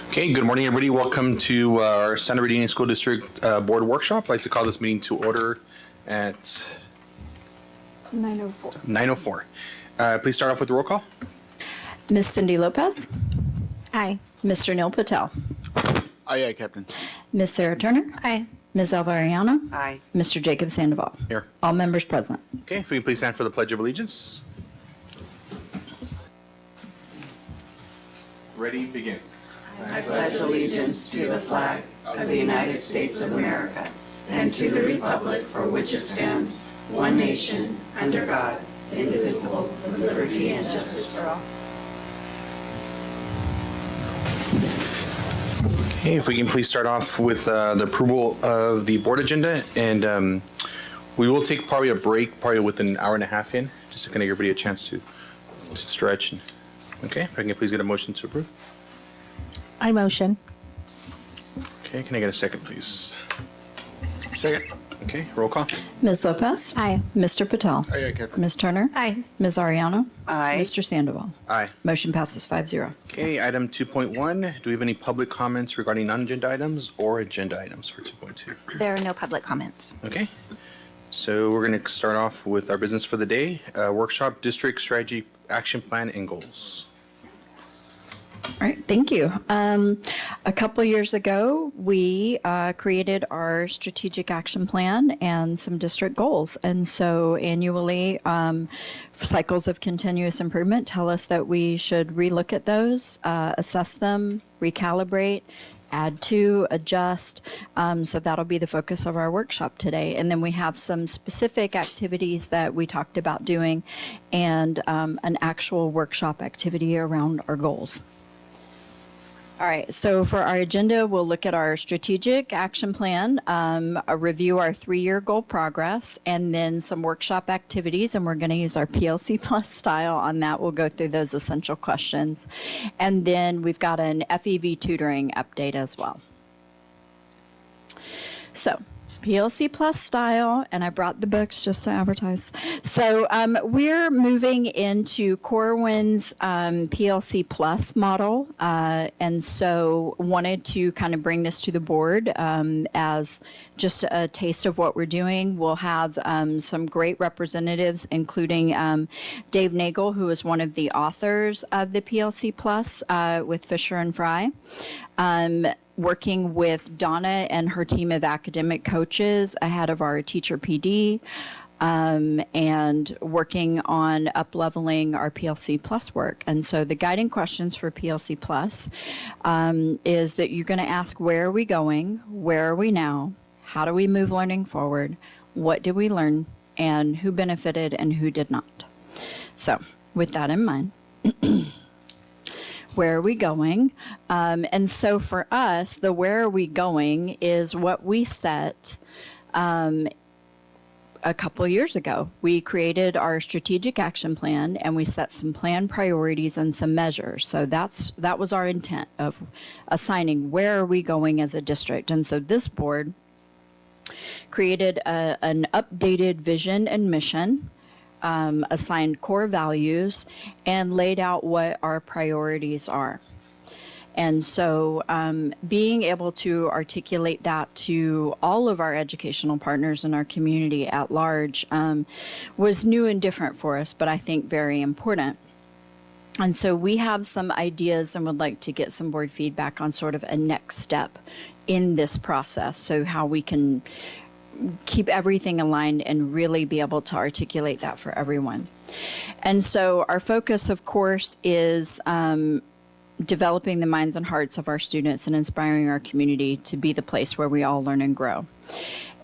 Okay, good morning, everybody. Welcome to our Santa Bernardino School District Board Workshop. I'd like to call this meeting to order at 9:04. 9:04. Please start off with the roll call. Ms. Cindy Lopez? Aye. Mr. Neil Patel? Aye, Captain. Ms. Sarah Turner? Aye. Ms. Alvariano? Aye. Mr. Jacob Sandoval? Here. All members present. Okay, if we can please stand for the Pledge of Allegiance. Ready, begin. I pledge allegiance to the flag of the United States of America and to the republic for which it stands, one nation, under God, indivisible, with liberty and justice for all. Okay, if we can please start off with the approval of the board agenda, and we will take probably a break, probably with an hour and a half in, just to kind of give everybody a chance to stretch. Okay, if I can please get a motion to approve. I motion. Okay, can I get a second, please? Second. Okay, roll call. Ms. Lopez? Aye. Mr. Patel? Aye, Captain. Ms. Turner? Aye. Ms. Ariano? Aye. Mr. Sandoval? Aye. Motion passes 5-0. Okay, item 2.1, do we have any public comments regarding non-agenda items or agenda items for 2.2? There are no public comments. Okay, so we're going to start off with our business for the day, workshop, district strategy, action plan, and goals. All right, thank you. A couple years ago, we created our strategic action plan and some district goals. And so annually, cycles of continuous improvement tell us that we should relook at those, assess them, recalibrate, add to, adjust. So that'll be the focus of our workshop today. And then we have some specific activities that we talked about doing and an actual workshop activity around our goals. All right, so for our agenda, we'll look at our strategic action plan, review our 3-year goal progress, and then some workshop activities, and we're going to use our PLC Plus style on that. We'll go through those essential questions. And then we've got an FEV tutoring update as well. So, PLC Plus style, and I brought the books just to advertise. So we're moving into Corwin's PLC Plus model, and so wanted to kind of bring this to the board as just a taste of what we're doing. We'll have some great representatives, including Dave Nagel, who is one of the authors of the PLC Plus with Fisher and Fry. Working with Donna and her team of academic coaches ahead of our teacher PD, and working on up-leveling our PLC Plus work. And so the guiding questions for PLC Plus is that you're going to ask, where are we going? Where are we now? How do we move learning forward? What did we learn? And who benefited and who did not? So with that in mind, where are we going? And so for us, the where are we going is what we set a couple years ago. We created our strategic action plan and we set some plan priorities and some measures. So that was our intent of assigning where are we going as a district. And so this board created an updated vision and mission, assigned core values, and laid out what our priorities are. And so being able to articulate that to all of our educational partners in our community at large was new and different for us, but I think very important. And so we have some ideas and would like to get some board feedback on sort of a next step in this process, so how we can keep everything aligned and really be able to articulate that for everyone. And so our focus, of course, is developing the minds and hearts of our students and inspiring our community to be the place where we all learn and grow.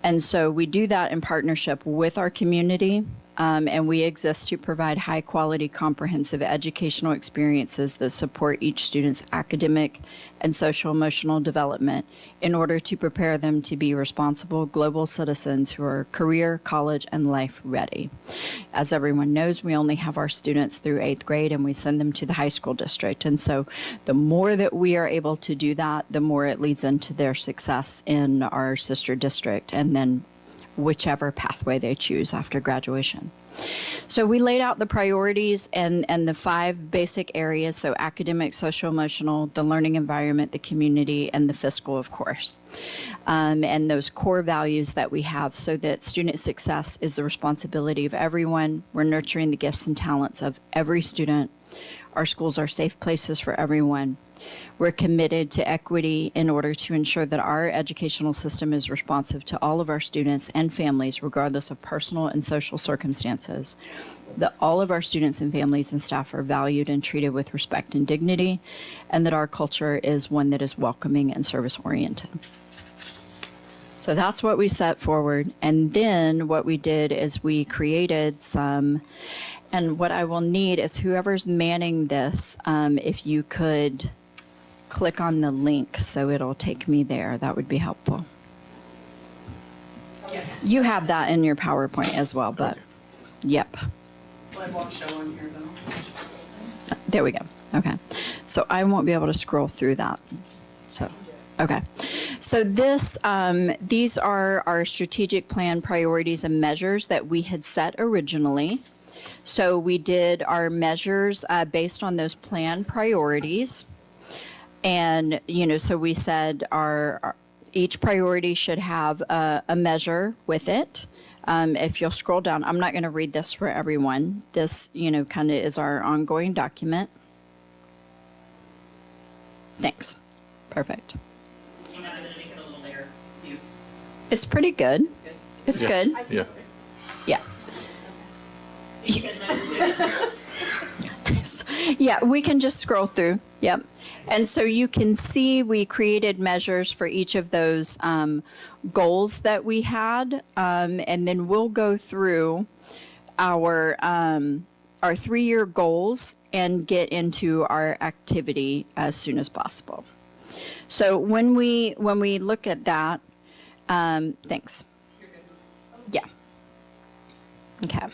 And so we do that in partnership with our community, and we exist to provide high quality, comprehensive educational experiences that support each student's academic and social emotional development in order to prepare them to be responsible global citizens who are career, college, and life ready. As everyone knows, we only have our students through 8th grade and we send them to the high school district. And so the more that we are able to do that, the more it leads into their success in our sister district and then whichever pathway they choose after graduation. So we laid out the priorities and the 5 basic areas, so academic, social, emotional, the learning environment, the community, and the fiscal, of course. And those core values that we have so that student success is the responsibility of everyone. We're nurturing the gifts and talents of every student. Our schools are safe places for everyone. We're committed to equity in order to ensure that our educational system is responsive to all of our students and families, regardless of personal and social circumstances. That all of our students and families and staff are valued and treated with respect and dignity, and that our culture is one that is welcoming and service-oriented. So that's what we set forward. And then what we did is we created some, and what I will need is whoever's manning this, if you could click on the link so it'll take me there, that would be helpful. You have that in your PowerPoint as well, but yep. Well, it won't show on here though. There we go. Okay. So I won't be able to scroll through that. So, okay. So these are our strategic plan priorities and measures that we had set originally. So we did our measures based on those plan priorities. And, so we said each priority should have a measure with it. If you'll scroll down, I'm not going to read this for everyone. This, kind of is our ongoing document. Thanks. Perfect. I'm going to make it a little bigger. It's pretty good. It's Yeah. good. Yeah. Yeah. You said measure two. Yeah, we can just scroll through. Yep. And so you can see we created measures for each of those goals that we had. And then we'll go through our 3-year goals and get into our activity as soon as possible. So when we look at that, thanks. Yeah. Okay.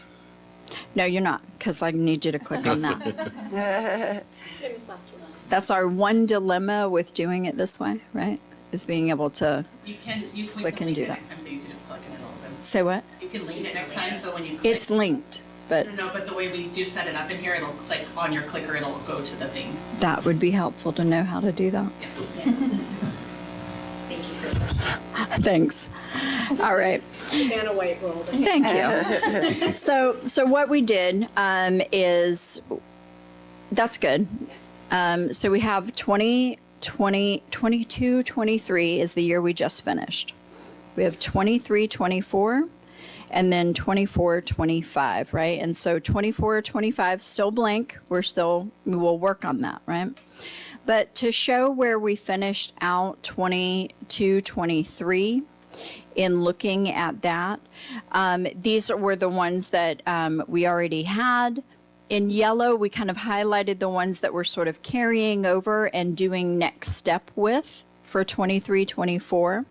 No, you're not, because I need you to click on that. That's our one dilemma with doing it this way, right? Is being able to You can click and link do it that. next time, so you can just click and it'll open. say what? You can link it next time, so when you click. It's linked, but No, but the way we do set it up in here, it'll click on your clicker, it'll go to the thing. that would be helpful to know how to do that. Thank you, Chris. Thanks. All right. Anna White rolled. Thank you. So what we did is, that's good. So we have 22, 23 is the year we just finished. We have 23, 24, and then 24, 25, right? And so 24, 25 still blank. We will work on that, right? But to show where we finished out 22, 23, in looking at that, these were the ones that we already had. In yellow, we kind of highlighted the ones that we're sort of carrying over and doing next step with for 23, 24.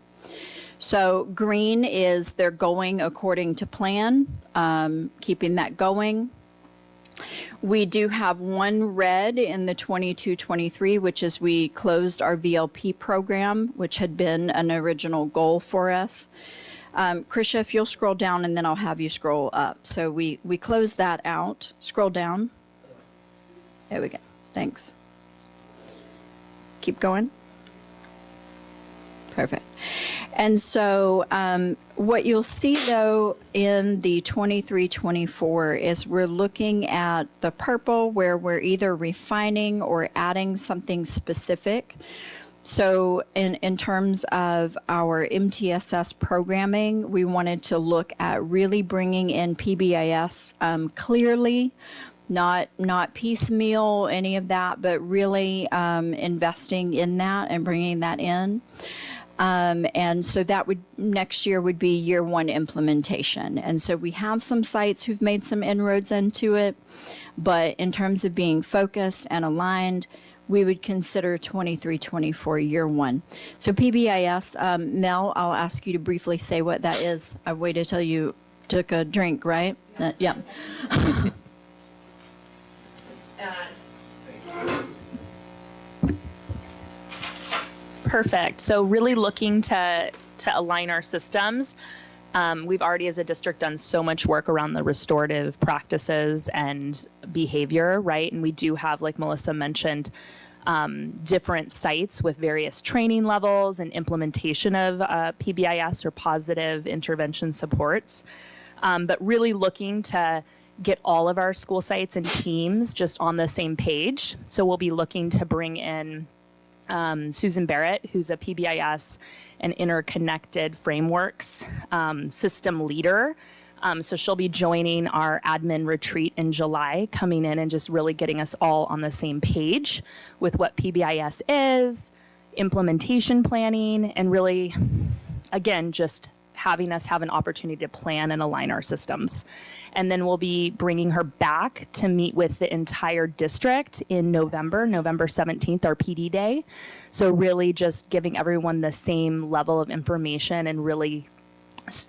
So green is they're going according to plan, keeping that going. We do have one red in the 22, 23, which is we closed our VLP program, which had been an original goal for us. Krisha, if you'll scroll down and then I'll have you scroll up. So we closed that out. Scroll down. There we go. Thanks. Keep going. Perfect. And so what you'll see, though, in the 23-24 is we're looking at the purple where we're either refining or adding something specific. So in terms of our MTSS programming, we wanted to look at really bringing in PBIS clearly, not piecemeal, any of that, but really investing in that and bringing that in. And so that would, next year would be year 1 implementation. And so we have some sites who've made some inroads into it, but in terms of being focused and aligned, we would consider 23-24 year 1. So PBIS, Mel, I'll ask you to briefly say what that is. I waited till you took a drink, right? Yeah. Perfect. So really looking to align our systems We've already, as a district, done so much work around the restorative practices and behavior, right? And we do have, like Melissa mentioned, different sites with various training levels and implementation of PBIS or positive intervention supports. But really looking to get all of our school sites and teams just on the same page. So we'll be looking to bring in Susan Barrett, who's a PBIS and interconnected frameworks system leader. So she'll be joining our admin retreat in July, coming in and just really getting us all on the same page with what PBIS is, implementation planning, and really, again, just having us have an opportunity to plan and align our systems. And then we'll be bringing her back to meet with the entire district in November 17th, our PD day. So really just giving everyone the same level of information and really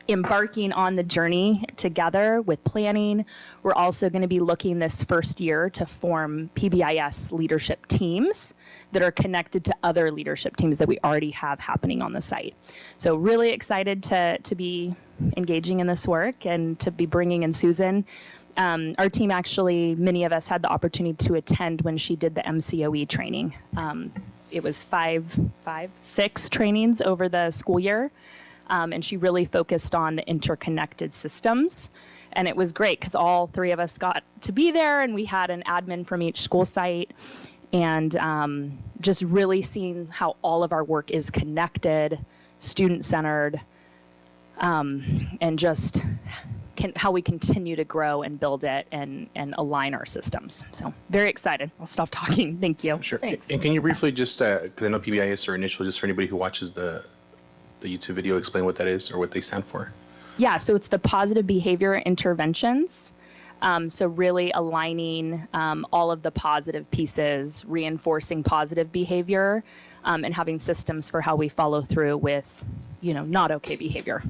embarking on the journey together with planning. We're also going to be looking this first year to form PBIS leadership teams that are connected to other leadership teams that we already have happening on the site. So really excited to be engaging in this work and to be bringing in Susan. Our team actually, many of us had the opportunity to attend when she did the MCOE training. It was 6 trainings over the school year. And she really focused on the interconnected systems. And it was great because all 3 of us got to be there and we had an admin from each school site and just really seeing how all of our work is connected, student-centered, and just how we continue to grow and build it and align our systems. So very excited. I'll stop talking. Thank you. Sure. Thanks. And can you briefly just, because I know PBIS are initial, just for anybody who watches the YouTube video, explain what that is or what they stand for? Yeah, so it's the positive behavior interventions. So really aligning all of the positive pieces, reinforcing positive behavior, and having systems for how we follow through with, not okay behavior.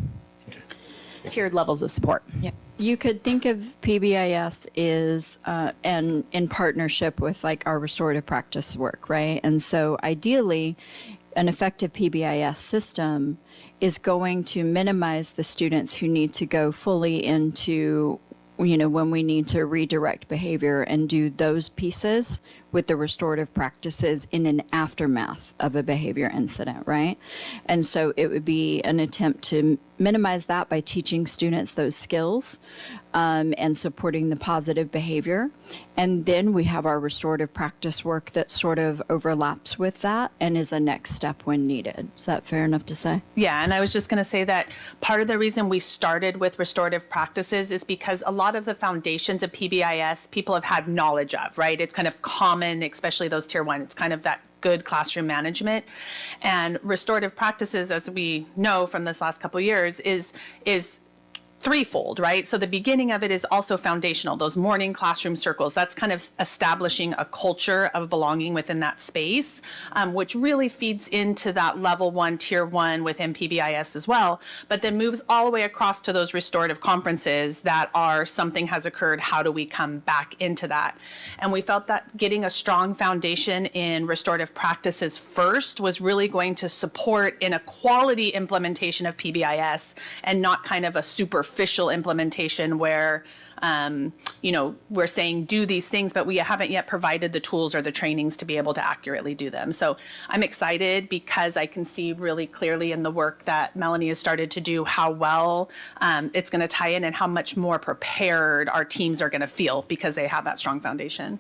Tiered levels of support. Yeah. You could think of PBIS is and in partnership with like our restorative practice work, right? And so ideally, an effective PBIS system is going to minimize the students who need to go fully into, when we need to redirect behavior and do those pieces with the restorative practices in an aftermath of a behavior incident, right? And so it would be an attempt to minimize that by teaching students those skills and supporting the positive behavior. And then we have our restorative practice work that sort of overlaps with that and is a next step when needed. Is that fair enough to say? Yeah, and I was just going to say that part of the reason we started with restorative practices is because a lot of the foundations of PBIS people have had knowledge of, right? It's kind of common, especially those tier 1. It's kind of that good classroom management. And restorative practices, as we know from this last couple of years, is threefold, right? So the beginning of it is also foundational, those morning classroom circles. That's kind of establishing a culture of belonging within that space, which really feeds into that level 1, tier 1 within PBIS as well, but then moves all the way across to those restorative conferences that are something has occurred, how do we come back into that? And we felt that getting a strong foundation in restorative practices first was really going to support in a quality implementation of PBIS and not kind of a superficial implementation where, we're saying do these things, but we haven't yet provided the tools or the trainings to be able to accurately do them. So I'm excited because I can see really clearly in the work that Melanie has started to do how well it's going to tie in and how much more prepared our teams are going to feel because they have that strong foundation.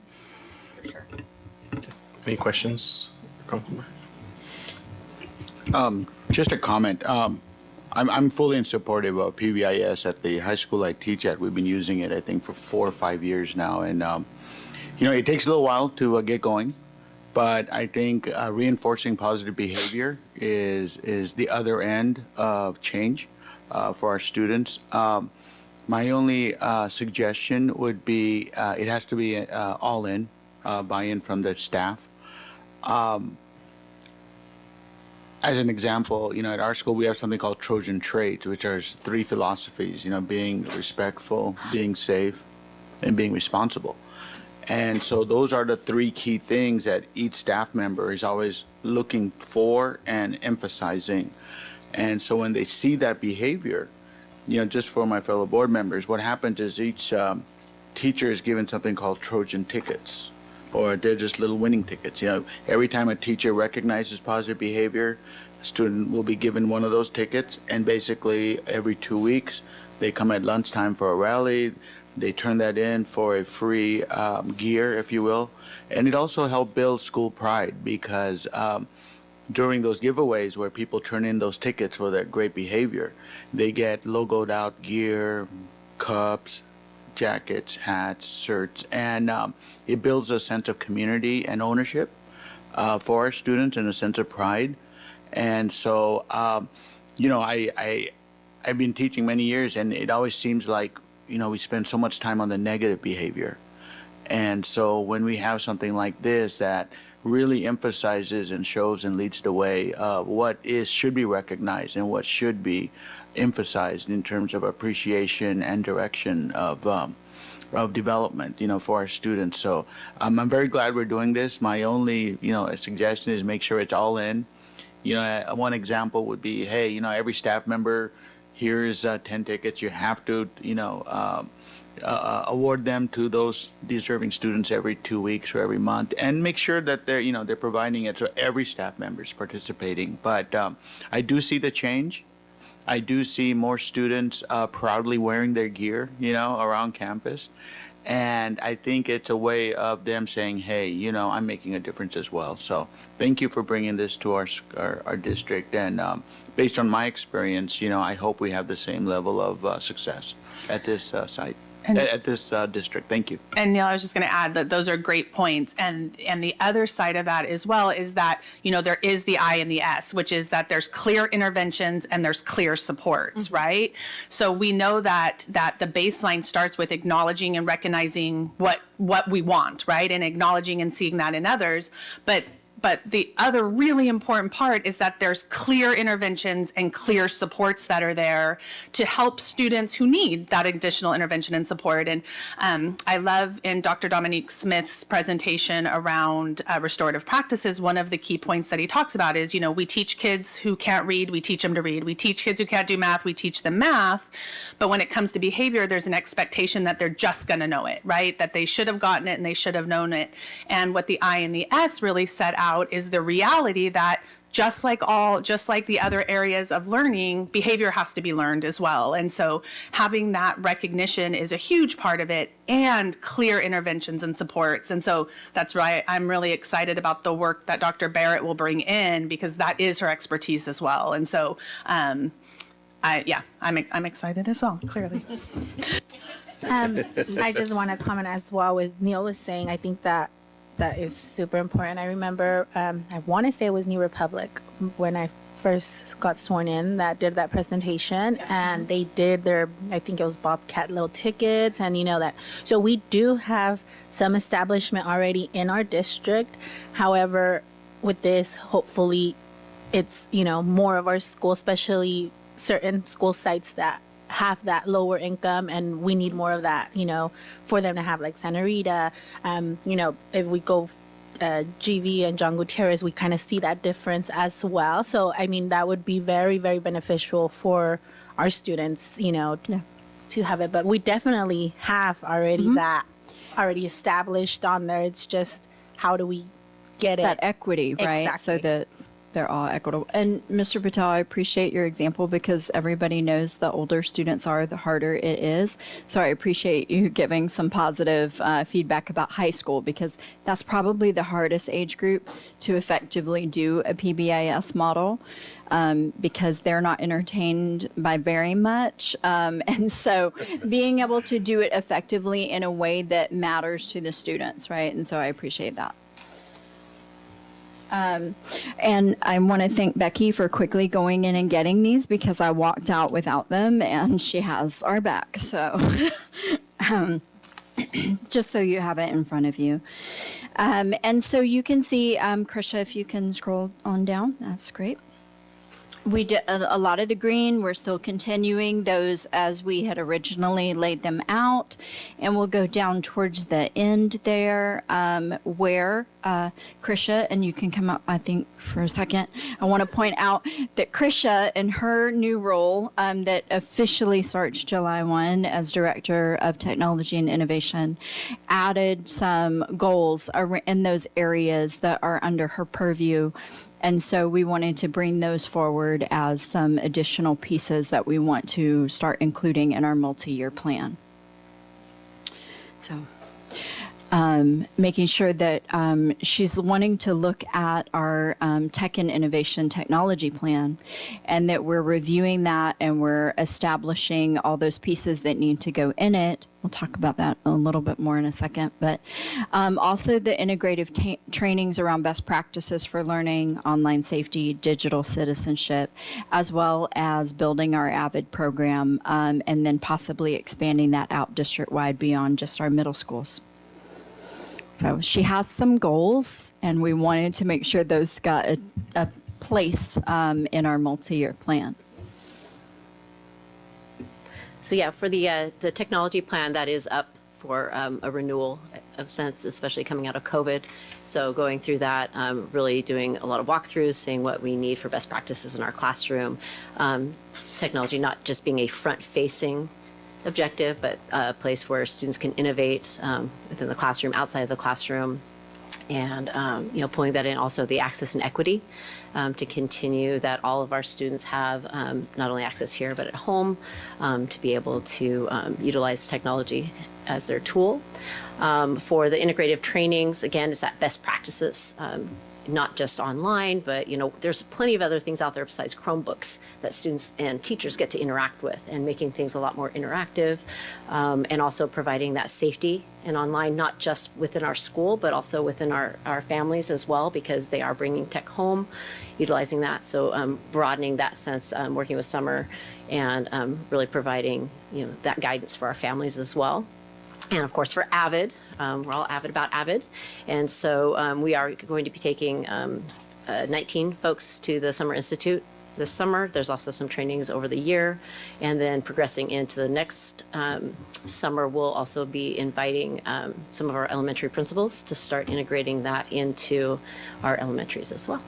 Any questions? Just a comment. I'm fully in support of PBIS at the high school I teach at. We've been using it, I think, for 4 or 5 years now. And, it takes a little while to get going. But I think reinforcing positive behavior is the other end of change for our students. My only suggestion would be it has to be all in, buy-in from the staff. As an example, at our school, we have something called Trojan traits, which are 3 philosophies, being respectful, being safe, and being responsible. And so those are the 3 key things that each staff member is always looking for and emphasizing. And so when they see that behavior, just for my fellow board members, what happens is each teacher is given something called Trojan tickets, or they're just little winning tickets. Every time a teacher recognizes positive behavior, a student will be given one of those tickets, and basically every 2 weeks, they come at lunchtime for a rally. They turn that in for a free gear, if you will. And it also helped build school pride because during those giveaways where people turn in those tickets for their great behavior, they get logoed out gear, cups, jackets, hats, shirts, and it builds a sense of community and ownership for our students and a sense of pride. And so, I've been teaching many years, and it always seems like, we spend so much time on the negative behavior. And so when we have something like this that really emphasizes and shows and leads the way of what should be recognized and what should be emphasized in terms of appreciation and direction of development, for our students. So I'm very glad we're doing this. My only, suggestion is make sure it's all in. One example would be, hey, every staff member, here's 10 tickets. You have to, award them to those deserving students every 2 weeks or every month, and make sure that they're providing it so every staff member is participating. But I do see the change. I do see more students proudly wearing their gear, around campus. And I think it's a way of them saying, hey, I'm making a difference as well. So thank you for bringing this to our district. And based on my experience, I hope we have the same level of success at this site. At this district. Thank you. And Neil, I was just going to add that those are great points. And the other side of that as well is that, there is the I and the S, which is that there's clear interventions and there's clear supports, right? So we know that the baseline starts with acknowledging and recognizing what we want, right? And acknowledging and seeing that in others. But the other really important part is that there's clear interventions and clear supports that are there to help students who need that additional intervention and support. And I love in Dr. Dominique Smith's presentation around restorative practices, one of the key points that he talks about is, we teach kids who can't read, we teach them to read. We teach kids who can't do math, we teach them math. But when it comes to behavior, there's an expectation that they're just going to know it, right? That they should have gotten it and they should have known it. And what the I and the S really set out is the reality that just like the other areas of learning, behavior has to be learned as well. And so having that recognition is a huge part of it, and clear interventions and supports. And so that's why I'm really excited about the work that Dr. Barrett will bring in, because that is her expertise as well. And so I'm excited as well, clearly. I just want to comment as well with Neil was saying. I think that is super important. I remember, I want to say it was New Republic when I first got sworn in that did that presentation, and they did I think it was Bobcat little tickets, and that. So we do have some establishment already in our district. However, with this, hopefully it's, more of our school, especially certain school sites that have that lower income, and we need more of that, for them to have, like Santa Rita. If we go GV and John Gutierrez, we kind of see that difference as well. So I mean, that would be very, very beneficial for our students, to have it. But we definitely have already that already established on there. It's just how do we get That equity, right? Exactly. So that they're all equitable. And Mr. Patel, I appreciate your example, because everybody knows the older students are, the harder it is. So I appreciate you giving some positive feedback about high school, because that's probably the hardest age group to effectively do a PBIS model, because they're not entertained by very much. And so being able to do it effectively in a way that matters to the students, right? And so I appreciate that. And I want to thank Becky for quickly going in and getting these, because I walked out without them and she has our back. So just so you have it in front of you. And so you can see, Krisha, if you can scroll on down, that's great. We did a lot of the green. We're still continuing those as we had originally laid them out. And we'll go down towards the end there where Krisha, and you can come up, I think, for a second. I want to point out that Krisha, in her new role that officially starts July 1 as Director of Technology and Innovation, added some goals in those areas that are under her purview. And so we wanted to bring those forward as some additional pieces that we want to start including in our multi-year plan. So making sure that she's wanting to look at our tech and innovation technology plan, and that we're reviewing that and we're establishing all those pieces that need to go in it. We'll talk about that a little bit more in a second, but also the integrative trainings around best practices for learning, online safety, digital citizenship, as well as building our AVID program, and then possibly expanding that out district-wide beyond just our middle schools. So she has some goals, and we wanted to make sure those got a place in our multi-year plan. So yeah, for the technology plan, that is up for a renewal of sense, especially coming out of COVID. So going through that, really doing a lot of walkthroughs, seeing what we need for best practices in our classroom. Technology not just being a front-facing objective, but a place where students can innovate within the classroom, outside of the classroom, and pulling that in also the access and equity to continue that all of our students have not only access here but at home to be able to utilize technology as their tool. For the integrative trainings, again, it's that best practices. Not just online, but there's plenty of other things out there besides Chromebooks that students and teachers get to interact with, and making things a lot more interactive, and also providing that safety and online, not just within our school, but also within our families as well, because they are bringing tech home, utilizing that. So broadening that sense, working with Summer, and really providing that guidance for our families as well. And of course, for AVID, we're all avid about AVID. And so we are going to be taking 19 folks to the Summer Institute this summer. There's also some trainings over the year. And then progressing into the next summer, we'll also be inviting some of our elementary principals to start integrating that into our elementaries as well.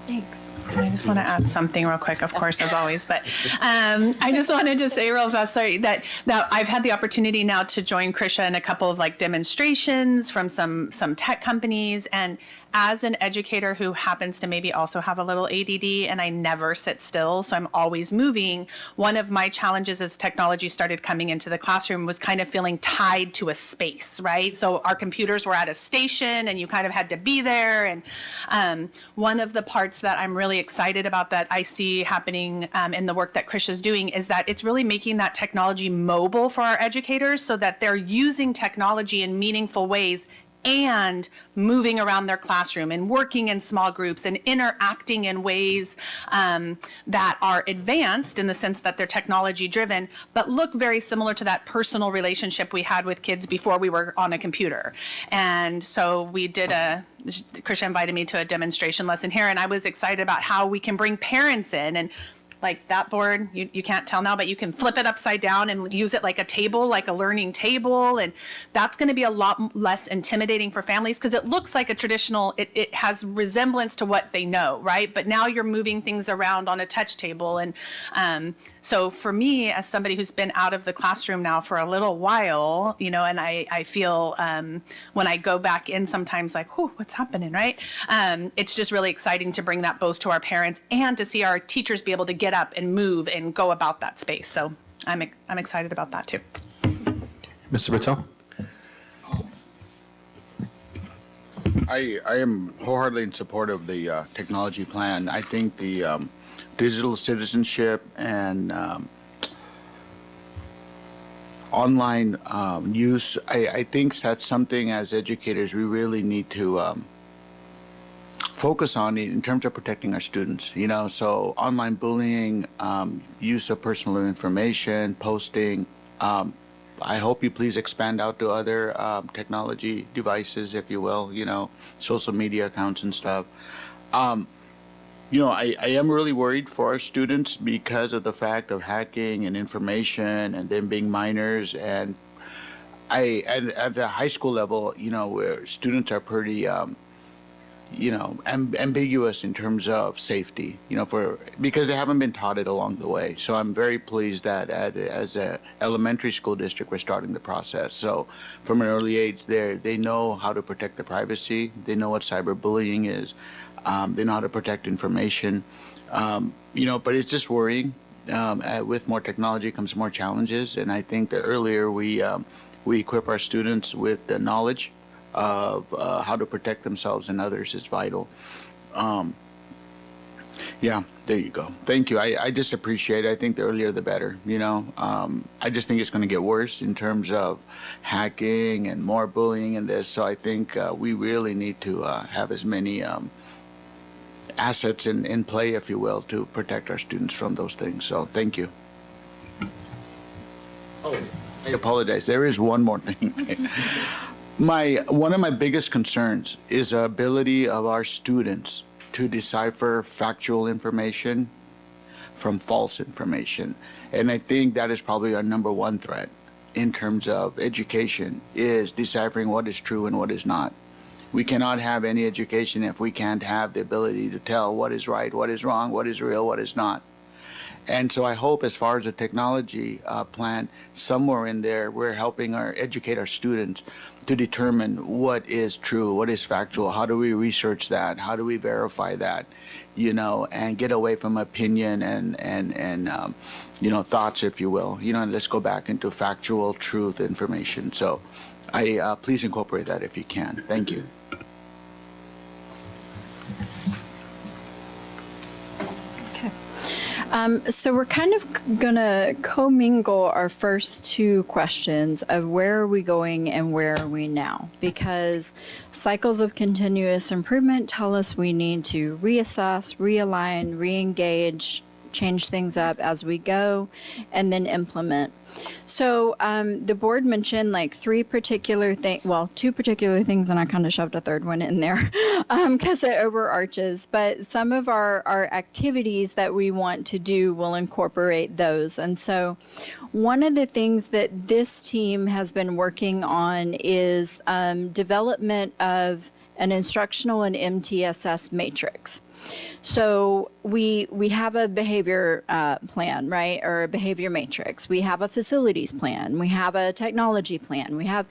Thanks. I just want to add something real quick, of course, as always, but I just wanted to say real fast, sorry, that I've had the opportunity now to join Krisha in a couple of demonstrations from some tech companies. And as an educator who happens to maybe also have a little ADD, and I never sit still, so I'm always moving, one of my challenges as technology started coming into the classroom was kind of feeling tied to a space, right? So our computers were at a station and you kind of had to be there. And one of the parts that I'm really excited about that I see happening in the work that Krisha's doing is that it's really making that technology mobile for our educators so that they're using technology in meaningful ways and moving around their classroom and working in small groups and interacting in ways that are advanced in the sense that they're technology driven, but look very similar to that personal relationship we had with kids before we were on a computer. And so we did Krisha invited me to a demonstration lesson here, and I was excited about how we can bring parents in. And like that board, you can't tell now, but you can flip it upside down and use it like a table, like a learning table. And that's going to be a lot less intimidating for families because it looks like a traditional, it has resemblance to what they know, right? But now you're moving things around on a touch table. And so for me, as somebody who's been out of the classroom now for a little while, and I feel when I go back in sometimes like, whew, what's happening, right? It's just really exciting to bring that both to our parents and to see our teachers be able to get up and move and go about that space. So I'm excited about that too. Mr. Patel? I am wholeheartedly in support of the technology plan. I think the digital citizenship and online use, I think that's something as educators we really need to focus on in terms of protecting our students, so online bullying, use of personal information, posting. I hope you please expand out to other technology devices, if you will, social media accounts and stuff. I am really worried for our students because of the fact of hacking and information and them being minors. And at the high school level, where students are pretty, ambiguous in terms of safety, because they haven't been taught it along the way. So I'm very pleased that as a elementary school district, we're starting the process. So from an early age they know how to protect their privacy. They know what cyberbullying is. They know how to protect information. But it's just worrying. With more technology comes more challenges. And I think the earlier we equip our students with the knowledge of how to protect themselves and others is vital. Yeah, there you go. Thank you. I just appreciate it. I think the earlier the better, I just think it's going to get worse in terms of hacking and more bullying and this. So I think we really need to have as many assets in play, if you will, to protect our students from those things. So thank you. Oh, I apologize. There is one more thing. One of my biggest concerns is the ability of our students to decipher factual information from false information. And I think that is probably our number one threat in terms of education, is deciphering what is true and what is not. We cannot have any education if we can't have the ability to tell what is right, what is wrong, what is real, what is not. And so I hope, as far as the technology plan, somewhere in there, we're helping educate our students to determine what is true, what is factual, how do we research that, how do we verify that, and get away from opinion and thoughts, if you will. And let's go back into factual truth information. So please incorporate that if you can. Thank you. So we're kind of going to commingle our first two questions of where are we going and where are we now? Because cycles of continuous improvement tell us we need to reassess, realign, re-engage, change things up as we go, and then implement. So the board mentioned like two particular things, and I kind of shoved a third one in there because it overarches. But some of our activities that we want to do will incorporate those. And so one of the things that this team has been working on is development of an instructional and MTSS matrix. So we have a behavior plan, right, or a behavior matrix. We have a facilities plan. We have a technology plan. We have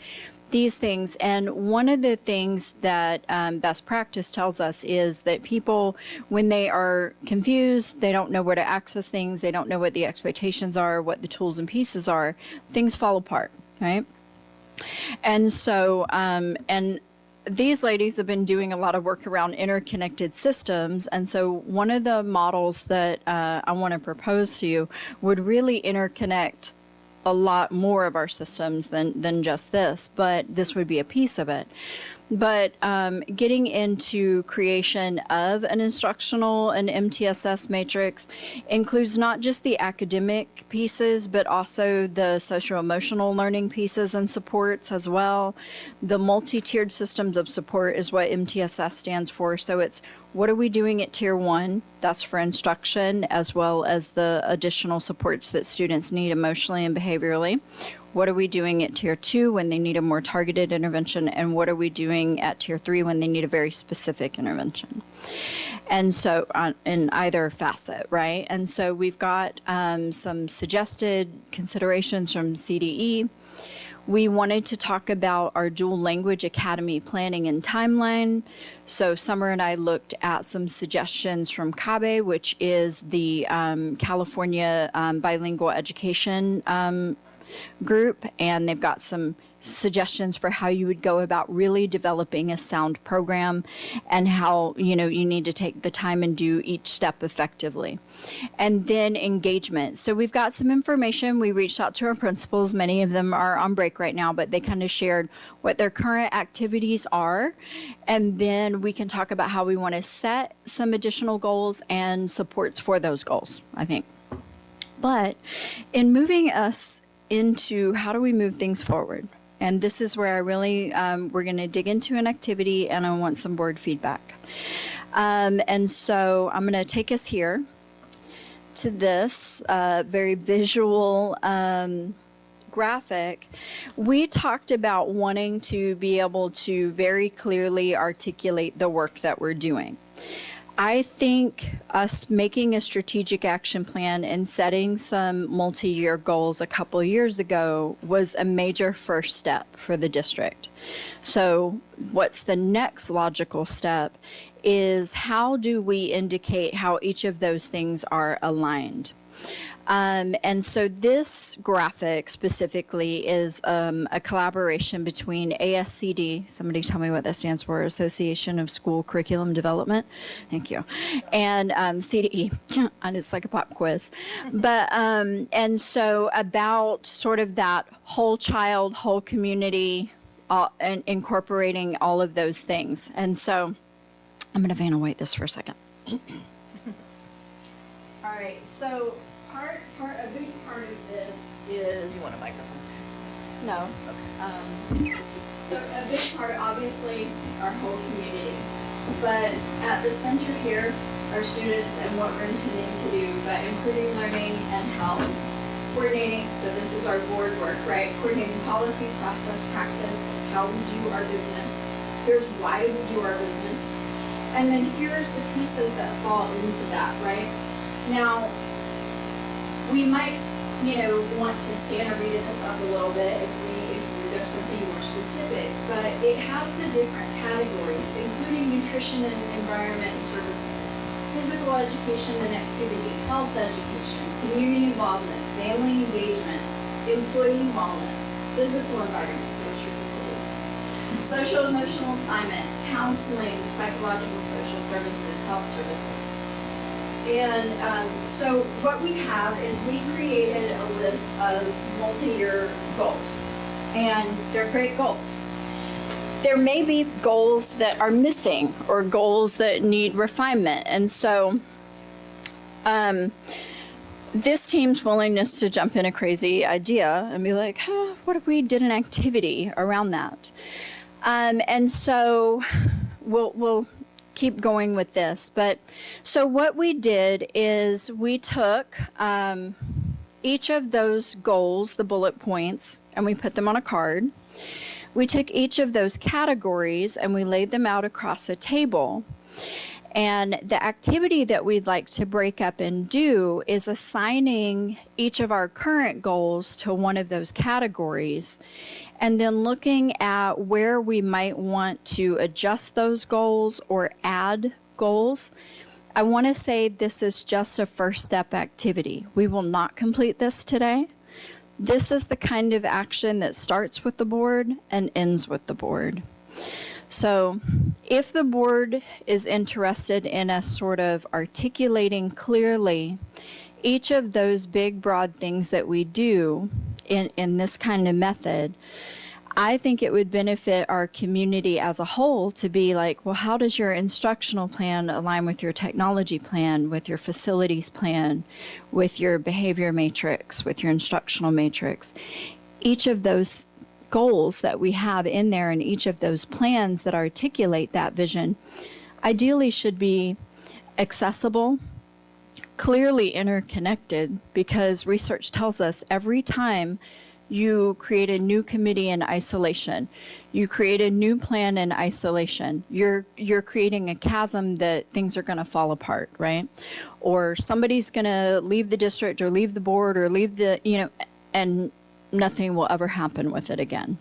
these things. And one of the things that best practice tells us is that people, when they are confused, they don't know where to access things, they don't know what the expectations are, what the tools and pieces are, things fall apart, right? And so, and these ladies have been doing a lot of work around interconnected systems. And so one of the models that I want to propose to you would really interconnect a lot more of our systems than just this, but this would be a piece of it. But getting into creation of an instructional and MTSS matrix includes not just the academic pieces, but also the social-emotional learning pieces and supports as well. The multi-tiered systems of support is what MTSS stands for. So it's what are we doing at Tier 1? That's for instruction, as well as the additional supports that students need emotionally and behaviorally. What are we doing at Tier 2 when they need a more targeted intervention? And what are we doing at Tier 3 when they need a very specific intervention? And so in either facet, right? And so we've got some suggested considerations from CDE. We wanted to talk about our dual language academy planning and timeline. So Summer and I looked at some suggestions from CABE, which is the California Bilingual Education group, and they've got some suggestions for how you would go about really developing a sound program and how you need to take the time and do each step effectively. And then engagement. So we've got some information. We reached out to our principals. Many of them are on break right now, but they kind of shared what their current activities are, and then we can talk about how we want to set some additional goals and supports for those goals, I think. But in moving us into how do we move things forward? And this is where I really, we're going to dig into an activity and I want some board feedback. And so I'm going to take us here to this very visual graphic. We talked about wanting to be able to very clearly articulate the work that we're doing. I think us making a strategic action plan and setting some multi-year goals a couple years ago was a major first step for the district. So what's the next logical step is how do we indicate how each of those things are aligned? And so this graphic specifically is a collaboration between ASCD, somebody tell me what that stands for, Association of School Curriculum Development, thank you, and CDE, and it's like a pop quiz. But, and so about sort of that whole child, whole community, and incorporating all of those things. And so I'm going to Vanna White this for a second. All right, so a big part of this is. You want a microphone? No. So a big part, obviously, our whole community. But at the center here are students and what we're intending to do, but improving learning and health. Coordinating, so this is our board work, right? Coordinating policy, process, practice. That's how we do our business. Here's why we do our business. And then here's the pieces that fall into that, right? Now, we might, want to Santa Rita this up a little bit if there's something more specific, but it has the different categories, including nutrition and environment and services, physical education and activity, health education, community involvement, family engagement, employee wellness, physical environment, social facilities, social emotional climate, counseling, psychological social services, health services. And so what we have is we created a list of multi-year goals, and they're great goals. There may be goals that are missing or goals that need refinement. And so this team's willingness to jump in a crazy idea and be like, what if we did an activity around that? And so we'll keep going with this. But so what we did is we took each of those goals, the bullet points, and we put them on a card. We took each of those categories and we laid them out across a table. And the activity that we'd like to break up and do is assigning each of our current goals to one of those categories, and then looking at where we might want to adjust those goals or add goals. I want to say this is just a first step activity. We will not complete this today. This is the kind of action that starts with the board and ends with the board. So if the board is interested in us sort of articulating clearly each of those big, broad things that we do in this kind of method, I think it would benefit our community as a whole to be like, well, how does your instructional plan align with your technology plan, with your facilities plan, with your behavior matrix, with your instructional matrix? Each of those goals that we have in there and each of those plans that articulate that vision ideally should be accessible, clearly interconnected, because research tells us every time you create a new committee in isolation, you create a new plan in isolation, you're creating a chasm that things are going to fall apart, right? Or somebody's going to leave the district or leave the board or leave the, and nothing will ever happen with it again.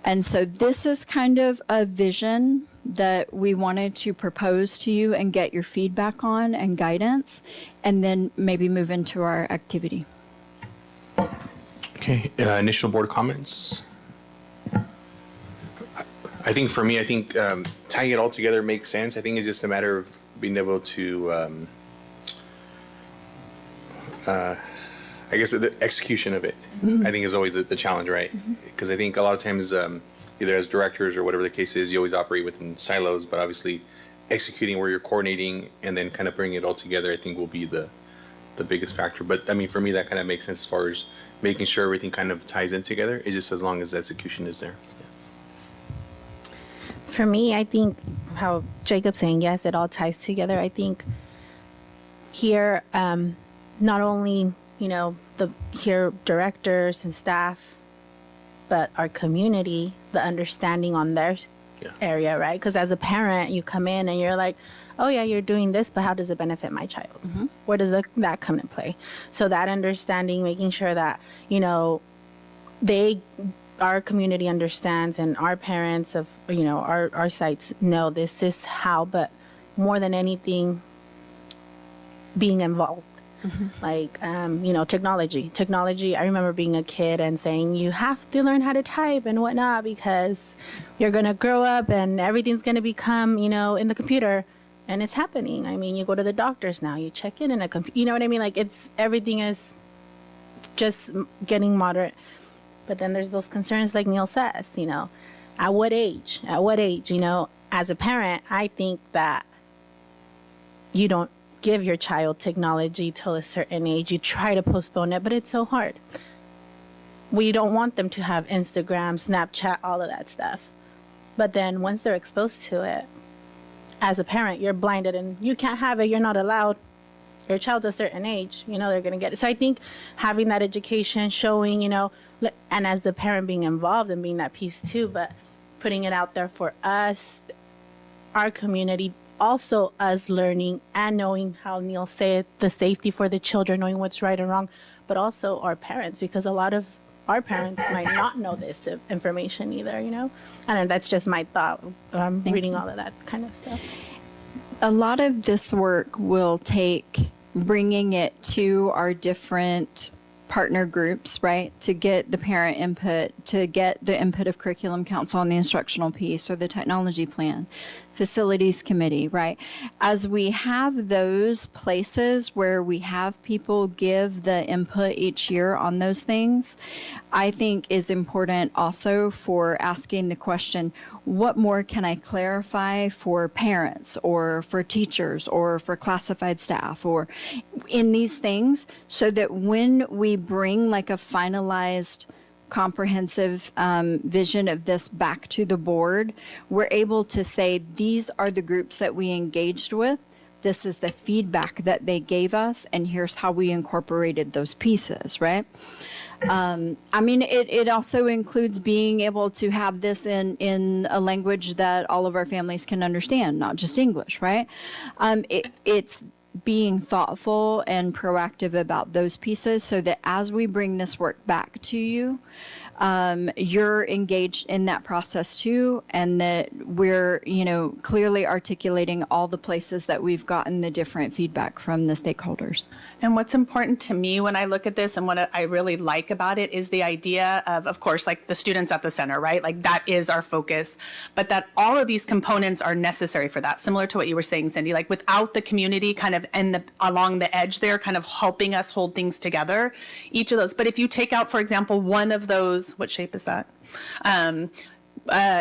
And so this is kind of a vision that we wanted to propose to you and get your feedback on and guidance, and then maybe move into our activity. Okay, initial board comments. I think for me, tying it all together makes sense. I think it's just a matter of being able to, I guess the execution of it, I think is always the challenge, right? Because I think a lot of times, either as directors or whatever the case is, you always operate within silos, but obviously executing where you're coordinating and then kind of bringing it all together, I think will be the biggest factor. But I mean, for me, that kind of makes sense as far as making sure everything kind of ties in together. It's just as long as execution is there. For me, I think how Jacob's saying, yes, it all ties together. I think here, not only, here directors and staff, but our community, the understanding on their area, right? Because as a parent, you come in and you're like, oh yeah, you're doing this, but how does it benefit my child? Where does that come into play? So that understanding, making sure that, our community understands and our parents of, our sites know this is how, but more than anything, being involved. Like, technology. I remember being a kid and saying, you have to learn how to type and whatnot because you're going to grow up and everything's going to become, in the computer. And it's happening. I mean, you go to the doctors now, you check in a computer, you know what I mean? Like, everything is just getting moderate. But then there's those concerns like Neil says, at what age, as a parent, I think that you don't give your child technology till a certain age. You try to postpone it, but it's so hard. We don't want them to have Instagram, Snapchat, all of that stuff. But then once they're exposed to it, as a parent, you're blinded and you can't have it. You're not allowed. Your child's a certain age, they're going to get it. So I think having that education, showing, and as a parent being involved and being that piece too, but putting it out there for us, our community, also us learning and knowing how Neil said, the safety for the children, knowing what's right and wrong, but also our parents, because a lot of our parents might not know this information either, And that's just my thought, reading all of that kind of stuff. A lot of this work will take bringing it to our different partner groups, right? To get the parent input, to get the input of curriculum council on the instructional piece or the technology plan, facilities committee, right? As we have those places where we have people give the input each year on those things, I think is important also for asking the question, what more can I clarify for parents or for teachers or for classified staff or in these things so that when we bring like a finalized comprehensive vision of this back to the board, we're able to say, these are the groups that we engaged with. This is the feedback that they gave us, and here's how we incorporated those pieces, right? It also includes being able to have this in a language that all of our families can understand, not just English, right? It's being thoughtful and proactive about those pieces so that as we bring this work back to you, you're engaged in that process too, and that we're, clearly articulating all the places that we've gotten the different feedback from the stakeholders. And what's important to me when I look at this and what I really like about it is the idea of course, like the students at the center, right? Like that is our focus, but that all of these components are necessary for that. Similar to what you were saying, Cindy, like without the community kind of along the edge there, kind of helping us hold things together, each of those. But if you take out, for example, one of those, what shape is that?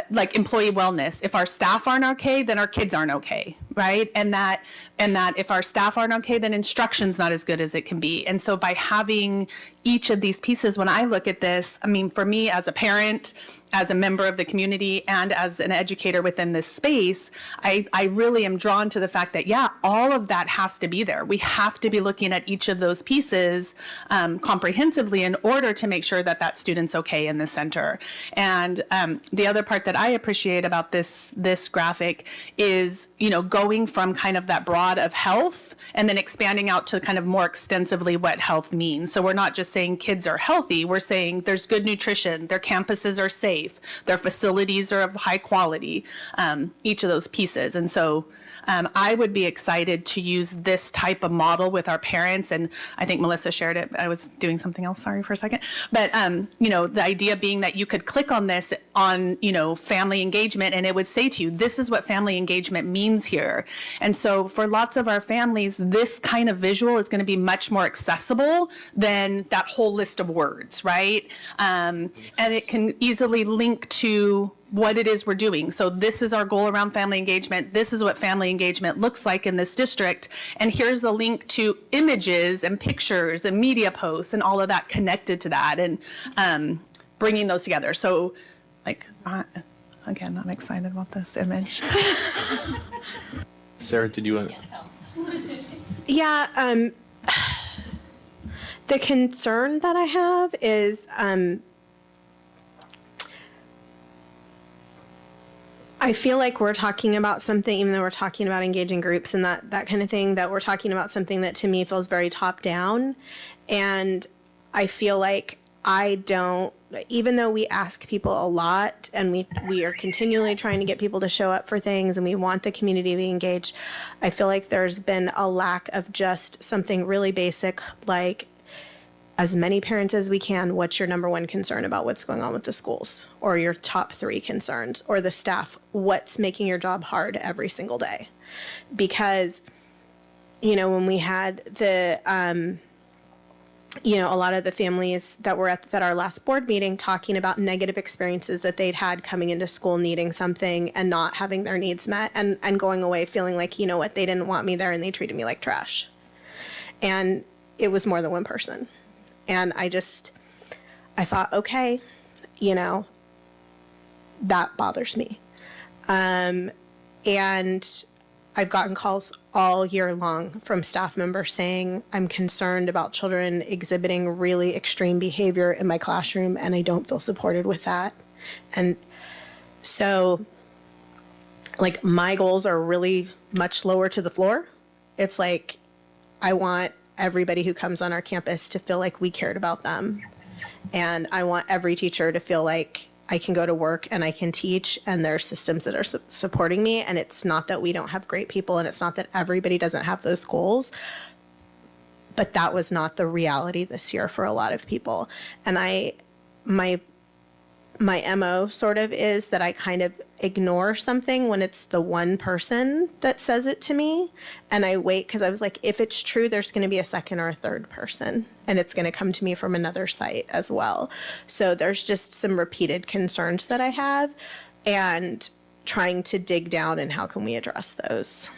Like employee wellness. If our staff aren't okay, then our kids aren't okay, right? And that if our staff aren't okay, then instruction's not as good as it can be. And so by having each of these pieces, when I look at this, for me as a parent, as a member of the community, and as an educator within this space, I really am drawn to the fact that, all of that has to be there. We have to be looking at each of those pieces comprehensively in order to make sure that that student's okay in the center. And the other part that I appreciate about this graphic is, going from kind of that broad of health and then expanding out to kind of more extensively what health means. So we're not just saying kids are healthy, we're saying there's good nutrition, their campuses are safe, their facilities are of high quality, each of those pieces. And so I would be excited to use this type of model with our parents. And I think Melissa shared it. I was doing something else, sorry for a second. But, the idea being that you could click on this on, family engagement, and it would say to you, this is what family engagement means here. And so for lots of our families, this kind of visual is going to be much more accessible than that whole list of words, right? And it can easily link to what it is we're doing. So this is our goal around family engagement. This is what family engagement looks like in this district. And here's a link to images and pictures and media posts and all of that connected to that, and bringing those together. So like, again, I'm excited about this image. Sarah, did you? Yeah, the concern that I have is I feel like we're talking about something, even though we're talking about engaging groups and that kind of thing, that we're talking about something that to me feels very top down. And I feel like even though we ask people a lot and we are continually trying to get people to show up for things and we want the community to be engaged, I feel like there's been a lack of just something really basic like, as many parents as we can, what's your number one concern about what's going on with the schools, or your top 3 concerns, or the staff, what's making your job hard every single day? Because, when we had the, a lot of the families that were at our last board meeting talking about negative experiences that they'd had coming into school needing something and not having their needs met and going away feeling like, they didn't want me there and they treated me like trash. And it was more than one person. And I thought, okay, that bothers me. And I've gotten calls all year long from staff members saying, I'm concerned about children exhibiting really extreme behavior in my classroom and I don't feel supported with that. And so, my goals are really much lower to the floor. It's like, I want everybody who comes on our campus to feel like we cared about them. And I want every teacher to feel like I can go to work and I can teach and there are systems that are supporting me. And it's not that we don't have great people and it's not that everybody doesn't have those goals. But that was not the reality this year for a lot of people. And my MO sort of is that I kind of ignore something when it's the one person that says it to me. And I wait because I was like, if it's true, there's going to be a second or a third person and it's going to come to me from another site as well. So there's just some repeated concerns that I have and trying to dig down and how can we address those.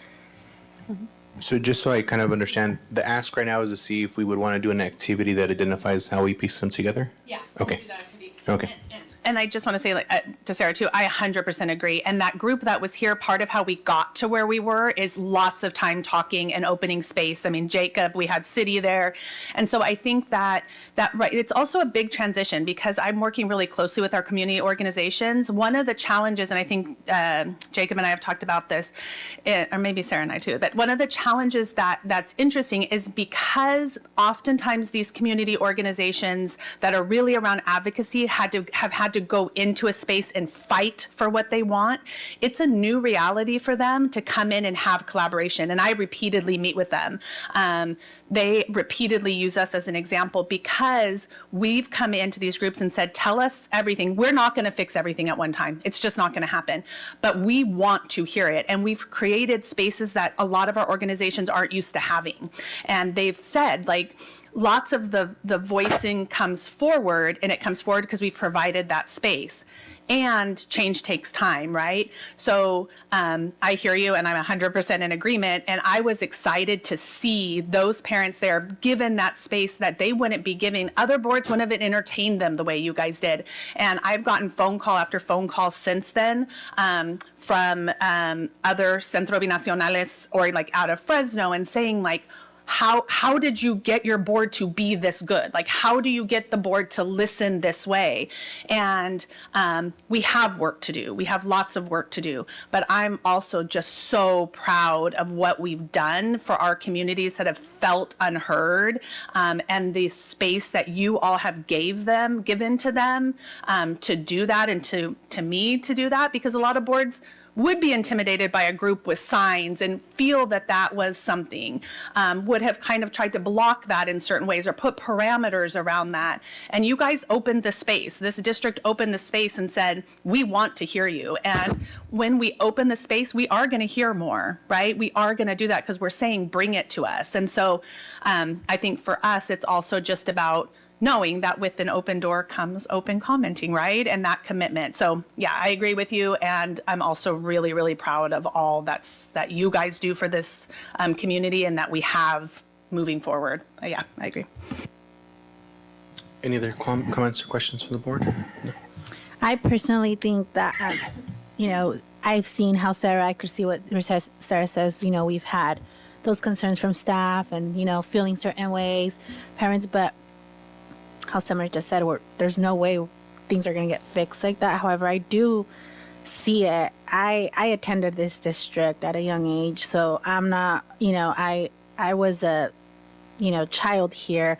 So just so I kind of understand, the ask right now is to see if we would want to do an activity that identifies how we piece them together? Yeah. Okay. Do that activity. Okay. And I just want to say to Sarah too, I 100% agree. And that group that was here, part of how we got to where we were is lots of time talking and opening space. I mean, Jacob, we had City there. And so I think that right, it's also a big transition because I'm working really closely with our community organizations. One of the challenges, and I think Jacob and I have talked about this, or maybe Sarah and I too, but one of the challenges that's interesting is because oftentimes these community organizations that are really around advocacy have had to go into a space and fight for what they want. It's a new reality for them to come in and have collaboration. And I repeatedly meet with them. They repeatedly use us as an example because we've come into these groups and said, tell us everything. We're not going to fix everything at one time. It's just not going to happen. But we want to hear it. And we've created spaces that a lot of our organizations aren't used to having. And they've said, lots of the voicing comes forward, and it comes forward because we've provided that space. And change takes time, right? So I hear you, and I'm 100% in agreement. And I was excited to see those parents there given that space that they wouldn't be giving. Other boards wouldn't have entertained them the way you guys did. And I've gotten phone call after phone call since then from other Centro Binacionales or out of Fresno and saying how did you get your board to be this good? How do you get the board to listen this way? And we have work to do. We have lots of work to do. But I'm also just so proud of what we've done for our communities that have felt unheard, and the space that you all have given to them to do that, and to me to do that, because a lot of boards would be intimidated by a group with signs and feel that was something, would have kind of tried to block that in certain ways or put parameters around that. And you guys opened the space. This district opened the space and said, we want to hear you. And when we open the space, we are going to hear more, right? We are going to do that because we're saying, bring it to us. And so I think for us, it's also just about knowing that with an open door comes open commenting, right? And that commitment. So yeah, I agree with you. And I'm also really, really proud of all that you guys do for this community and that we have moving forward. Yeah, I agree. Any other comments or questions from the board? No. I personally think that I've seen how I could see what Sarah says, we've had those concerns from staff and, feeling certain ways, parents, but how Summer just said, there's no way things are going to get fixed like that. However, I do see it. I attended this district at a young age, so I'm not, I was a, child here,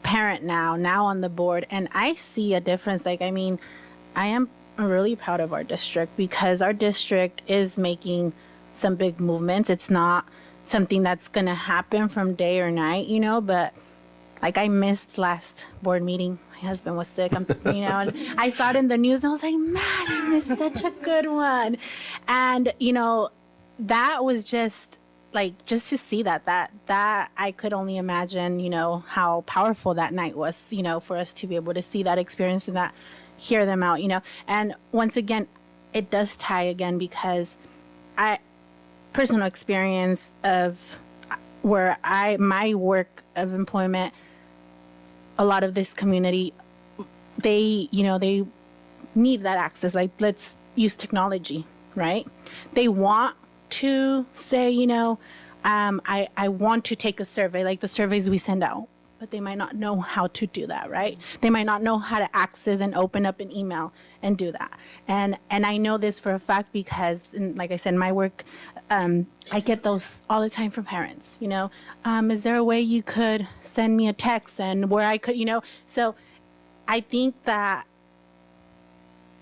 parent now on the board, and I see a difference. I am really proud of our district because our district is making some big movements. It's not something that's going to happen from day or night, but I missed last board meeting. My husband was sick, and I saw it in the news and I was like, man, I missed such a good one. And, that was just to see that I could only imagine, how powerful that night was, for us to be able to see that experience and that hear them out, and once again, it does tie again because personal experience of where my work of employment, a lot of this community, they need that access. Let's use technology, right? They want to say, I want to take a survey, like the surveys we send out, but they might not know how to do that, right? They might not know how to access and open up an email and do that. And I know this for a fact because, like I said, my work, I get those all the time from parents, is there a way you could send me a text and where I could, so I think that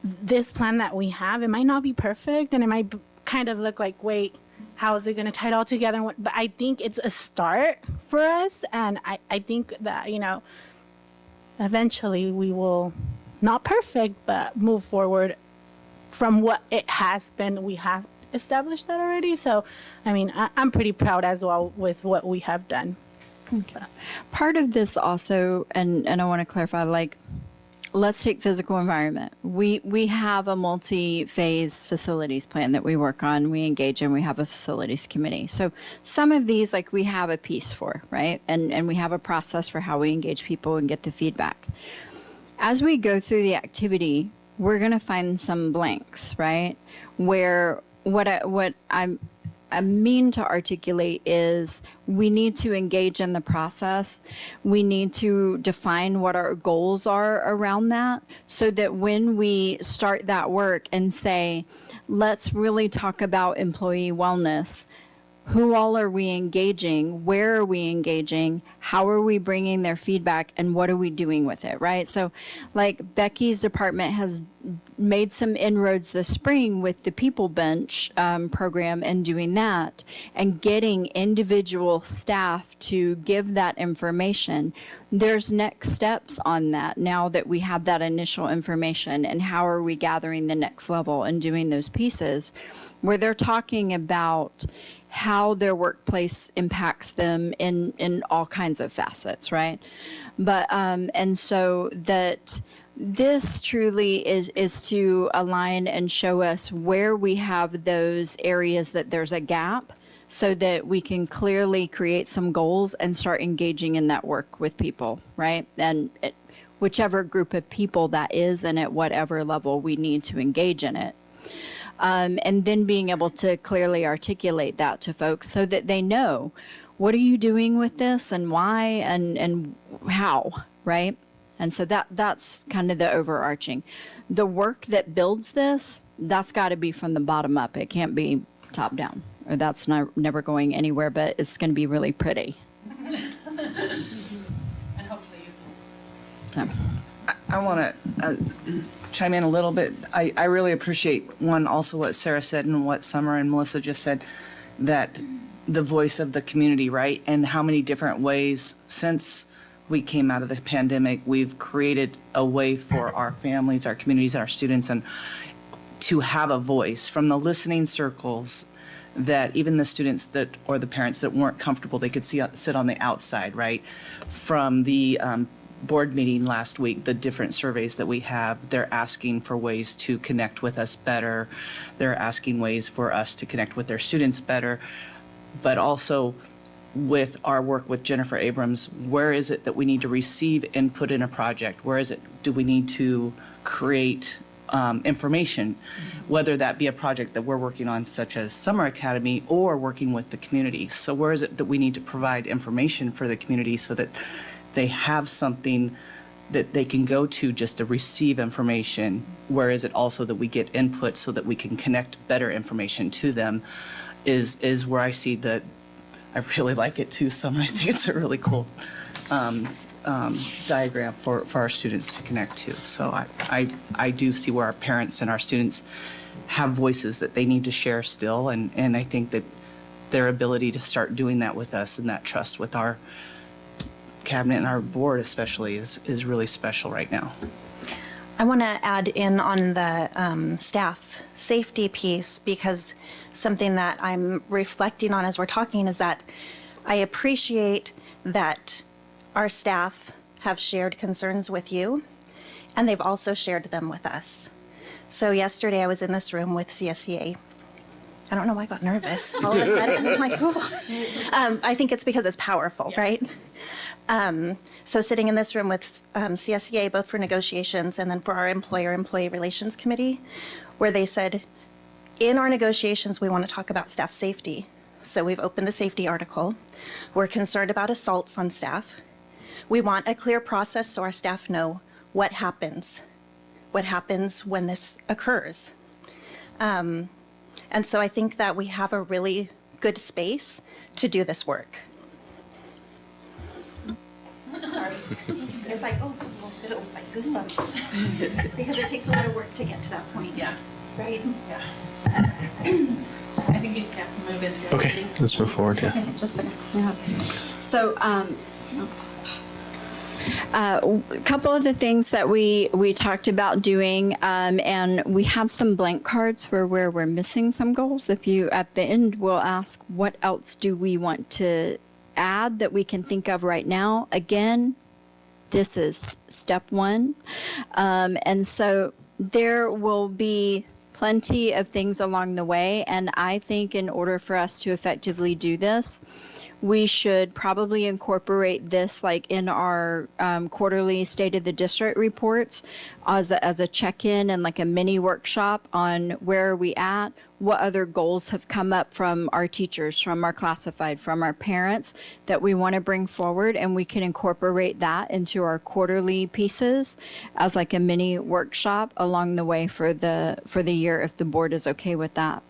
this plan that we have, it might not be perfect and it might kind of look like, wait, how is it going to tie it all together? But I think it's a start for us. And I think that, eventually we will, not perfect, but move forward from what it has been. We have established that already. So, I'm pretty proud as well with what we have done. Okay. Part of this also, and I want to clarify, let's take physical environment. We have a multi-phase facilities plan that we work on, we engage in, we have a facilities committee. So some of these, we have a piece for, right? And we have a process for how we engage people and get the feedback. As we go through the activity, we're going to find some blanks, right? Where what I mean to articulate is we need to engage in the process. We need to define what our goals are around that so that when we start that work and say, let's really talk about employee wellness, who all are we engaging? Where are we engaging? How are we bringing their feedback? And what are we doing with it, right? So Becky's department has made some inroads this spring with the People Bench program and doing that and getting individual staff to give that information. There's next steps on that now that we have that initial information, and how are we gathering the next level and doing those pieces where they're talking about how their workplace impacts them in all kinds of facets, right? But and so that this truly is to align and show us where we have those areas that there's a gap so that we can clearly create some goals and start engaging in that work with people, right? And whichever group of people that is and at whatever level we need to engage in it. And then being able to clearly articulate that to folks so that they know, what are you doing with this and why and how, right? And so that's kind of the overarching. The work that builds this, that's got to be from the bottom up. It can't be top down, or that's never going anywhere, but it's going to be really pretty. And hopefully useful. So. I want to chime in a little bit. I really appreciate, one, also what Sarah said and what Summer and Melissa just said, that the voice of the community, right? And how many different ways since we came out of the pandemic, we've created a way for our families, our communities, our students, and to have a voice from the listening circles that even the students that, or the parents that weren't comfortable, they could sit on the outside, right? From the board meeting last week, the different surveys that we have, they're asking for ways to connect with us better. They're asking ways for us to connect with their students better. But also with our work with Jennifer Abrams, where is it that we need to receive input in a project? Where is it, do we need to create information, whether that be a project that we're working on, such as Summer Academy, or working with the community. So where is it that we need to provide information for the community so that they have something that they can go to just to receive information? Where is it also that we get input so that we can connect better information to them is where I see that. I really like it too, Summer. I think it's a really cool diagram for our students to connect to. So I do see where our parents and our students have voices that they need to share still, and I think that their ability to start doing that with us and that trust with our cabinet and our board especially is really special right now. I want to add in on the staff safety piece, because something that I'm reflecting on as we're talking is that I appreciate that our staff have shared concerns with you, and they've also shared them with us. So yesterday I was in this room with CSEA. I don't know why I got nervous all of a sudden. I'm like, oh. I think it's because it's powerful, right? So sitting in this room with CSEA, both for negotiations and then for our employer-employee relations committee, where they said, in our negotiations, we want to talk about staff safety. So we've opened the safety article. We're concerned about assaults on staff. We want a clear process so our staff know what happens when this occurs. And so I think that we have a really good space to do this work. It's like, oh, little like goosebumps. Because it takes a lot of work to get to that point. Yeah. Right? Yeah. I think you should move into it. Okay, let's move forward, yeah. Just a second. Yeah. So, a couple of the things that we talked about doing, and we have some blank cards where we're missing some goals. If you, at the end, will ask, what else do we want to add that we can think of right now? Again, this is step one. And so there will be plenty of things along the way. And I think in order for us to effectively do this, we should probably incorporate this like in our quarterly State of the District reports as a check-in and like a mini workshop on where are we at, what other goals have come up from our teachers, from our classified, from our parents that we want to bring forward, and we can incorporate that into our quarterly pieces as like a mini workshop along the way for the year if the board is okay with that.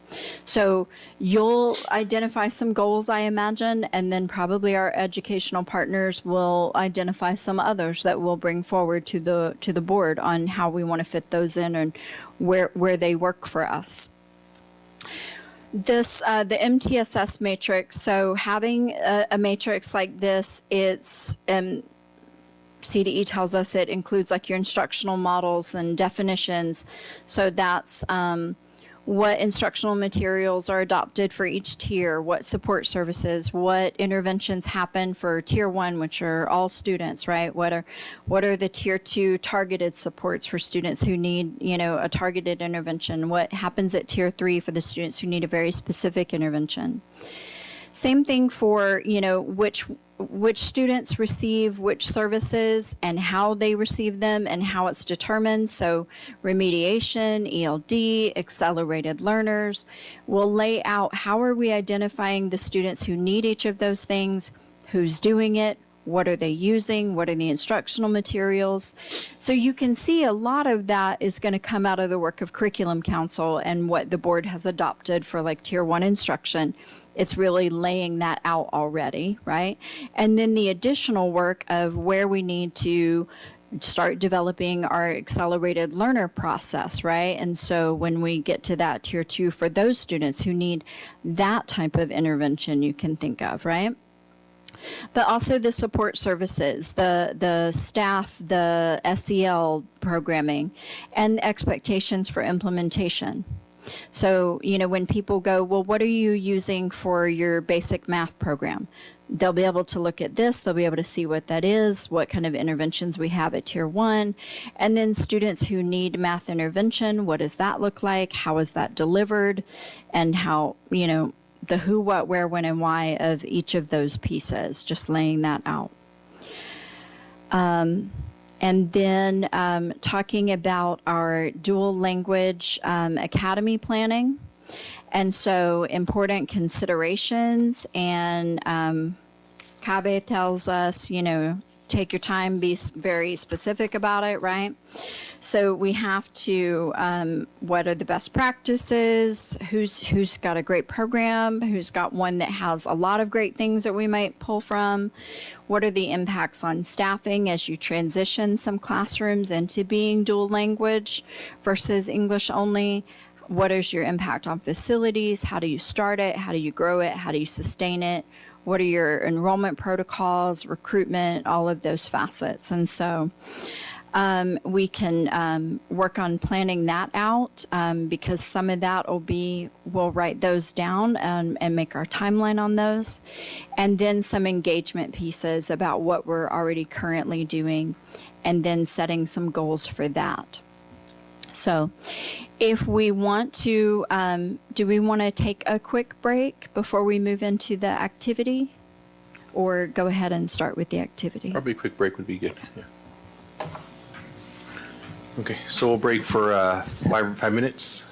So you'll identify some goals, I imagine, and then probably our educational partners will identify some others that we'll bring forward to the board on how we want to fit those in and where they work for us. This, the MTSS matrix, so having a matrix like this, it's, CDE tells us it includes like your instructional models and definitions. So that's what instructional materials are adopted for each tier, what support services, what interventions happen for tier 1, which are all students, right? What are the tier 2 targeted supports for students who need, a targeted intervention? What happens at tier 3 for the students who need a very specific intervention? Same thing for, which students receive which services and how they receive them and how it's determined. So remediation, ELD, accelerated learners will lay out how are we identifying the students who need each of those things, who's doing it, what are they using, what are the instructional materials. So you can see a lot of that is going to come out of the work of Curriculum Council and what the board has adopted for like tier 1 instruction. It's really laying that out already, right? And then the additional work of where we need to start developing our accelerated learner process, right? And so when we get to that tier 2 for those students who need that type of intervention you can think of, right? But also the support services, the staff, the SEL programming, and expectations for implementation. So, when people go, well, what are you using for your basic math program? They'll be able to look at this. They'll be able to see what that is, what kind of interventions we have at tier 1. And then students who need math intervention, what does that look like? How is that delivered? And how, the who, what, where, when, and why of each of those pieces, just laying that out. And then talking about our dual language academy planning. And so important considerations, and Kabe tells us, take your time, be very specific about it, right? So we have to, what are the best practices? Who's got a great program? Who's got one that has a lot of great things that we might pull from? What are the impacts on staffing as you transition some classrooms into being dual language versus English only? What is your impact on facilities? How do you start it? How do you grow it? How do you sustain it? What are your enrollment protocols, recruitment, all of those facets? And so we can work on planning that out because some of that we'll write those down and make our timeline on those. And then some engagement pieces about what we're already currently doing, and then setting some goals for that. So if we want to, do we want to take a quick break before we move into the activity? Or go ahead and start with the activity? Probably a quick break would be good. Yeah. Okay, so we'll break for 5 minutes.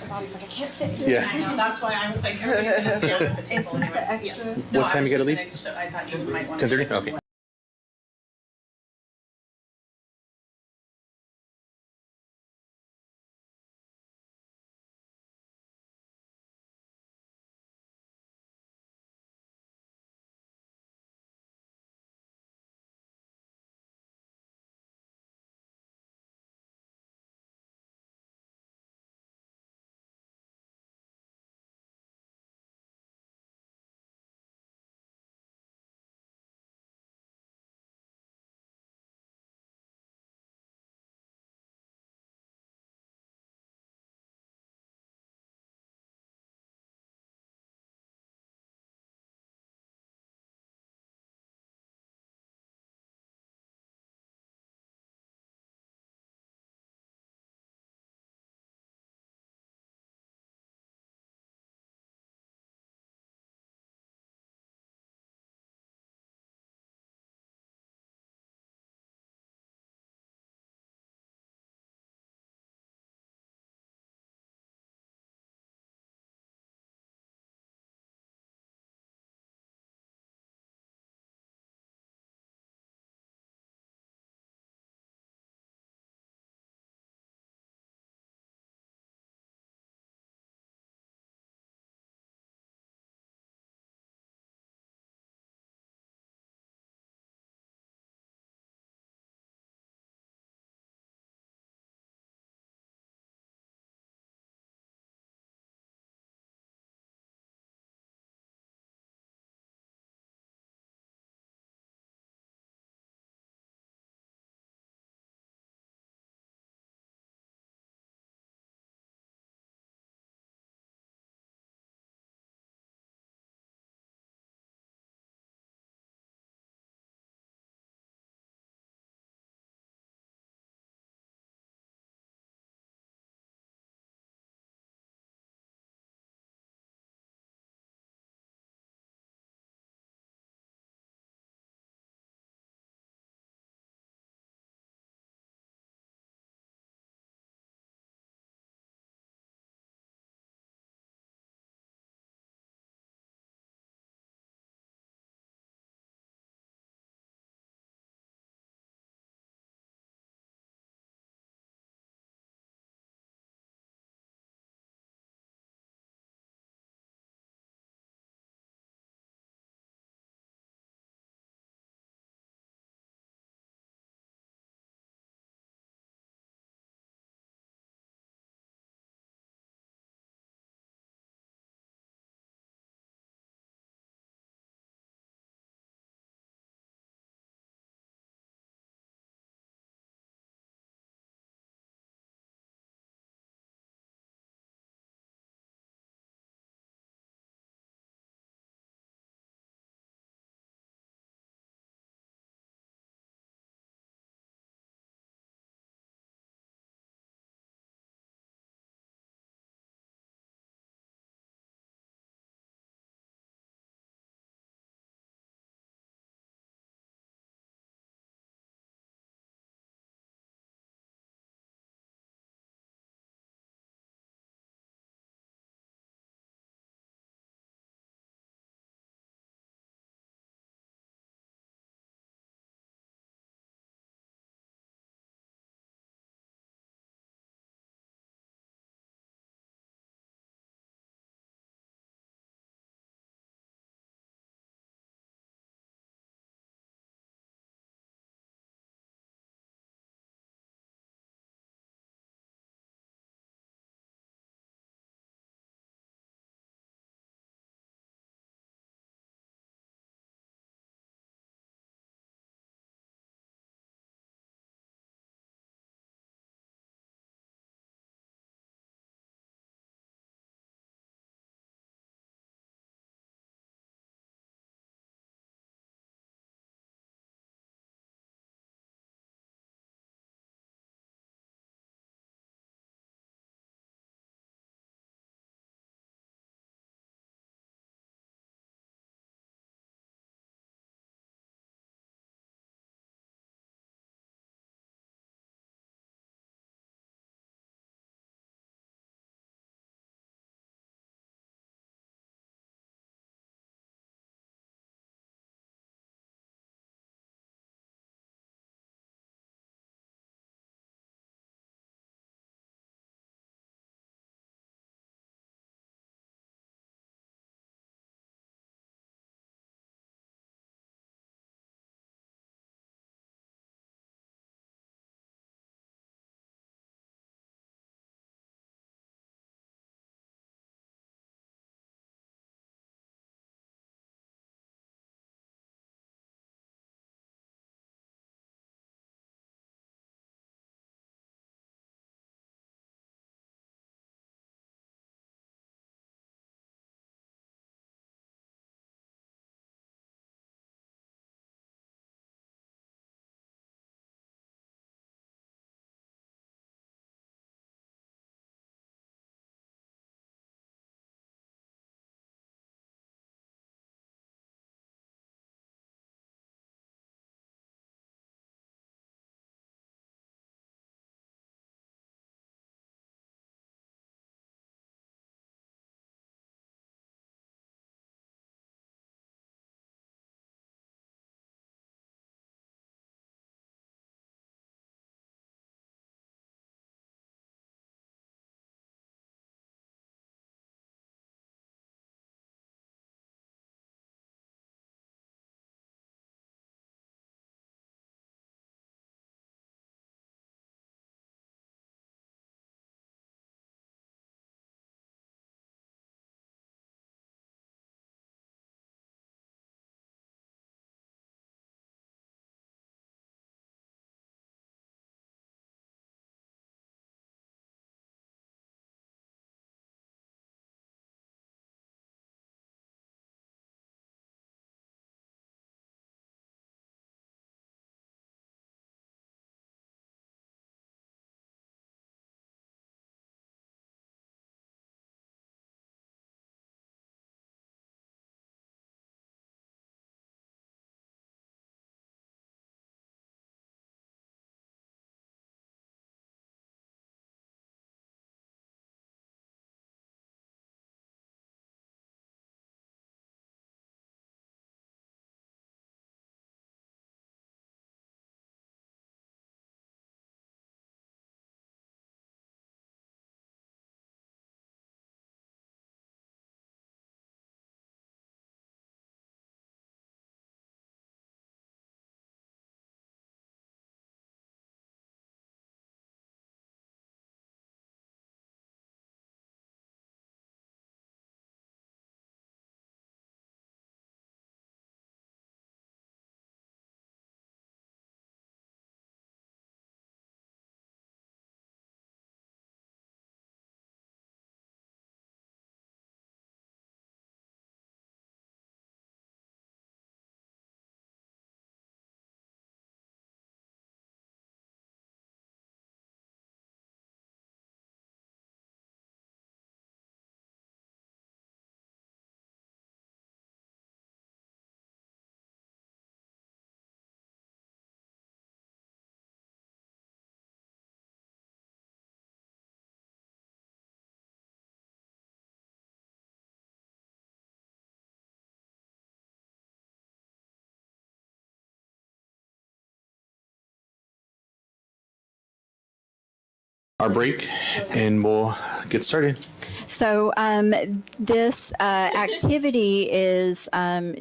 Bob's like, I can't sit here. Yeah. I know, that's why I was like, everybody's gonna stand at the table. Is this the extra? What time you gotta leave? I thought you might want 10:30? Okay. our break and we'll get started. So this activity is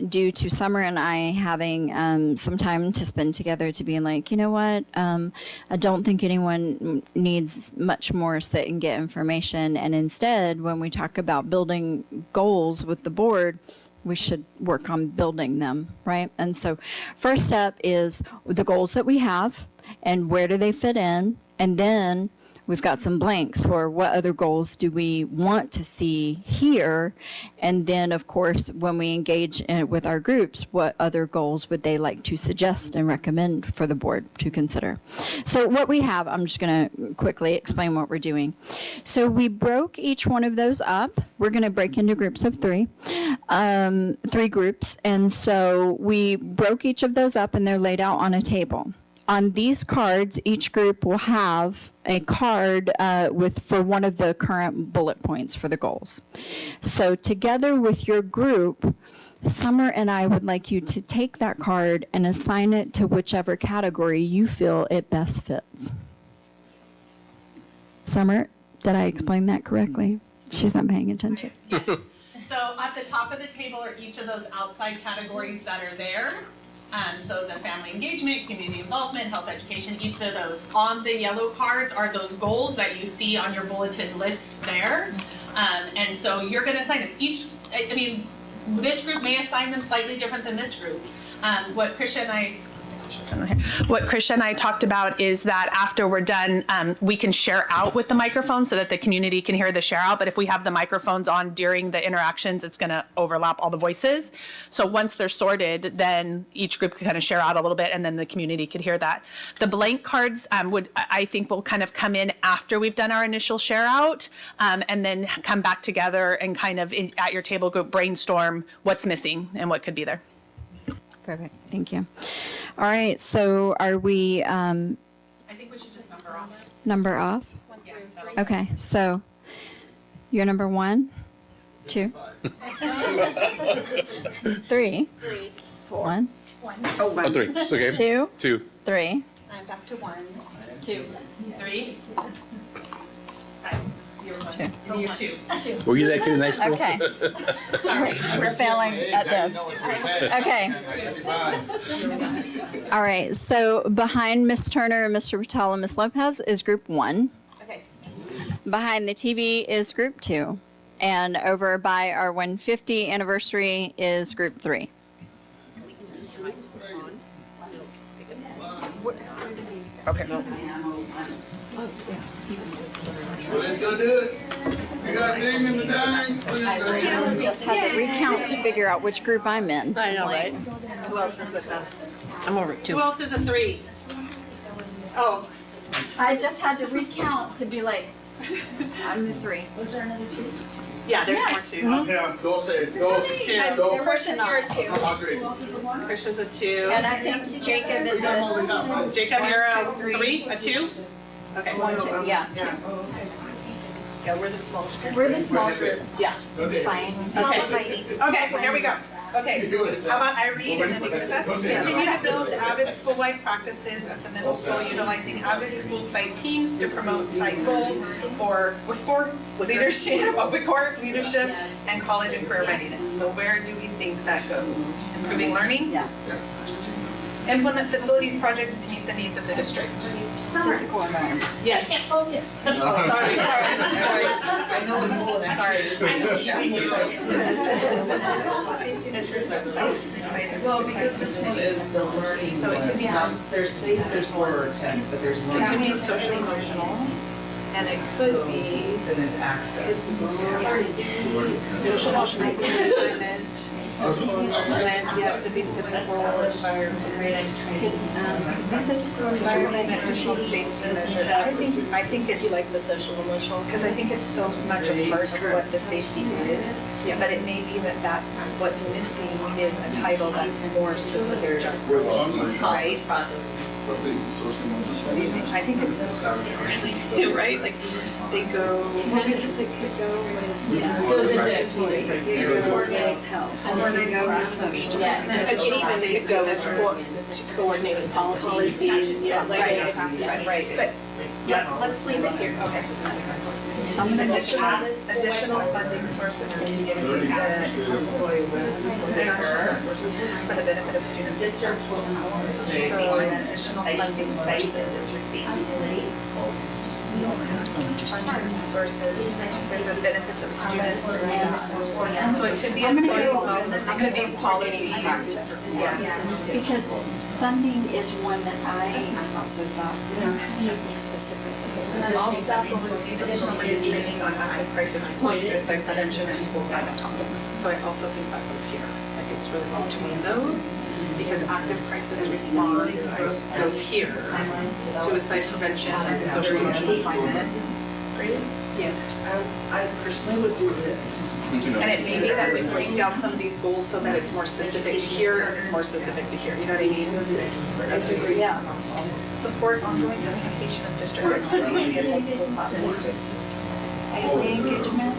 due to Summer and I having some time to spend together to being like, you know what, I don't think anyone needs much more sit and get information. And instead, when we talk about building goals with the board, we should work on building them, right? And so first step is the goals that we have and where do they fit in? And then we've got some blanks for what other goals do we want to see here. And then, of course, when we engage with our groups, what other goals would they like to suggest and recommend for the board to consider? So what we have, I'm just going to quickly explain what we're doing. So we broke each one of those up. We're going to break into groups of three groups. And so we broke each of those up and they're laid out on a table. On these cards, each group will have a card for one of the current bullet points for the goals. So together with your group, Summer and I would like you to take that card and assign it to whichever category you feel it best fits. Summer, did I explain that correctly? She's not paying attention. Yes. So at the top of the table are each of those outside categories that are there. So the family engagement, community involvement, health education, each of those. On the yellow cards are those goals that you see on your bulletin list there. And so you're gonna assign them each, I mean, this group may assign them slightly different than this group. What Krisha and I talked about is that after we're done, we can share out with the microphone so that the community can hear the share out. But if we have the microphones on during the interactions, it's going to overlap all the voices. So once they're sorted, then each group can kind of share out a little bit and then the community could hear that. The blank cards I think will kind of come in after we've done our initial share out and then come back together and kind of at your table group brainstorm what's missing and what could be there. Perfect, thank you. All right, so are we I think we should just number off. number off? Yeah. Okay, so you're number 1, 2, 3, 1, Oh, 3. It's okay. 2, 2. 3. I'm back to 1. 2, 3. You're 2. Were you that kid in high school? Okay. Sorry. We're failing at this. Okay. All right, so behind Ms. Turner and Mr. Patel and Ms. Lopez is group 1. Okay. Behind the TV is group 2. And over by our 150 anniversary is group 3. Okay. Let's go do it. We got ding in the dang. Just had to recount to figure out which group I'm in. I know, right? Who else is with us? I'm over 2. Who else is a 3? Oh, I just had to recount to be like, I'm the 3. Was there another 2? yeah, there's Yes. more 2. Yeah, go say it. Go. Two. Go. Christian, you're a 2. Agree. Krisha's a 2. And I think Jacob is a Jacob, you're a 3, a 2? Okay. 1, 2, yeah. Yeah, we're the smallest group. We're the small group. Yeah. It's fine. Okay, here we go. Okay, how about I read and then we can assess? Continue to build avid school-wide practices at the middle school utilizing avid school site teams to promote site goals for sport, leadership, leadership, and college and career readiness. So where do we think that goes? Improving learning? Yeah. Implement facilities projects to meet the needs of the district. Physical environment. Yes. Oh, yes. Sorry. I know the goal. Well, because this one is the learning. So it could be There's safe, there's order attend, but there's It learning. could be social emotional, and it could be Then it's access. social emotional environment. And you have to be physical environment. Physical environment, mental safety. I think it's like the social emotional, because I think it's so much a part of what the safety is. But it may be that what's missing is a title that's more specific just to safety, right? What do you think? I think it really do, right? Like they go. Because it could go with goes into coordinate health. Or they go with social. Yeah. Adjacent could go with to coordinating policies. Yeah, right. But Yeah, let's leave it here. Okay. Additional funding sources continue to be for the benefit of students. So additional funding sources. Funding sources for the benefits of students. So it could be employee wellness, it could be policy. Because funding is one that I also thought, we don't have anything specific. And all staff will receive additional training on active crisis response, suicide prevention, and school climate topics. So I also think that goes here. Like it's really between those, because active crisis response goes here. Suicide prevention and social emotional climate. Yeah. I personally would do this. And it may be that we break down some of these goals so that it's more specific to here and it's more specific to here. You know what I mean? Yeah. Support ongoing communication of district activities and multiple classes. Engagement.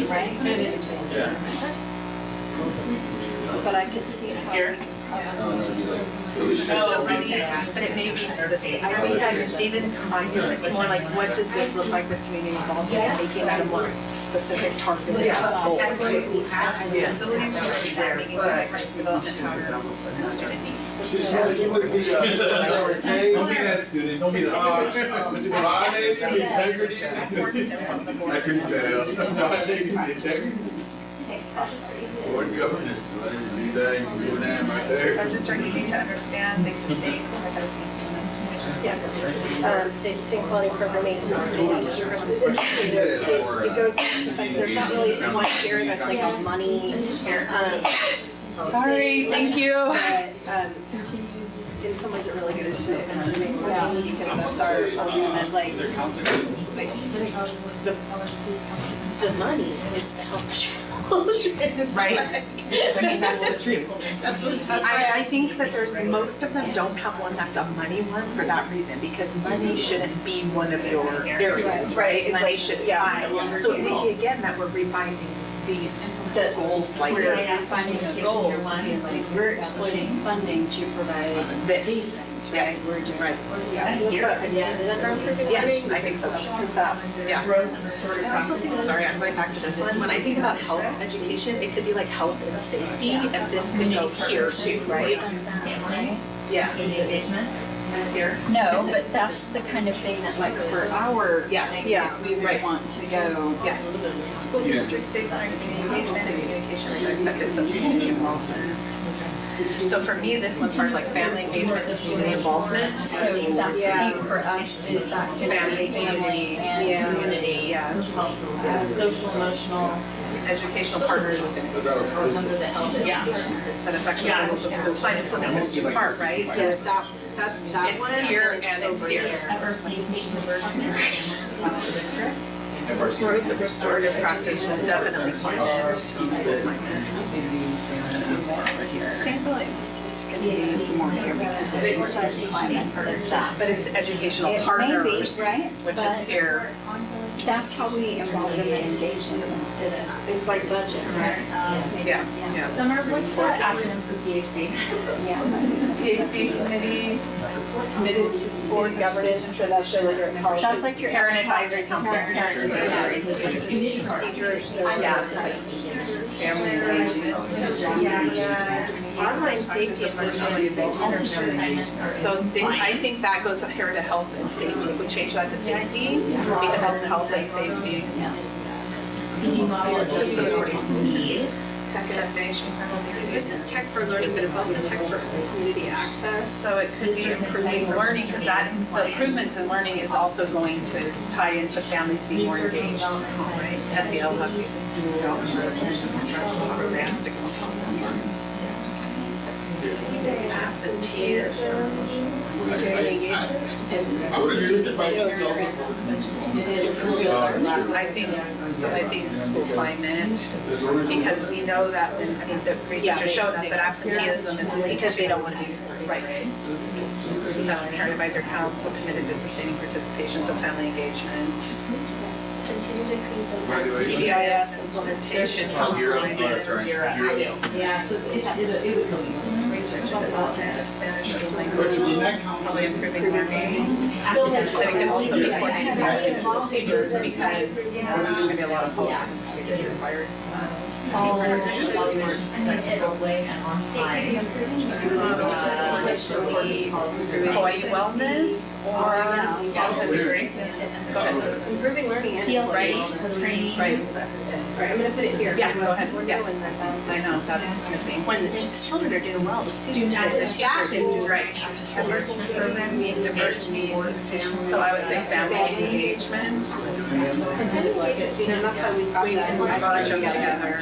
Right? But I could see how we could But it may be specific. I think that even combining it's more like, what does this look like with community involvement and making that a more specific targeted goal. And facilities are already there, making difference development pattern student needs. Don't be that student, don't be the I couldn't say it. Board governance, see that, you doing that right there. Budgets are easy to understand, they sustain. They sustain quality programming. It goes to, there's not really one here that's like a money. Sorry, thank you. But, in some ways it really goes to money because that's our ultimate like the money is to help children. Right. I mean, that's the truth. I think that there's, most of them don't have one that's a money one for that reason, because money shouldn't be one of your areas, right? Money should tie. So it may be again that we're revising these goals slightly. We're defining the goals, being like, we're exploiting funding to provide these things, right? We're doing. Right. Yeah, so that's what, Yeah, I think so. Is that, Yeah. I also think, sorry, I'm going back to this one. When I think about health education, it could be like health and safety, and this could go here too, right? Yeah. Here. No, but that's the kind of thing that like for our thing, we would want to go. Yeah. School district, state-run engagement and communication with acceptance of community involvement. So for me, this one's part of like family engagement and community involvement. So that's the thing for us is that family and community. Social, emotional, educational partners is going to go under the health. Yeah. And affectionate levels of school climate. So this is two-part, right? So yes, that's that it's one. here and it's here. The restorative practice is definitely climate. See, I feel like this is going to be more here because it's climate, it's that. But it's educational It may be, partners, right? which But is here. That's how we involve them and engage them in this. It's like budget, right? Yeah. Summer, what's that acronym for PAC? Yeah. PAC committee committed to board governance. That's like your Parent advisory council. Community procedures. Family engagement. Online safety and digitalization. So I think that goes up here to health and safety. If we change that to safety, because it's health and safety. Tech innovation. This is tech for learning, but it's also tech for community access. So it could be improving learning, because that, the improvements in learning is also going to tie into families being more engaged. Right? SEL, that's programs to come. Absenteeism. I think school climate, because we know that, I mean, the research has shown us that absenteeism is linked Because they don't want to be in school. Right. That's Parent Advisor Council committed to sustaining participation, so family engagement. PBIS implementation. Yeah, so it would go. development, Spanish as a language, probably improving learning. But it can also be coordinated policies and procedures because there's going to be a lot of policies and procedures required. Hawaii wellness or that'd be great. Go ahead. Improving learning and Right. Right. I'm gonna put it here. Yeah, go ahead. We're Yeah. doing that. I know, that's missing. When the children are doing well, the student, The the staff is doing right. Diversity programs, diversity. So I would say family engagement. And that's why we've got We that. merge them together.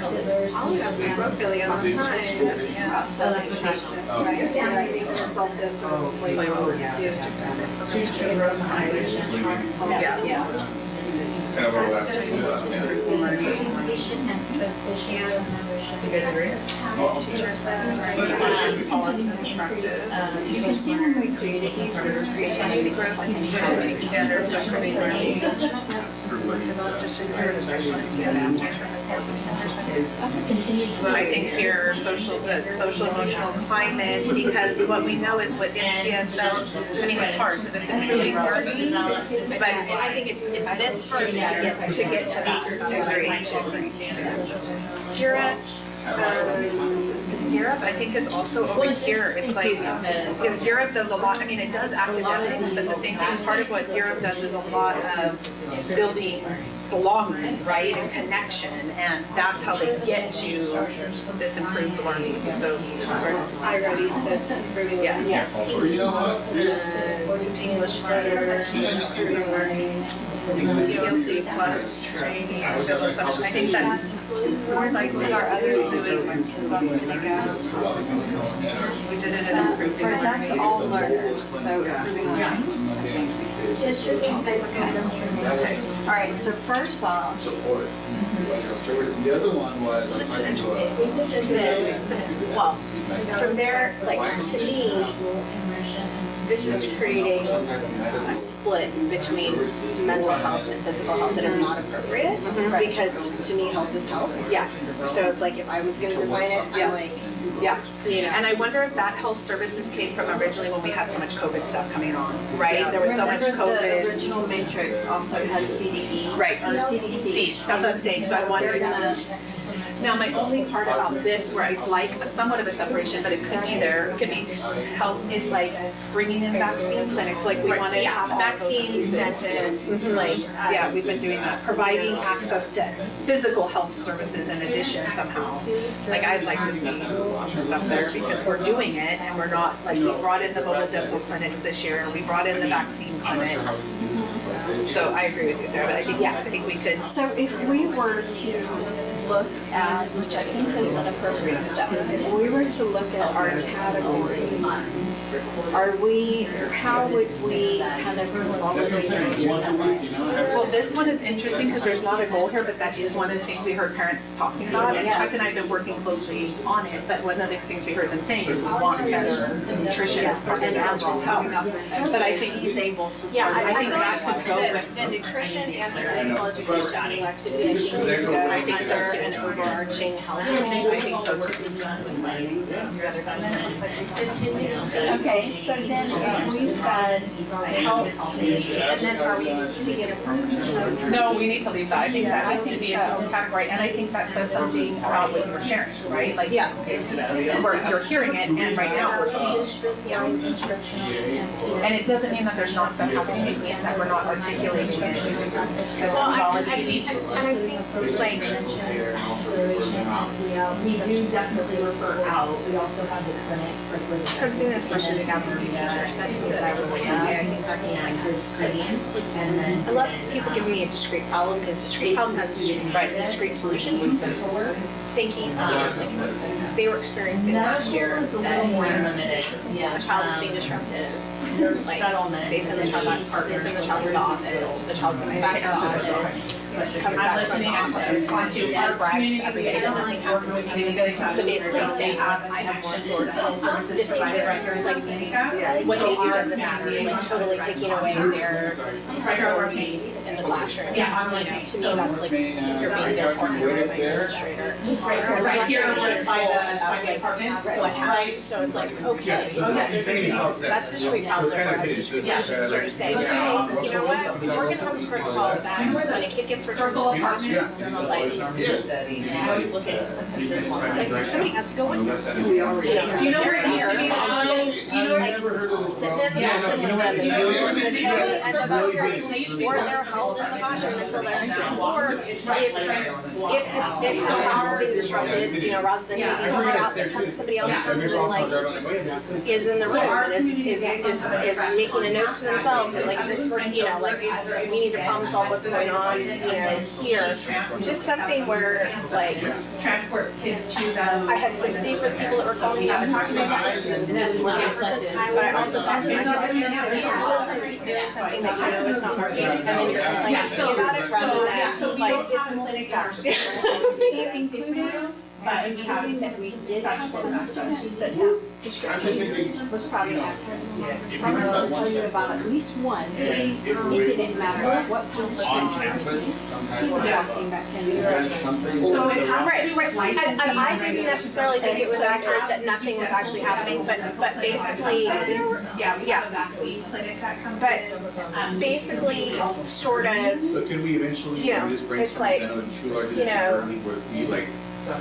All of them, we wrote Philly all the time. So that's the practice, right? And I think there's also sort of like roles too. Yeah. Kind of overlaps. You guys agree? You can see when we created these, we were creating Growth standards of improving learning. I think here, the social emotional climate, because what we know is what MTS does, I mean, it's hard because it's improving learning, but I think it's this first to get to that. Europe, I think, is also over here. It's like, because Europe does a lot, I mean, it does academics, but the same thing, part of what Europe does is a lot of building belonging, right, and connection, and that's how they get to this improved learning. So, I already said improving learning. yeah. You know what? English letters, improving learning. DLC plus training, I think that's more likely our other we did it in improving learning. That's all learners, so improving learning. District and Okay. All right, so first off, The other one was, I'm talking to well, from there, like, to me, this is creating a split between mental health and physical health that is not appropriate, because to me, health is health. Yeah. So it's like, if I was gonna design it, Yeah. I'm like, Yeah, you know. and I wonder if that health services came from originally when we had so much COVID stuff coming on, right? There was so much remember the COVID. original matrix also had CDE. Right. Or CDC. That's what I'm saying, so I'm wondering. They're gonna- Now, my only part about this, where I like somewhat of a separation, but it could be there, it could be health, is like bringing in vaccine clinics, like we want to have Vaccines, dentists, like, Yeah, we've been doing that, providing access to physical health services in addition somehow. Like, I'd like to see stuff there because we're doing it and we're not, like, we brought in the mobile dental clinics this year, we brought in the vaccine clinics. So I agree with you, Sarah, but I think we could. So if we were to look at, which I think is an appropriate step, if we were to look at our categories, how would we kind of consolidate them? Well, this one is interesting because there's not a goal here, but that is one of the things we heard parents talking about. And Chuck and I have been working closely on it, but one of the things we heard them saying is we want better nutrition as part of And their as we're overall coming health. off of But I COVID, think he's able to Yeah, start. I think that could go with the nutrition and the physical education and activity, I think would go under an overarching health. I think so too. Okay, so then we said health, And then are we to get a No, we need to leave that. I think that needs to be its own category, and I think that says something about what you're sharing, right? Like, Yeah. you're hearing it, and right now we're seeing it. And it doesn't mean that there's not stuff happening, it means that we're not articulating it as well as we need to. And I think, like, We do definitely refer out. We also have the clinics, like where the something that especially the Gathering teacher said to me that I was like, okay, I think that's like, did screenings and then. I love people giving me a discrete problem, because discrete problem has a discrete solution. Thinking, they were experiencing last year That was a that little more limited, yeah. a child is being disruptive, like, they send the child to the office, the child comes back to the office, comes back from the office, and brags to everybody that nothing happened to me. So basically saying, I have more authority, this teacher, like, what they do doesn't matter, like totally taking away their authority in the classroom. Yeah, to me, that's like, you're being their partner, my administrator. Right here, That's like what happened, so it's like, okay, that's the street problems are for us to sort of say, you know what, we're gonna have a protocol that when a kid gets returned to the apartment, like somebody has to go with them. Do you know where it used to be? Sitting in the or they're held in the classroom until they're expelled. Or if the class is being disrupted, you know, rather than taking it out, somebody else comes and like is in the room and is making a note to themselves that like this person, you know, like we need to problem solve what's going on, you know, here. Just something where like Transport kids to the. I had sympathy for the people that were calling me out and talking about this because this is 100%, but I also thought to myself, keep doing something that you know is not working, and then you're complaining to me about it rather than like it's multifaceted. Including advertising that we did have some students that that description was probably accurate. Someone will tell you about at least one. It didn't matter what person people walking back in. So it has right. And I didn't necessarily think it was accurate that nothing was actually happening, but basically, but basically, sort of, So can we eventually, you know, just bring it's some like, kind of true you know, where we like So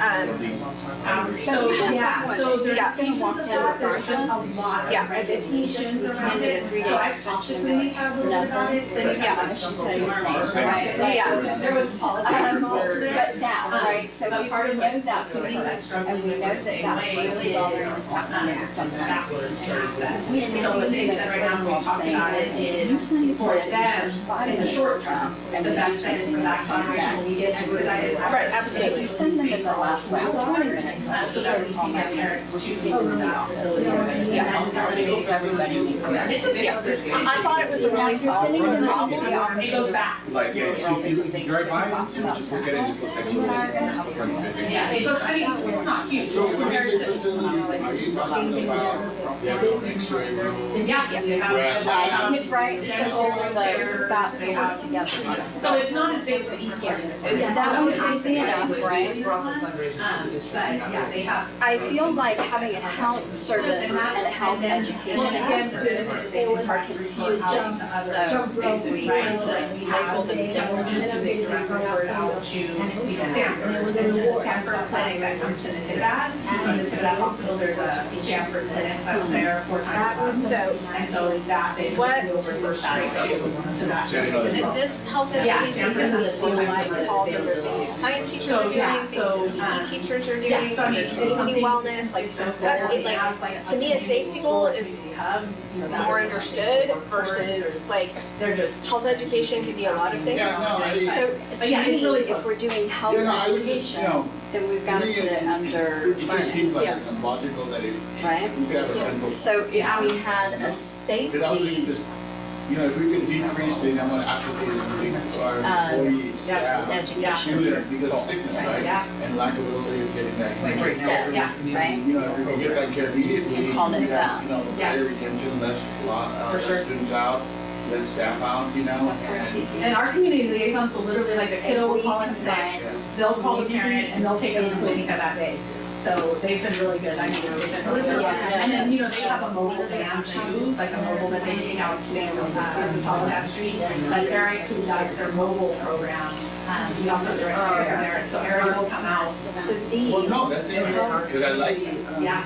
there's Yeah. pieces of that, there's just a lot. Yeah. If he just was handed a 3-day suspension, Typically have looked at it, then I should tell you his name, right? Yeah. There was politics involved there. But that, right, so if we know that's occurred, and we know that that's really bothering the staff member, we didn't So what they say said right now, we talked about it you is send for them, in the short term, the best bet is for that collaboration to be expedited. Right, absolutely. You send them in the last 20 minutes. So that we see my parents to go to the office. Because everybody needs to. I thought it was a really solid problem. It goes back. like, yeah, if you drive by, you know, just look at it, it just looks like a little. Yeah, it goes, I mean, it's not huge. So when compared you to- say facilities, are you talking about, yeah, X-ray room? Yeah, they have. Right, so they've got to work together. So it's not as big as the East End. That was easy enough, right? But yeah, they have. I feel like having a health service and health education are confusing, so if we were to label them differently. Out to the Stanford clinic that comes to the Tivitat. So in the Tivitat Hospital, there's a Stanford clinic that's there 4 times a month. And so that they What- refer that to that. Is this health Yeah, education Stanford because is it feels like 4 times falls a under month. things that science teachers So, are doing, yeah, things so, that PE teachers are doing, yeah, so I mean, community something- wellness, like that, like, to me, a safety goal is more understood versus like, They're just. health education could be a lot of things. Yeah, no, So But to yeah, it's me, really if we're doing health Yeah, no, I was just, education, you know, then we've got to put it under It just seems like learning, it's logical that if right? you have a central. So if we had a Because I was thinking safety, just, you know, if we could decrease the number of applicants, our employees, staff, education students, because of sickness, right? Yeah. And lack of ability of getting that. instead, Yeah. right? You know, if we can get that care immediately, You called it we have, that. you know, Yeah. higher retention, less For sure. students out, less staff out, you know? And our community liaisons will literally, like, the kiddo will call in sick, they'll call the parent and they'll take them to clinic that day. So they've been really good, I mean, they've been really good. And then, you know, they have a mobile van too, like a mobile that they take out to Soledad Street. Like Eric, who does their mobile program, he also directs there, so Eric will come out. So Well, these, no, that's interesting, because I like, Yeah,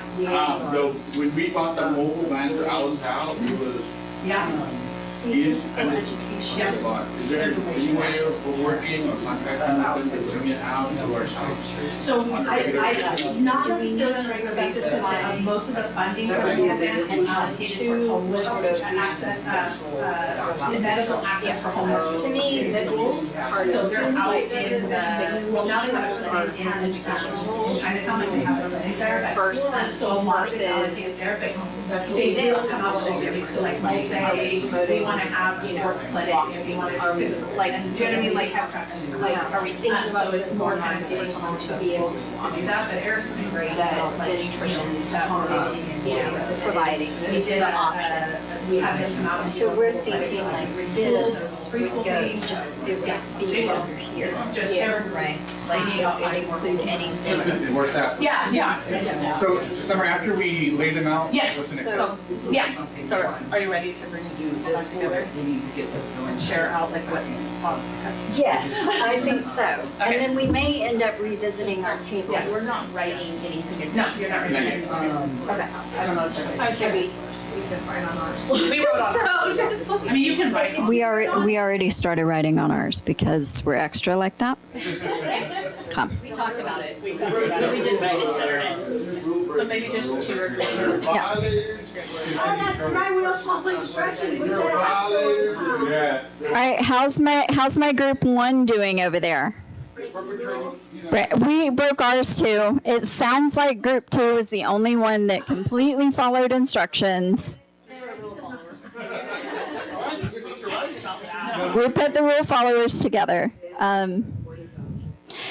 when we bought the mobile van for Alice House, it was, yeah. is an education. Is there any way of working or contacting them to bring it out to our towns? So I not necessarily on a regular basis, because most of the funding for the events is allocated for homeless access, medical access for homeless. To me, this is part of So they're out like, in the, well, now they have it in Chinatown, and they have them in there, but so a lot of it is there, but they will come out with activities, so like, we'll say, we wanna have a sports clinic, if we wanna do physical, like, do you know what I mean, like, like, are we thinking about so it's more kind of getting someone to be able to do that, but Eric's been great. that like, the nutrition you know, providing we did the options? we had them come out and So do we're a thinking like preschool- this would preschool go, thing. just, it would Yeah. be over here. It's just there. Right, like it include anything. It worked out. Yeah. So, Summer, after we lay them out, Yes. what's the next So, step? yeah. So are you ready to bring this together? We need to get this going. And share out like what songs? Yes, I think so. Okay. And then we may end up revisiting our table. Yes. We're not writing anything. No, you're not ready. Okay. I don't know if they're ready. Okay. We wrote on ours. I mean, you can write on. We already started writing on ours because we're extra like that. Come. We talked about it. We did write it. So maybe just two or three. Yeah. Oh, that's right, we don't follow instructions. We said Yeah. All right, how's my group 1 doing over there? Right, we broke ours too. It sounds like group 2 is the only one that completely followed instructions. We put the rule followers together.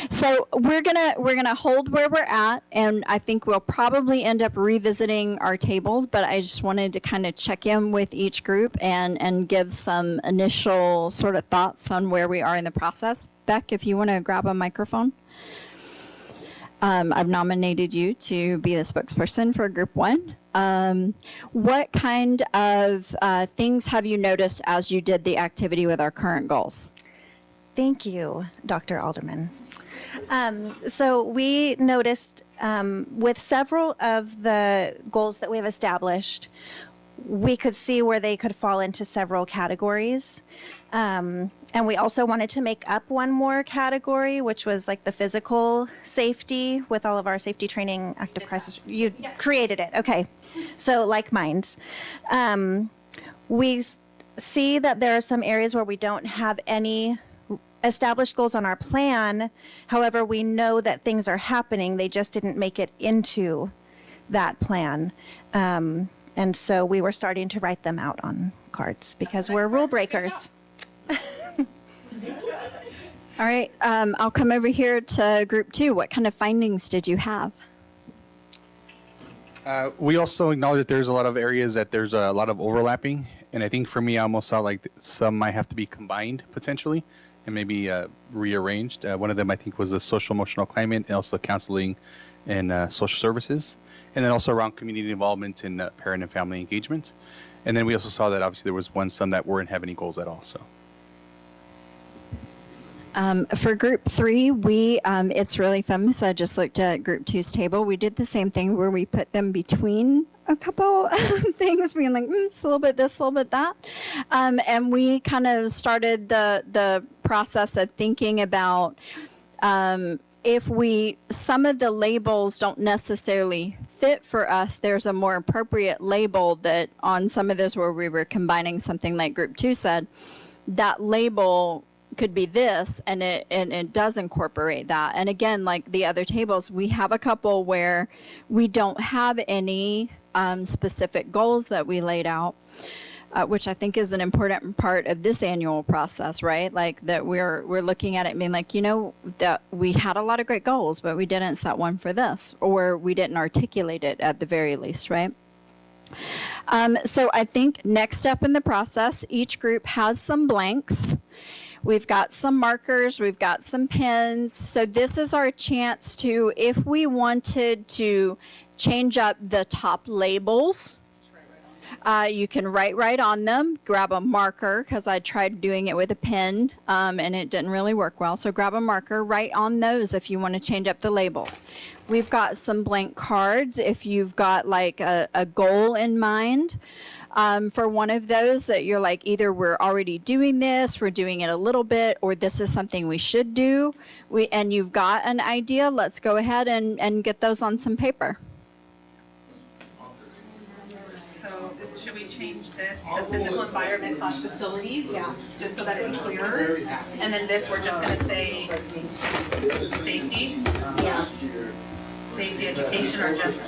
So we're gonna hold where we're at, and I think we'll probably end up revisiting our tables. But I just wanted to kind of check in with each group and give some initial sort of thoughts on where we are in the process. Beck, if you want to grab a microphone. I've nominated you to be the spokesperson for Group 1. What kind of things have you noticed as you did the activity with our current goals? Thank you, Dr. Alderman. So we noticed with several of the goals that we have established, we could see where they could fall into several categories. And we also wanted to make up one more category, which was like the physical safety with all of our safety training, active crisis. You created it. Okay. So like minds. We see that there are some areas where we don't have any established goals on our plan. However, we know that things are happening. They just didn't make it into that plan. And so we were starting to write them out on cards because we're rule breakers. All right, I'll come over here to Group 2. What kind of findings did you have? We also acknowledge that there's a lot of areas that there's a lot of overlapping. And I think for me, I almost saw like some might have to be combined potentially and maybe rearranged. One of them, I think, was the social emotional climate and also counseling and social services. And then also around community involvement and parent and family engagement. And then we also saw that obviously there was some that weren't have any goals at all. So. For Group 3, it's really fun. So I just looked at Group 2's table. We did the same thing where we put them between a couple things, being like, it's a little bit this, a little bit that. And we kind of started the process of thinking about if some of the labels don't necessarily fit for us, there's a more appropriate label that on some of those where we were combining something like Group 2 said, that label could be this, and it does incorporate that. And again, like the other tables, we have a couple where we don't have any specific goals that we laid out, which I think is an important part of this annual process, right? Like that we're looking at it and being like, that we had a lot of great goals, but we didn't set one for this, or we didn't articulate it at the very least, right? So I think next step in the process, each group has some blanks. We've got some markers, we've got some pens. So this is our chance to, if we wanted to change up the top labels, You can write right on them, grab a marker, because I tried doing it with a pen and it didn't really work well. So grab a marker, write on those if you want to change up the labels. We've got some blank cards if you've got like a goal in mind for one of those that you're like, either we're already doing this, we're doing it a little bit, or this is something we should do. And you've got an idea, let's go ahead and get those on some paper. Should we change this to physical environment / facilities? Yeah. Just so that it's clearer. And then this, we're just gonna say safety. Yeah. Safety education or just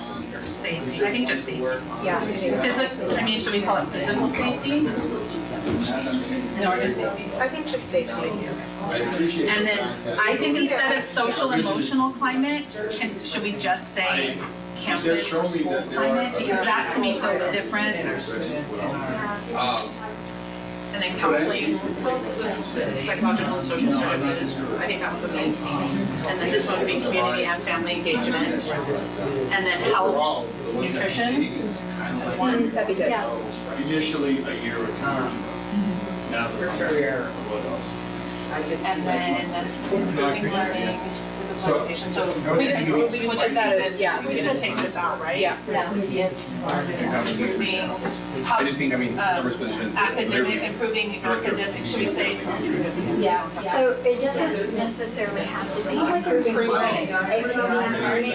safety? I think just safety. Yeah. Physical, I mean, should we call it physical safety? No, or just safety? I think just safety. And then I think instead of social emotional climate, should we just say campus or school climate? Because that to me feels different. And then counseling, psychological and social services, I think that was a big. And then this one would be community and family engagement. And then health, nutrition. That'd be good. Yeah. Initially, a year or two. Now they're what else? And then improving learning, physical education. So We just took that as, yeah. we can just take this out, right? Yeah. It's Improving. I just think, I mean, Summer's position is. Academic, improving academic, should we say? Yeah, so it doesn't necessarily have to be improving learning. It can be learning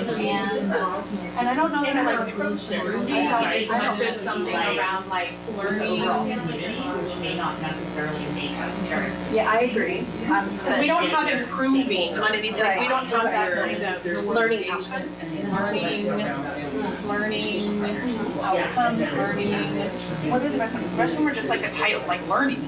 And I don't know that I like improving as much as something around like learning. Which may not necessarily make a comparison. Yeah, I agree. Because we don't have improving on anything, like, we don't have that kind of Learning outcomes. Learning outcomes, learning, what are the rest of them? The rest of them are just like a title, like learning.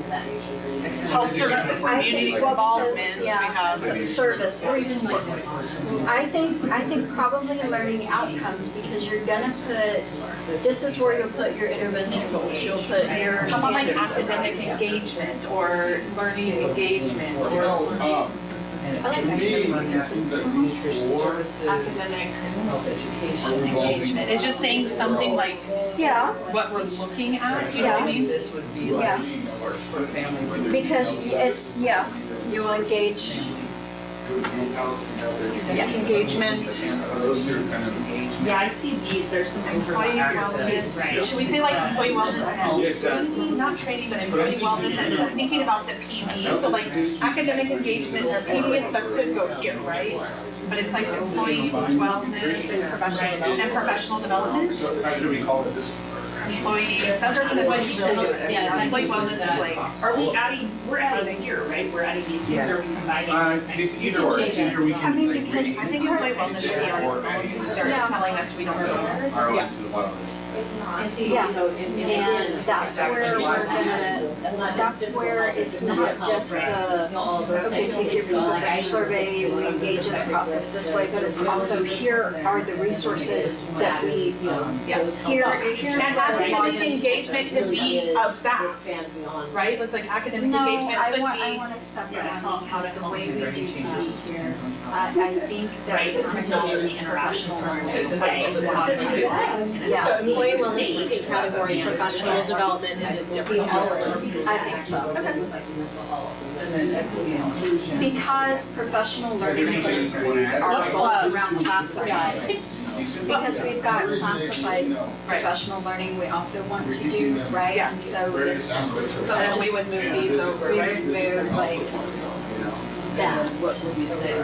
Health services, community involvement, we have. Service. I think probably learning outcomes, because you're gonna put, this is where you'll put your intervention goals, you'll put your How about like standards. academic engagement or learning engagement or academic education engagement? It's just saying something like Yeah, what we're looking at, you know what I mean? This would be yeah, for families. because it's, yeah, you'll engage, Yeah, engagement. Yeah, I see these, there's some Employee wellness, right? should we say like employee wellness and training, not training, but employee wellness and just thinking about the PD, so like academic engagement or PD and stuff could go here, right? But it's like employee wellness and professional development. How should we call it this? Employee, that's what yeah, employee wellness is like. Are we adding, we're adding here, right? We're adding these things, are we combining these This things? either or, either we I can mean, like because I think employee wellness should be on its own, they're telling us we don't know. our own to the bottom. yeah, and that's where we're gonna, that's where it's not just the, okay, take your survey, we engage in the process this way, but it's also, here are the resources that we, here's And academic engagement could be of staff, right? It's like academic No, engagement I could want be. a separate one, because the way we do things here, I think that Technology interaction. yeah, So employee wellness is a category, professional development is a different category. I think so. Because professional learning are goals around classified. Because we've got classified professional learning, we also want to do, right? Yeah. And so it's, So then we would move these over, we right? would move like that. What would we say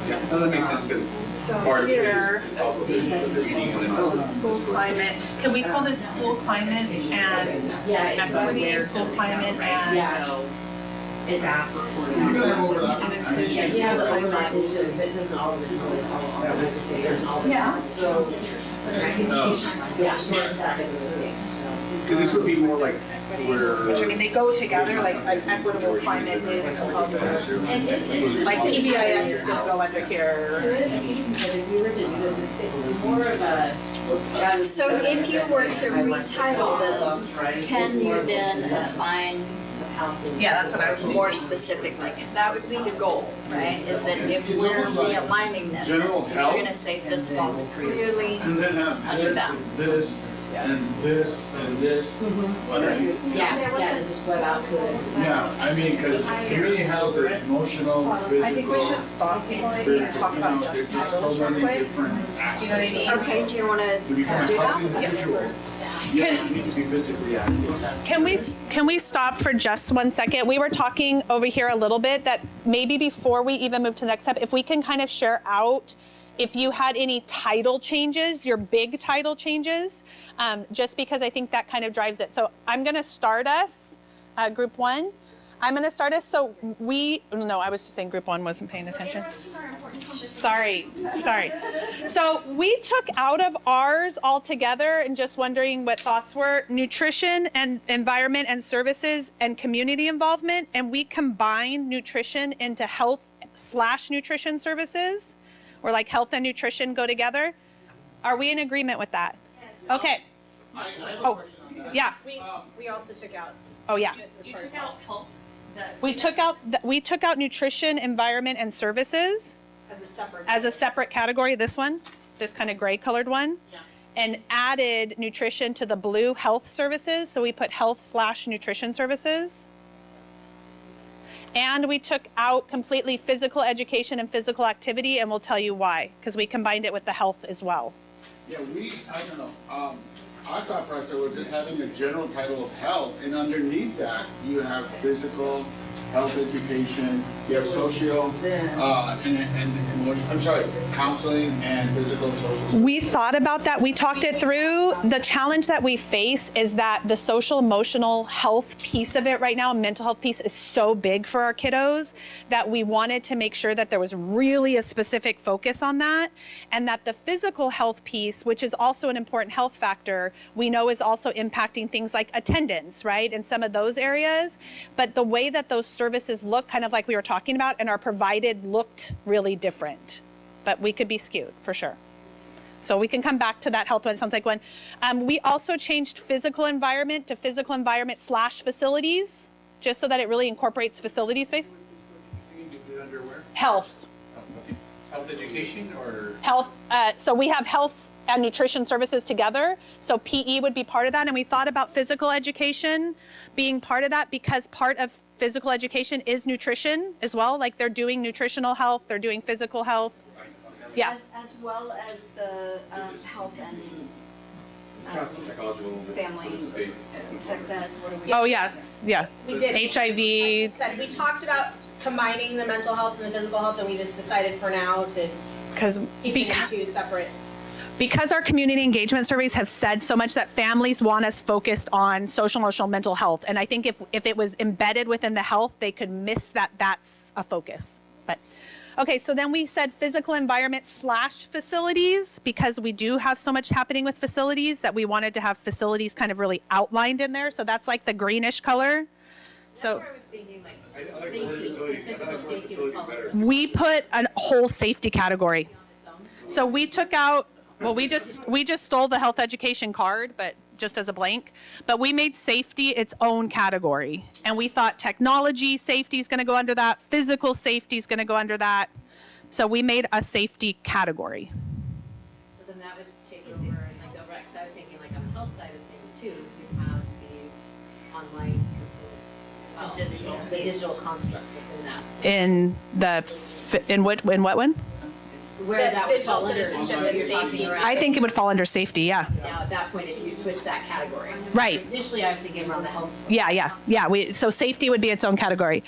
Yeah, no, that makes sense, because So part of it here, is probably the reading and then school climate, can we call this school climate and equity, school climate and Staff reporting. You're gonna have overlap. and inclusion? Yeah, but I'm not into it, but it doesn't all necessarily follow. I would just say there's all. Yeah. So. I can teach, yeah, sort practices. because this would be more like Which I mean, they go together, like an equitable climate is a positive. Like PBIS is gonna go under here. Because if we were to do this, it's more of a. So if you were to retitle them, can you then assign Yeah, that's what I was thinking. more specific, like, that would be the goal, right? Is that if we're realigning them, then General you're health. gonna say this falls clearly And then have under this, that. this, and this, and this. Yeah, just web out to it. Yeah, I mean, because community health is emotional, physical. I think we should stop maybe and talk about just There's titles so real many quick. different aspects. You know what I mean? Okay, do you want to To become a do healthy that? individual, yeah, you need to be physically active. Can we stop for just 1 second? We were talking over here a little bit that maybe before we even move to the next step, if we can kind of share out if you had any title changes, your big title changes, just because I think that kind of drives it. So I'm going to start us, group one. I'm going to start us. So no, I was just saying group one wasn't paying attention. Sorry. So we took out of ours altogether and just wondering what thoughts were nutrition and environment and services and community involvement. And we combined nutrition into health/nutrition services, or like health and nutrition go together. Are we in agreement with that? Yes. Okay. I have a question on that. Yeah. We also took out. Oh yeah. You took out health. We took out nutrition, environment, and services As a separate. as a separate category. This one, this kind of gray colored one, Yeah. and added nutrition to the blue health services. So we put health/nutrition services. And we took out completely physical education and physical activity, and we'll tell you why, because we combined it with the health as well. Yeah, I don't know, our thought process was just having a general title of health, and underneath that, you have physical, health education, you have social, and emotion, I'm sorry, counseling and physical and social. We thought about that. We talked it through. The challenge that we face is that the social emotional health piece of it right now, mental health piece, is so big for our kiddos that we wanted to make sure that there was really a specific focus on that, and that the physical health piece, which is also an important health factor, we know is also impacting things like attendance, right? And some of those areas. But the way that those services look, kind of like we were talking about, and are provided looked really different. But we could be skewed for sure. So we can come back to that health one. It sounds like one. We also changed physical environment to physical environment/facilities, just so that it really incorporates facility space. Health. Health education or? Health, so we have health and nutrition services together. So PE would be part of that. And we thought about physical education being part of that because part of physical education is nutrition as well. Like they're doing nutritional health, they're doing physical health. Yeah. As well as the health and family, sex ed, what do we? Oh, yeah, yeah. We did. HIV. We talked about combining the mental health and the physical health, and we just decided for now to keep it in two separate. Because our community engagement surveys have said so much that families want us focused on social, emotional, mental health. And I think if it was embedded within the health, they could miss that that's a focus. But okay, so then we said physical environment/facilities because we do have so much happening with facilities that we wanted to have facilities kind of really outlined in there. So that's like the greenish color. So I was thinking like safety, physical safety. we put a whole safety category. So we took out, well, we just stole the health education card, but just as a blank. But we made safety its own category. And we thought technology safety is going to go under that. Physical safety is going to go under that. So we made a safety category. So then that would take over and like go right, because I was thinking like on the health side of things too, you have the online components, the digital constructs within that. In what one? Where that would fall under citizenship what and you're talking safety. about. I think it would fall under safety, yeah. Now at that point, if you switch that category. Right. Initially, I was thinking around the health. Yeah. So safety would be its own category.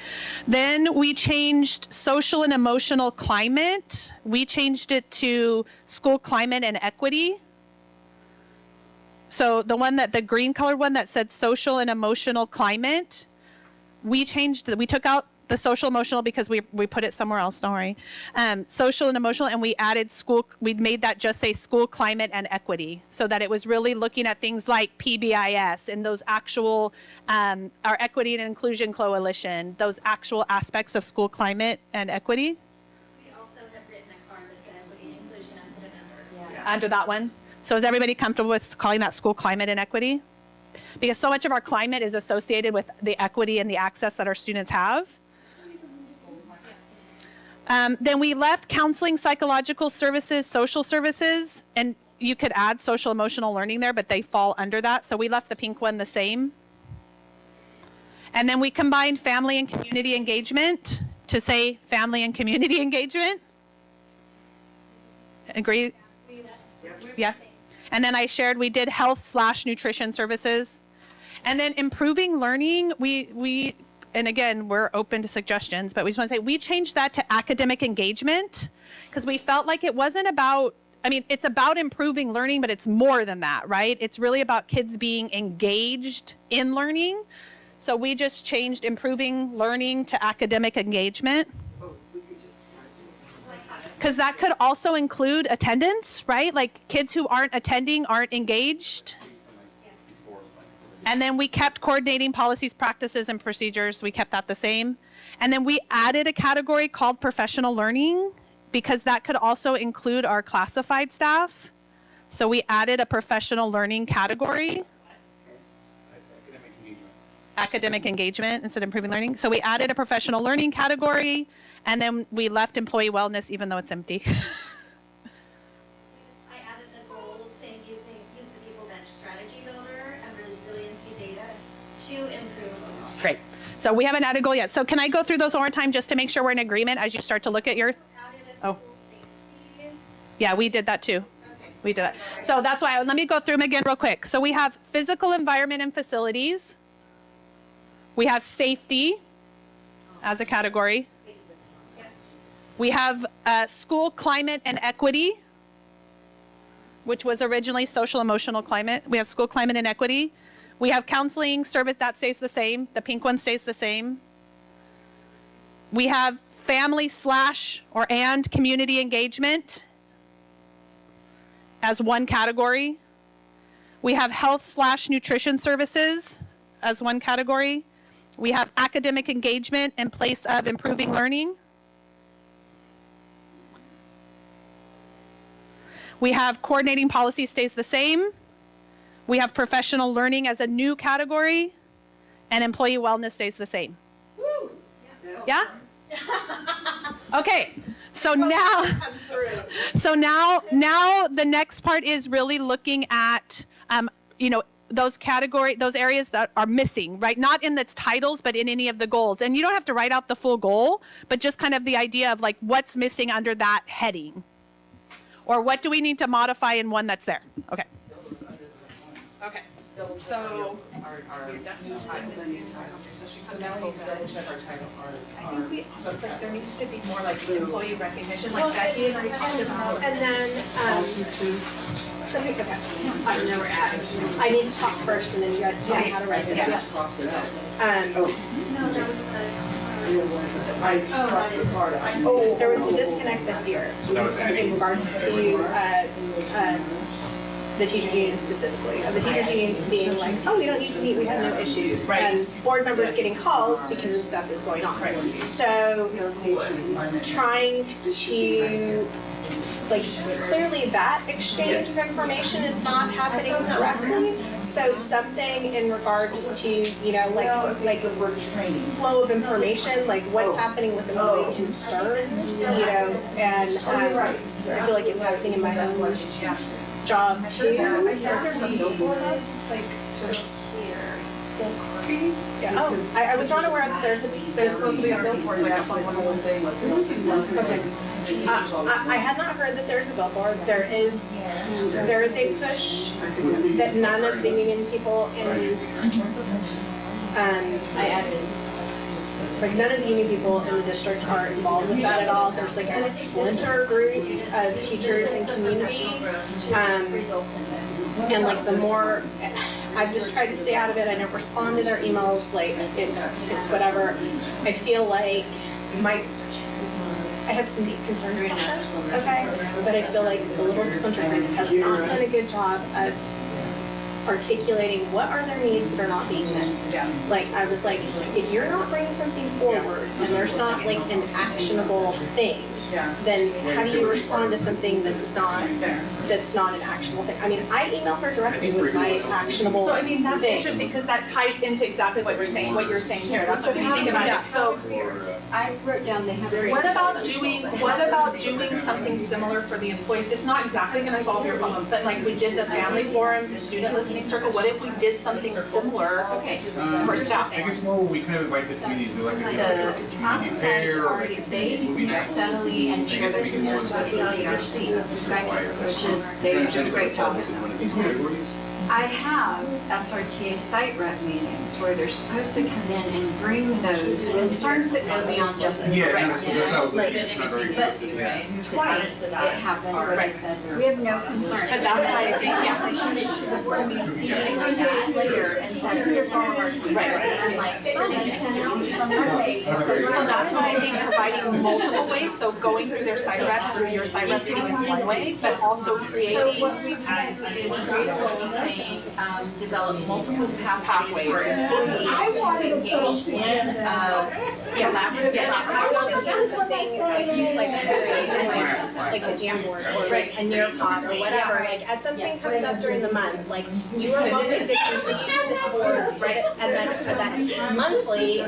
Then we changed social and emotional climate. We changed it to school climate and equity. So the green colored one that said social and emotional climate, we took out the social emotional because we put it somewhere else, don't worry. Social and emotional, and we added we made that just say school climate and equity, so that it was really looking at things like PBIS and those actual, our Equity and Inclusion Coalition, those actual aspects of school climate and equity. We also have written a card that said equity and inclusion and put it under. Under that one. So is everybody comfortable with calling that school climate and equity? Because so much of our climate is associated with the equity and the access that our students have. Then we left counseling, psychological services, social services, and you could add social emotional learning there, but they fall under that. So we left the pink one the same. And then we combined family and community engagement to say family and community engagement. Agree? Yeah. And then I shared we did health/nutrition services. And then improving learning, we and again, we're open to suggestions, but we just want to say we changed that to academic engagement because we felt like it wasn't about, I mean, it's about improving learning, but it's more than that, right? It's really about kids being engaged in learning. So we just changed improving learning to academic engagement. Because that could also include attendance, right? Like kids who aren't attending aren't engaged. And then we kept coordinating policies, practices, and procedures. We kept that the same. And then we added a category called professional learning because that could also include our classified staff. So we added a professional learning category. Academic engagement instead of improving learning. So we added a professional learning category, and then we left employee wellness even though it's empty. I added the goal saying use the people bench strategy builder and resiliency data to improve overall. Great. So we haven't added goal yet. So can I go through those one more time just to make sure we're in agreement as you start to look at your... Oh. Yeah, we did that too. Okay. We did that. So that's why, let me go through them again real quick. So we have physical environment and facilities. We have safety as a category. We have school climate and equity, which was originally social emotional climate. We have school climate and equity. We have counseling service, that stays the same. The pink one stays the same. We have family / and community engagement as one category. We have health / nutrition services as one category. We have academic engagement in place of improving learning. We have coordinating policy stays the same. We have professional learning as a new category, and employee wellness stays the same. Woo! Yeah? Okay. So now the next part is really looking at those areas that are missing, right? Not in its titles, but in any of the goals. And you don't have to write out the full goal, but just kind of the idea of like what's missing under that heading. Or what do we need to modify in one that's there? Okay. Okay. So So now we need to double check our title. I think there needs to be more like employee recognition, like Becky and I talked about. And then, I need to talk first and then you guys tell me how to write this. Yes. There was a disconnect this year in regards to the teachers union specifically, of the teachers union being like, oh, we don't need to meet, we have no issues. Right. And board members getting calls because of stuff is going on. Right. So trying to, like, clearly that exchange of information is not happening correctly. So something in regards to, like flow of information, like what's happening with employee concerns, and I feel like it's happening in my own job too. Yeah. Oh, I was not aware that there's supposed to be a billboard. I had not heard that there's a billboard. There is a push that none of the union people in I added. Like none of the union people in the district are involved with that at all. There's like a splinter group of teachers and community. And like the more, I've just tried to stay out of it. I never respond to their emails. Like it's whatever. I feel like I have some deep concerns about that. Okay. But I feel like the little splinter group has not done a good job of articulating what are their needs that are not being met. Yeah. Like I was like, if you're not bringing something forward and there's not like an actionable thing, then how do you respond to something that's not an actionable thing? I mean, I email her directly with my actionable So I mean, that's things. interesting because that ties into exactly what you're saying here. That's what you think about it. So I wrote down they have. what about doing something similar for the employees? It's not exactly gonna solve your problem, but like we did the family forum, the student listening circle, what if we did something similar for staff? I guess more we kind of invite the community to like a The task fair already, they steadily and share this is just what ERC, which is, they do a great job. I have SRTA site rep meetings where they're supposed to come in and bring those concerns that go beyond just the Yeah, correct. that's what I was looking at. It's not very expensive. Yeah. Twice it happened where they said, we have no concerns. But that's why I think, They showed it to the board meeting 2 days later and said, here's all of our concerns. And I'm like, funny, some Monday. So that's what I think, providing multiple ways, so going through their site reps, through your site rep meeting is one way, but also So creating. what we've done is create a goal saying, develop multiple pathways for employees to engage in, collaborative. Like a jam board or like a Nearpod or whatever, like as something comes up during the month, like you are welcome to choose this board, right? And then monthly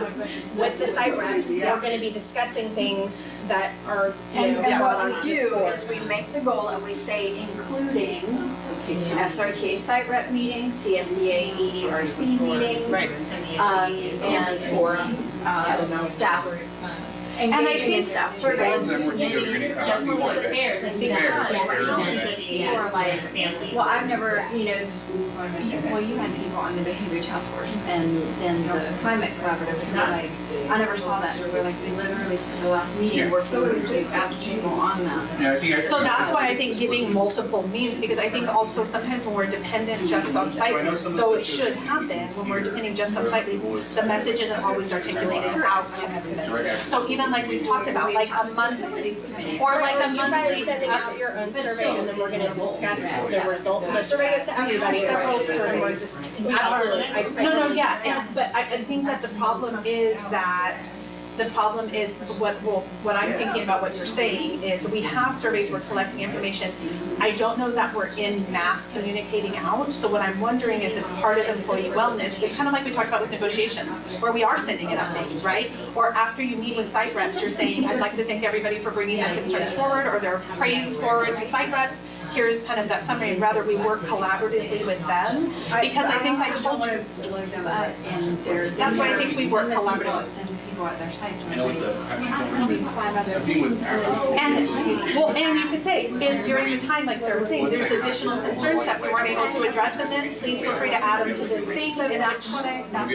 with the site reps, we're gonna be discussing things that are, And brought what we onto this do board. is we make the goal and we say including SRTA site rep meetings, CSEA EDRC meetings, and or staff engaging in staff surveys. People are like, well, I've never, well, you had people on the behavior task force and the climate collaborative, and like, I never saw that. We're like, we literally spent the last meeting working with people on that. Yeah, I think So that's why I think giving multiple means, because I think also sometimes when we're dependent just on site leads, though it should happen, when we're depending just on site leads, the message isn't always articulated out to everybody. So even like we talked about, like a monthly, or like a You guys monthly. sending out your own survey and then we're gonna discuss the result. The survey is to everybody. Absolutely. No, yeah, but I think that the problem is what I'm thinking about what you're saying is we have surveys, we're collecting information. I don't know that we're in mass communicating out, so what I'm wondering is if part of employee wellness, it's kind of like we talked about with negotiations, where we are sending an update, right? Or after you meet with site reps, you're saying, I'd like to thank everybody for bringing their concerns forward or their praise forward to site reps. Here's kind of that summary, and rather we work collaboratively with them, because I think I told you. That's why I think we work collaboratively. People at their sites. And you could say, if during the time, like Sarah was saying, there's additional concerns that we weren't able to address in this, please feel free to add them to this thing. So that's okay. I'm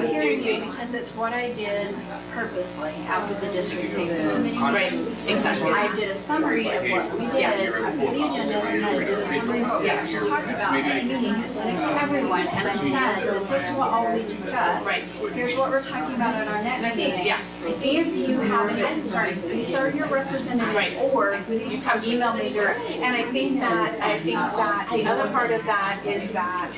hearing you because it's what I did purposely after the district safety committee. Right, exactly. I did a summary of what we did, I put the agenda, and I did a summary of what we actually talked about at the meeting, I sent it to everyone, and I said, this is what all we discussed. Right. Here's what we're talking about at our next meeting. Yeah. If you have any concerns, these are your representatives, or you come email me directly. And I think that the other part of that is that,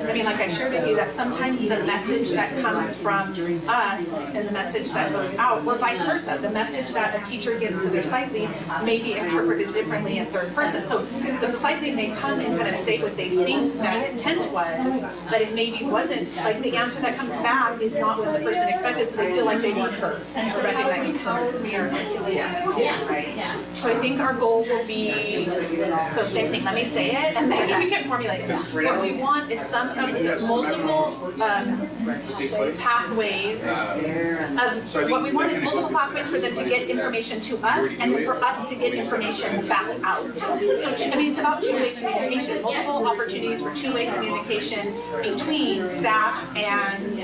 I mean, like I shared with you, that sometimes the message that comes from us and the message that goes out, or vice versa, the message that a teacher gives to their site lead may be interpreted differently in third person. So the site lead may come and kind of say what they think that intent was, but it maybe wasn't, like the answer that comes back is not what the person expected, so they feel like they weren't heard or recognized. So I think our goal will be, so same thing, let me say it and then we can formulate it. What we want is some of multiple pathways what we want is multiple pathways for them to get information to us and for us to get information back out. So, I mean, it's about two-way communication, multiple opportunities for two-way communication between staff and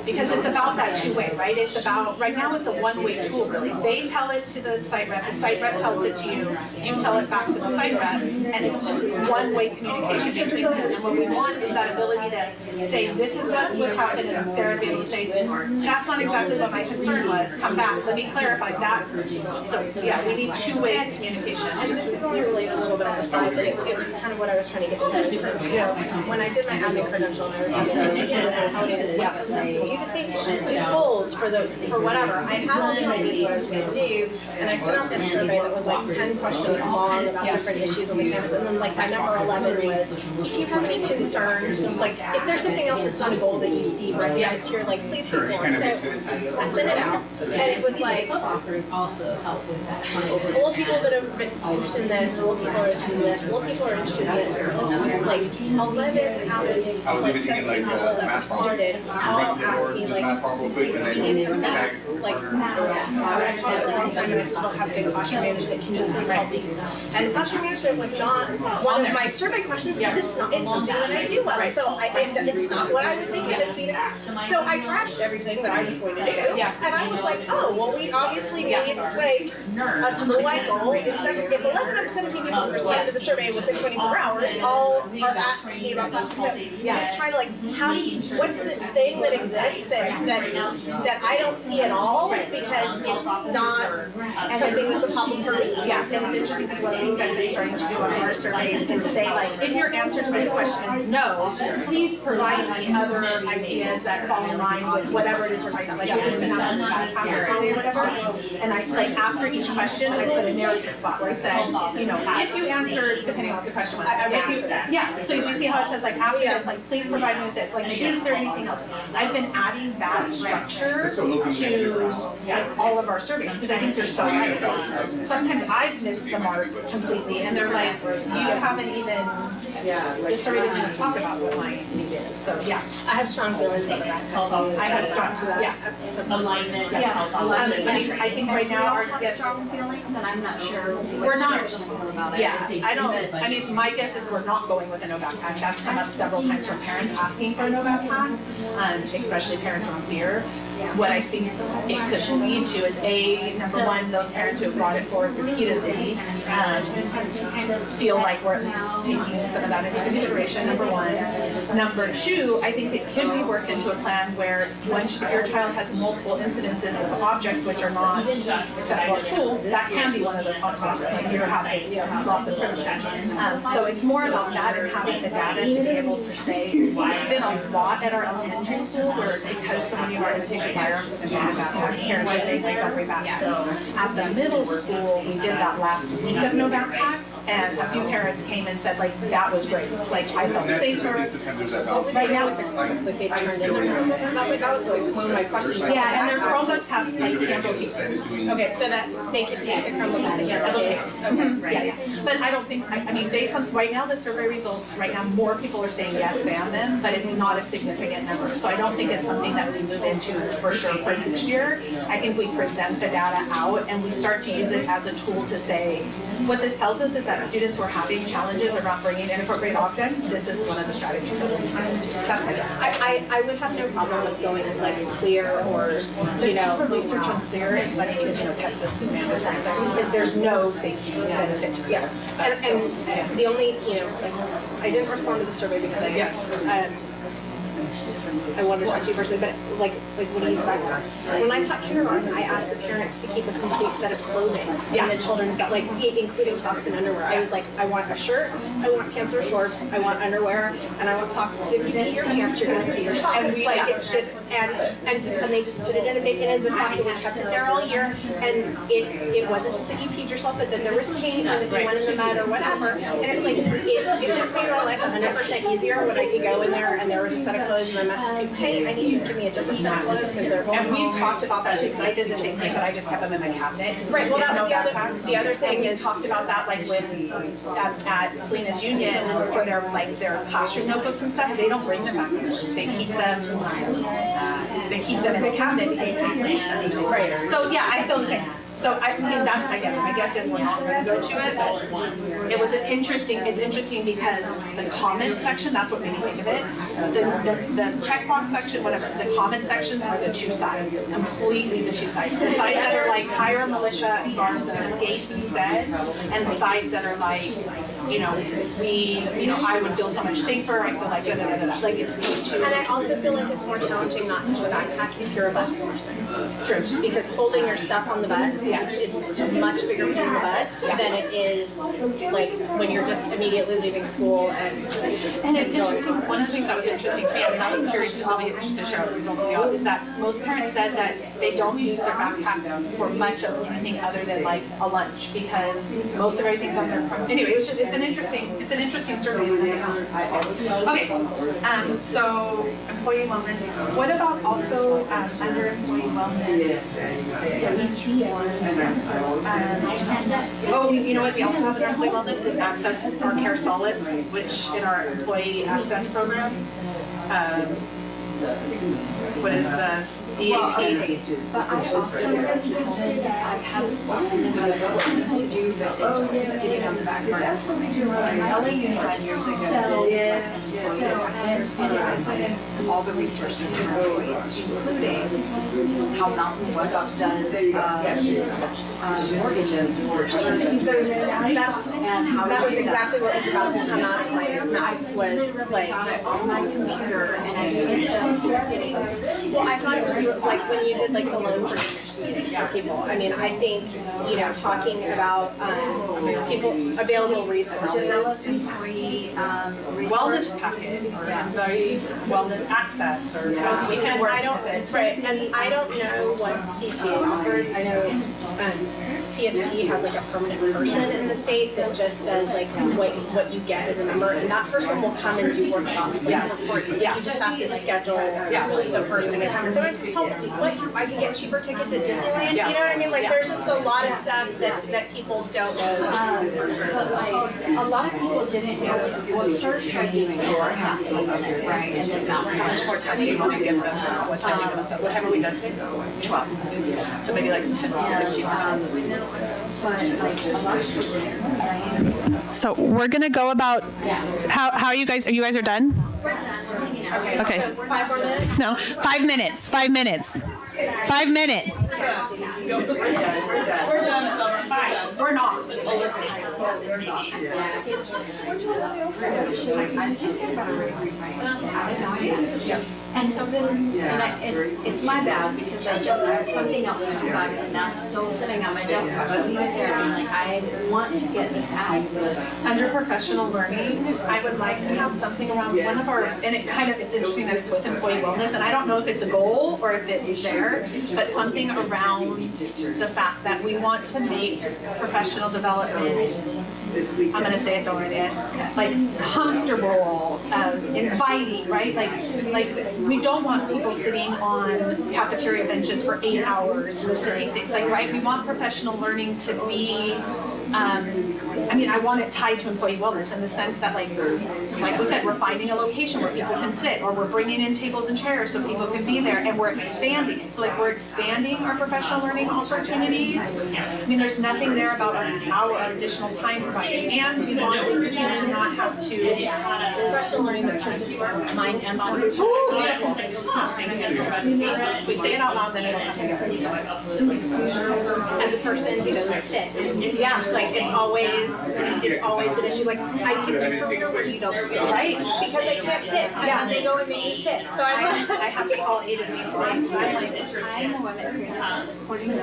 because it's about that two-way, right? It's about, right now it's a one-way tool really. They tell it to the site rep tells it to you, you tell it back to the site rep, and it's just one-way communication between them. And what we want is that ability to say, this is what would happen, and Sarah be able to say, that's not exactly what my concern was, come back, let me clarify that. So, yeah, we need two-way communication. And this is only related a little bit on the side, but it was kind of what I was trying to get to. When I did my admin credential and I was do the safety plan, do the goals for whatever. I had all these ideas what I was gonna do, and I sent out this survey that was like 10 questions long about different issues on the campus, and then like my number 11 was, if you have any concerns, like if there's something else that's not a goal that you see recognized here, like please hit more. So I sent it out, and it was like, old people that have been interested in this, old people are interested in this, old people are interested in this. Like 11 out of 17 people that responded all asked me like, I taught for a long time and I still have good classroom management. Can you please help me? And classroom management was not one of my survey questions because it's something that I do well. So it's not what I would think of as being. So I trashed everything that I was going to do. And I was like, oh, well, we obviously need like a school-wide goal. If 11 out of 17 people responded to the survey within 24 hours, all are asking me about classroom. So just trying to like, what's this thing that exists that I don't see at all because it's not something that's a problem for me. Yeah, and it's interesting because one of the things I've been starting to do on our surveys is say like, if your answer to this question is no, please provide me other ideas that fall in line with whatever it is we're talking about. Like we just announced that survey or whatever, and I like after each question I put a narrative spot where I said, you know, if you answered depending on what the question was, so did you see how it says like after this, like please provide me with this, like is there anything else? I've been adding that structure to like all of our surveys because I think they're so valuable. Sometimes I've missed the mark completely, and they're like, you haven't even. The survey doesn't even talk about what my need is. So I have strong feelings about that. I have strong to that. Alignment. I think right now our strong feelings, and I'm not sure we're not. About it. I don't. I mean, my guess is we're not going with a no backpack. That's come up several times from parents asking for a no backpack, especially parents around fear. What I think it could lead to is number one, those parents who have brought it forward repeatedly feel like we're at least taking some of that into consideration. Number one. Number two, I think it could be worked into a plan where if your child has multiple incidences of objects which are not acceptable at school, that can be one of those consequences. Like you're having loss of privilege. So it's more about that and having the data to be able to say it's been a lot at our elementary school where because so many of our invitation firearms and backpacks, parents are saying like don't bring back. So at the middle school, we did that last week of no backpacks, and a few parents came and said like that was great. Like I felt safer. Right now, it's like they've turned in their Chromebooks. That was one of my questions. Yeah, and their Chromebooks have like handle cases. Okay, so that they could take the Chromebook out the handle case. Okay, But I don't think. I mean, based on right now the survey results, right now more people are saying yes, ban them, but it's not a significant number. So I don't think it's something that we move into for sure for next year. I think we present the data out and we start to use it as a tool to say, what this tells us is that students who are having challenges around bringing inappropriate objects, this is one of the strategies that we'll use. That's my guess. I would have no problem with going with like Clear or, research on Clear is funny because, Texas is mandatory because there's no safety benefit to Clear. And the only, I didn't respond to the survey because I wanted to talk to you personally, but like when I use background. When I taught kindergarten, I asked the parents to keep a complete set of clothing in the children's bag, like including socks and underwear. I was like, I want a shirt, I want pants or shorts, I want underwear, and I want socks. So if you pee your pants, you're gonna pee your socks. It's just and they just put it in a big as a pocket. We kept it there all year, and it wasn't just that you peed yourself, but that there was paint and that you went in the mud or whatever. And it's like it just made my life 100% easier when I could go in there and there was a set of clothes and I messaged people, hey, I need you to give me a different set of clothes because they're and we talked about that too because I did the same thing, but I just kept them in my cabinet. Right. Well, that was the other thing is talked about that like with at Salinas Union for their classroom notebooks and stuff. They don't bring them back to work. They keep them in a cabinet because right. So I feel the same. So I mean that's my guess. My guess is we're not going to go to it. But it was it's interesting because the comment section, that's what made me think of it. The checkbox section, whatever, the comment sections are the two sides, completely the two sides. The sides that are like hire militia and guard the gates instead, and the sides that are like I would feel so much safer, I feel like da-da-da-da-da. Like it's those two. And I also feel like it's more challenging not to put a backpack if you're a bus person. True. Because holding your stuff on the bus is a much bigger pain in the butt than it is like when you're just immediately leaving school And it's interesting, one of the things that was interesting to me, I'm curious to probably just to share with results of y'all, is that most parents said that they don't use their backpack for much of anything other than like a lunch because most of everything's on their phone. Anyway, it's an interesting survey. Okay, so employee wellness. What about also under employee wellness? You know what we also have in our employee wellness is access our care solids, which in our employee access programs. What is the EAP? But I also I've had to supplement my ability to do the sitting on the back burner. LA Unified years ago did and all the resources for employees, including how Mountain West does mortgages for students. That was exactly what was about to come out of my mouth was like on my computer, and it just keeps getting. Well, I thought it was like when you did like the loan for people. I mean, I think, talking about people's available resources. Wellness packet or employee wellness access or we can work. That's right. And I don't know what CTA offers. I know CFT has like a permanent person in the state that just does like what you get as a member, and that person will come and do workshops for you. You just have to schedule the person to come. And so it's helpful. I can get cheaper tickets at Disneyland. You know what I mean? Like there's just a lot of stuff that people don't know. But like a lot of people didn't know. Well, start trying to do it right, and then How much more time do you want to give them? What time are we done? 12. So maybe like 10, 15 minutes. But like a lot of people didn't. So we're gonna go about, how are you guys are done? Okay. 5 more minutes? No, 5 minutes, 5 minutes. 5 minutes. We're done, Summer. We're not. And so then, it's my bad because I have something else comes up and that's still sitting on my desk. But right there, I'm like, I want to get this out. Under professional learning, I would like to have something around one of our, and it's interesting that it's with employee wellness, and I don't know if it's a goal or if it's there, but something around the fact that we want to make professional development, I'm going to say it, don't write it, like comfortable, inviting, right? Like we don't want people sitting on cafeteria benches for 8 hours listening. It's like, right, we want professional learning to be, I want it tied to employee wellness in the sense that like we said, we're finding a location where people can sit, or we're bringing in tables and chairs so people can be there, and we're expanding it. So like we're expanding our professional learning opportunities. There's nothing there about our additional time provided, and we want you to not have to Professional learning that serves mind and body. Beautiful. If we say it out loud, then it'll come together. As a person who doesn't sit, like it's always an issue. Like I take a career where you don't sit, Right. Because I can't sit, and then they go and make me sit. So I have to call A to Z today because I'm like, I'm the one that you're supporting the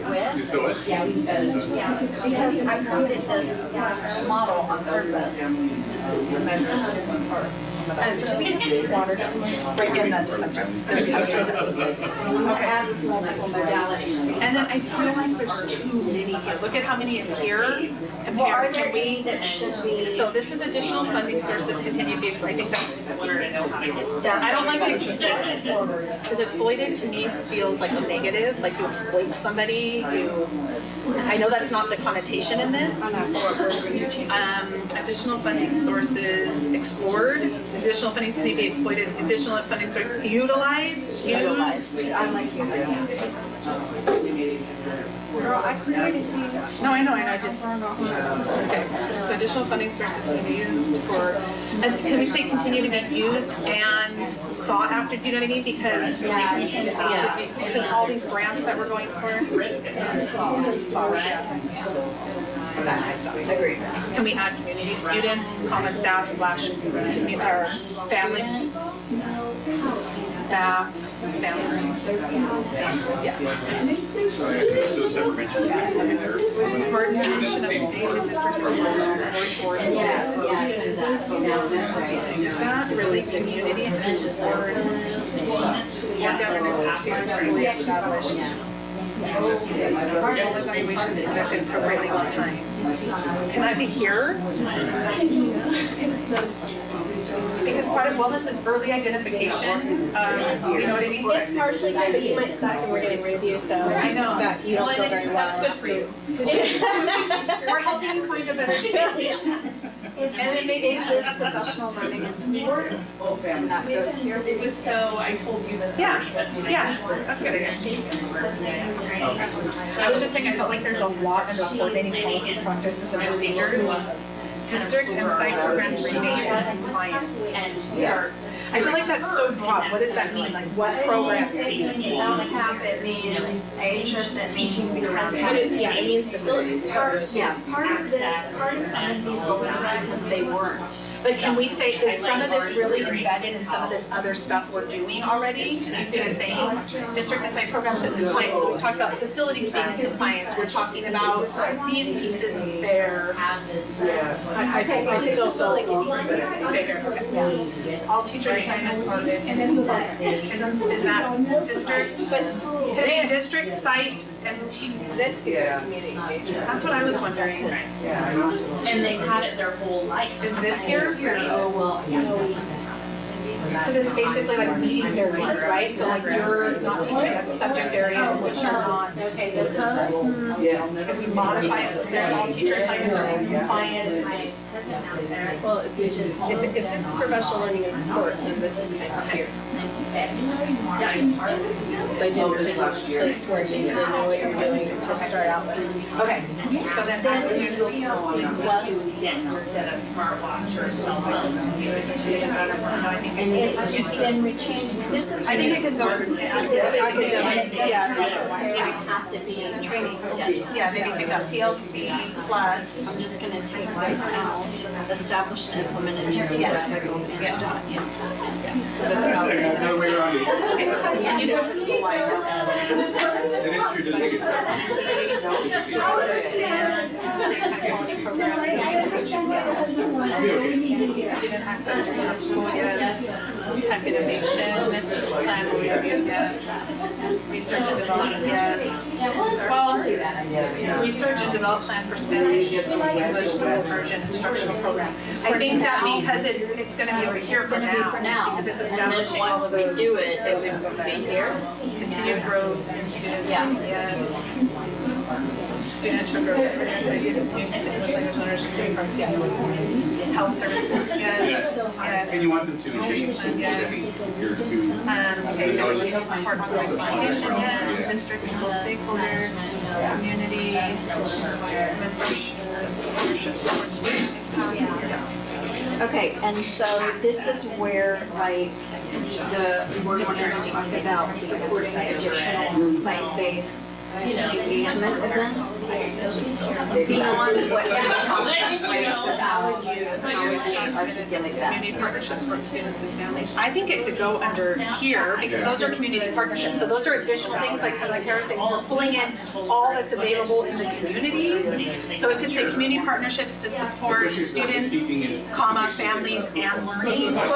with. Yeah, because I created this model on purpose. do we get water just right in that dispenser? There's cups right there. Add multiple modalities. And then I feel like there's too many here. Look at how many is here. Well, are there any that should be? So this is additional funding sources continue to be exploited. I think that's what I wanted to know how to do. I don't like exploited, because exploited to me feels like a negative, like you exploit somebody. I know that's not the connotation in this. Additional funding sources explored. Additional funding can be exploited. Additional funding sources utilized. I like utilized. Girl, I created these. No, I know, and I just, okay, so additional funding sources can be used for, and can we say continue to be used and sought after, do you know what I mean? Because, because all these grants that we're going for. Agreed. Can we add community students, comma staff slash, or family? Staff, family. Coordination of state and district programs going forward. Is that really community or? Yeah, down in the established. Evaluations conducted appropriately on time. Can that be here? Because part of wellness is early identification. You know what I mean? It's partially good, but you might suck and we're getting rid of you, so I know. that you don't feel very well. That's good for you. We're helping you find a better fit. Is this professional learning and support? And that goes here? So I told you this. Yeah, that's a good idea. I was just saying, I felt like there's a lot under coordinating policies, practices, and procedures. District and site programs remain compliance. I feel like that's so broad. What does that mean? Like what programs? It means teaching because It means facilities. part of some of these goals because they weren't. But can we say, is some of this really embedded in some of this other stuff we're doing already? Do you see what I'm saying? District and site programs and compliance. So we talked about facilities being compliance. We're talking about these pieces there. I still feel like it needs All teacher assignments are in. Is that district? But can it be district, site, and this could be community engagement. that's what I was wondering. And they've had it their whole life. Is this here? Oh, well, Because it's basically like meeting their needs, right? So like you're not teaching a subject area in which you're not okay with us. If we modify it, so all teacher assignments are compliant. Well, if this is professional learning and support, then this is kind of here. Because I didn't pick a place where you need to know what you're doing to start out with. Okay, so then that would use those get a smartwatch or cell phone. And it's then we change, this is. I think it could go. It doesn't necessarily have to be training schedule. Yeah, maybe take out PLC plus. I'm just gonna take this out, establish and implement a teaching schedule. No way around it. Continue to go to the light. And it's true, doesn't make it sound. Student access to the school, yes. Tech innovation, plan review, yes. Research and development, yes. Well, research and develop plan for Spanish, English, immersion, instructional program. I think that because it's gonna be over here for now, because it's establishing. And then once we do it, it would be here. Continued growth in students, Yeah. yes. Students should grow. English language learners, yes. Health services, yes, yes. And you want them to change to here to. Okay, support ongoing communication, yes, district, school stakeholders, community, mentorship, support student impact. Okay, and so this is where like we're wanting to talk about supporting additional site-based engagement events beyond what you how would you articulate that? Community partnerships for students and families. I think it could go under here because those are community partnerships. So those are additional things like Kara said, we're pulling in all that's available in the community. So it could say community partnerships to support students, comma, families and learning. I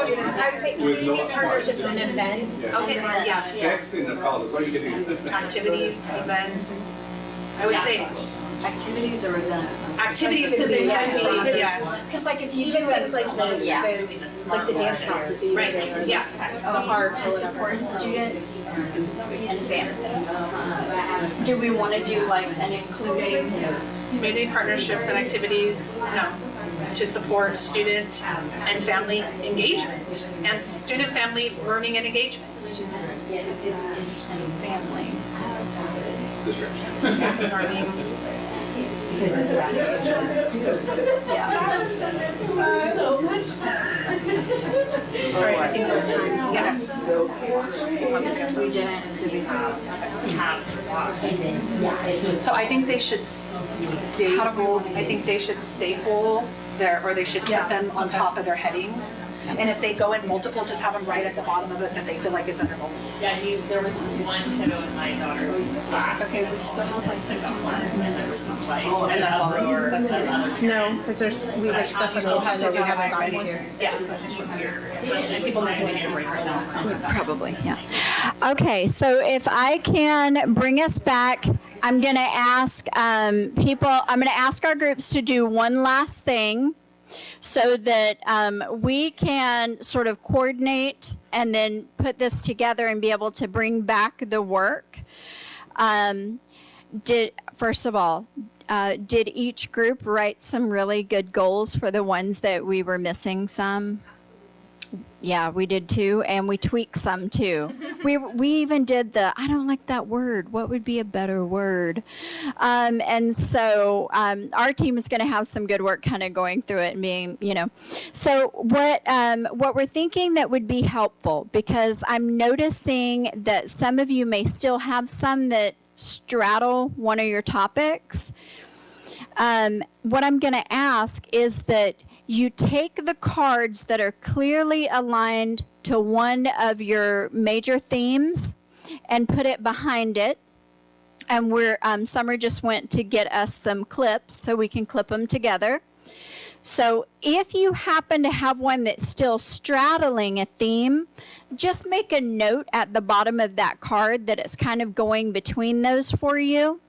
would say community partnerships and events. Okay, yeah. Sex in the college, that's all you can do. Activities, events. I would say Activities or events? activities because they can be, yeah. Because like if you Even do it, things like the dance classes that you Right, do. yeah. The heart to support students and families. Do we want to do like an including? Community partnerships and activities, no, to support student and family engagement and student-family learning and engagement. Students and family. All right, I think we're at time. Yeah. So I think they should staple, I think they should staple their, or they should put them on top of their headings. And if they go in multiple, just have them right at the bottom of it, that they feel like it's under multiple. Yeah, there was one kiddo in my daughter's class. Okay, we still have like 51 minutes. And that's all that's No, because there's stuff on the agenda we haven't gotten to. Yes. And people might need a break right now. Probably, yeah. Okay, so if I can bring us back, I'm going to ask I'm going to ask our groups to do one last thing so that we can sort of coordinate and then put this together and be able to bring back the work. First of all, did each group write some really good goals for the ones that we were missing some? Yeah, we did too, and we tweaked some too. We even did I don't like that word. What would be a better word? And so our team is going to have some good work kind of going through it and being, So what we're thinking that would be helpful, because I'm noticing that some of you may still have some that straddle one of your topics. What I'm going to ask is that you take the cards that are clearly aligned to one of your major themes and put it behind it. And Summer just went to get us some clips so we can clip them together. So if you happen to have one that's still straddling a theme, just make a note at the bottom of that card that it's kind of going between those for you.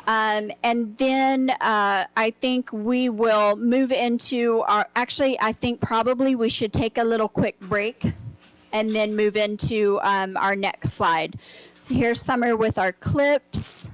And then I think we will move into I think probably we should take a little quick break and then move into our next slide. Here's Summer with our clips.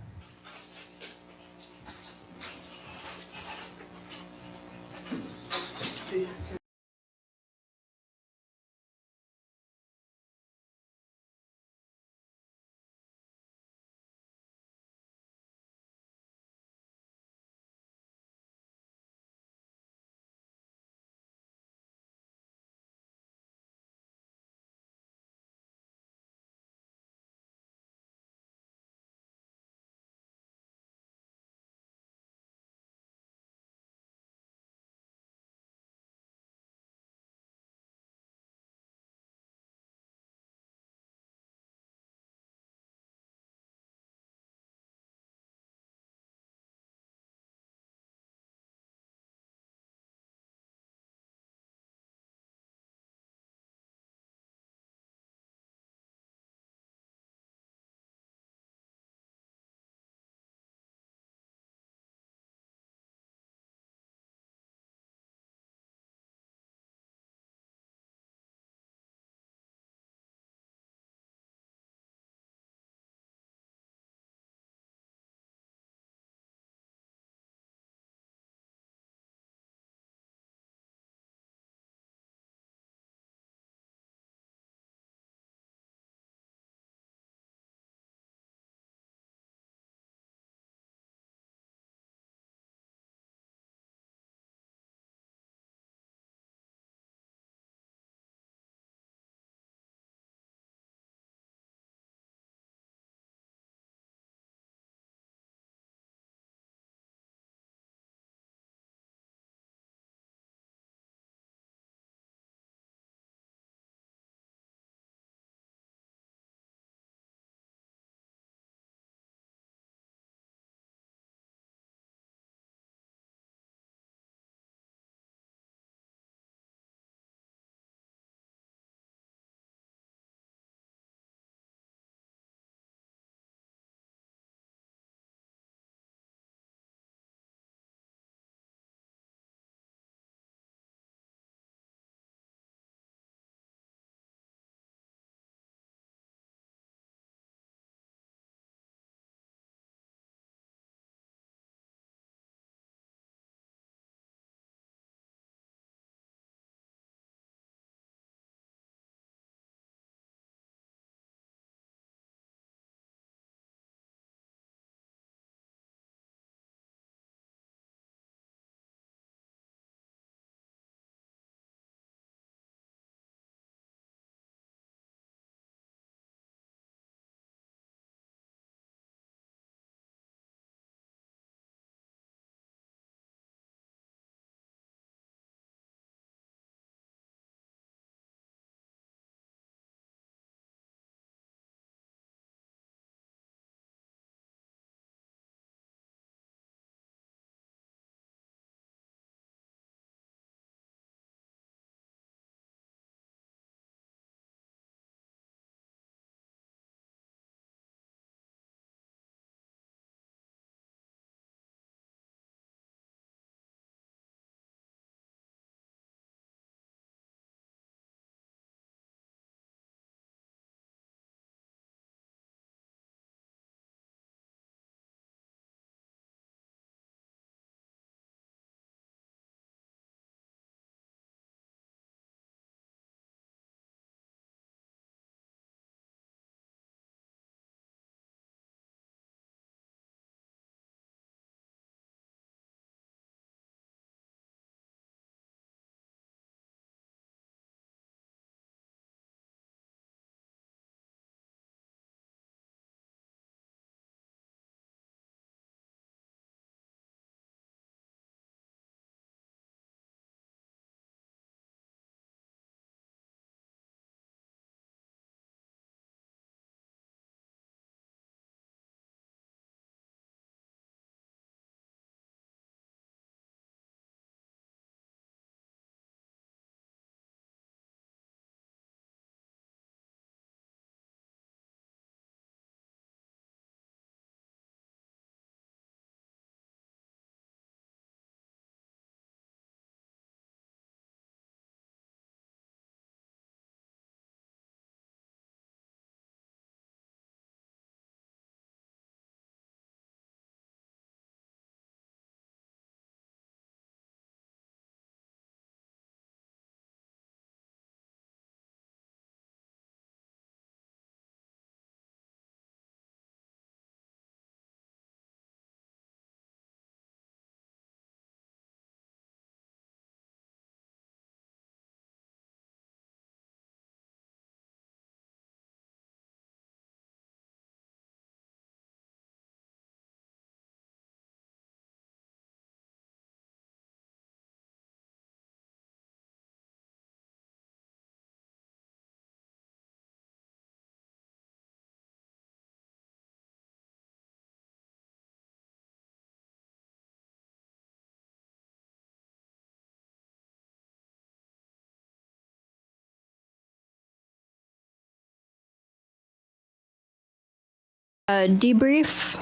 A debrief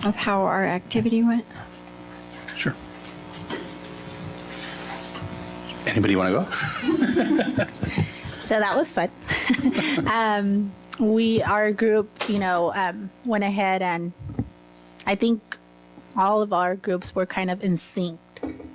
of how our activity went. Sure. Anybody want to go? So that was fun. Our group, went ahead, and I think all of our groups were kind of in sync.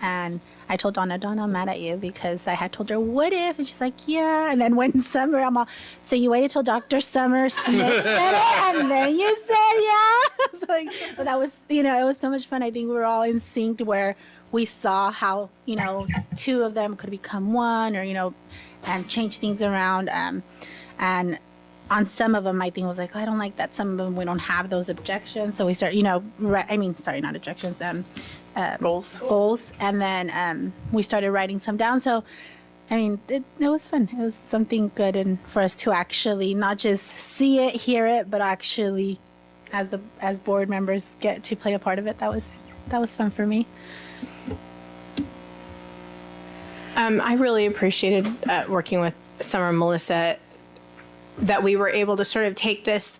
And I told Donna, I'm mad at you because I had told her, what if? And she's like, yeah. And then when Summer, I'm all, so you waited till Dr. Summer Smith said it, and then you said, yeah. It's like, but that was, it was so much fun. I think we were all in sync where we saw how, two of them could become one, or, and change things around. And on some of them, I think it was like, I don't like that. Some of them, we don't have those objections. So we start, not objections, goals. And then we started writing some down. So, it was fun. It was something good, and for us to actually not just see it, hear it, but actually, as board members, get to play a part of it. That was fun for me. I really appreciated working with Summer and Melissa, that we were able to sort of take this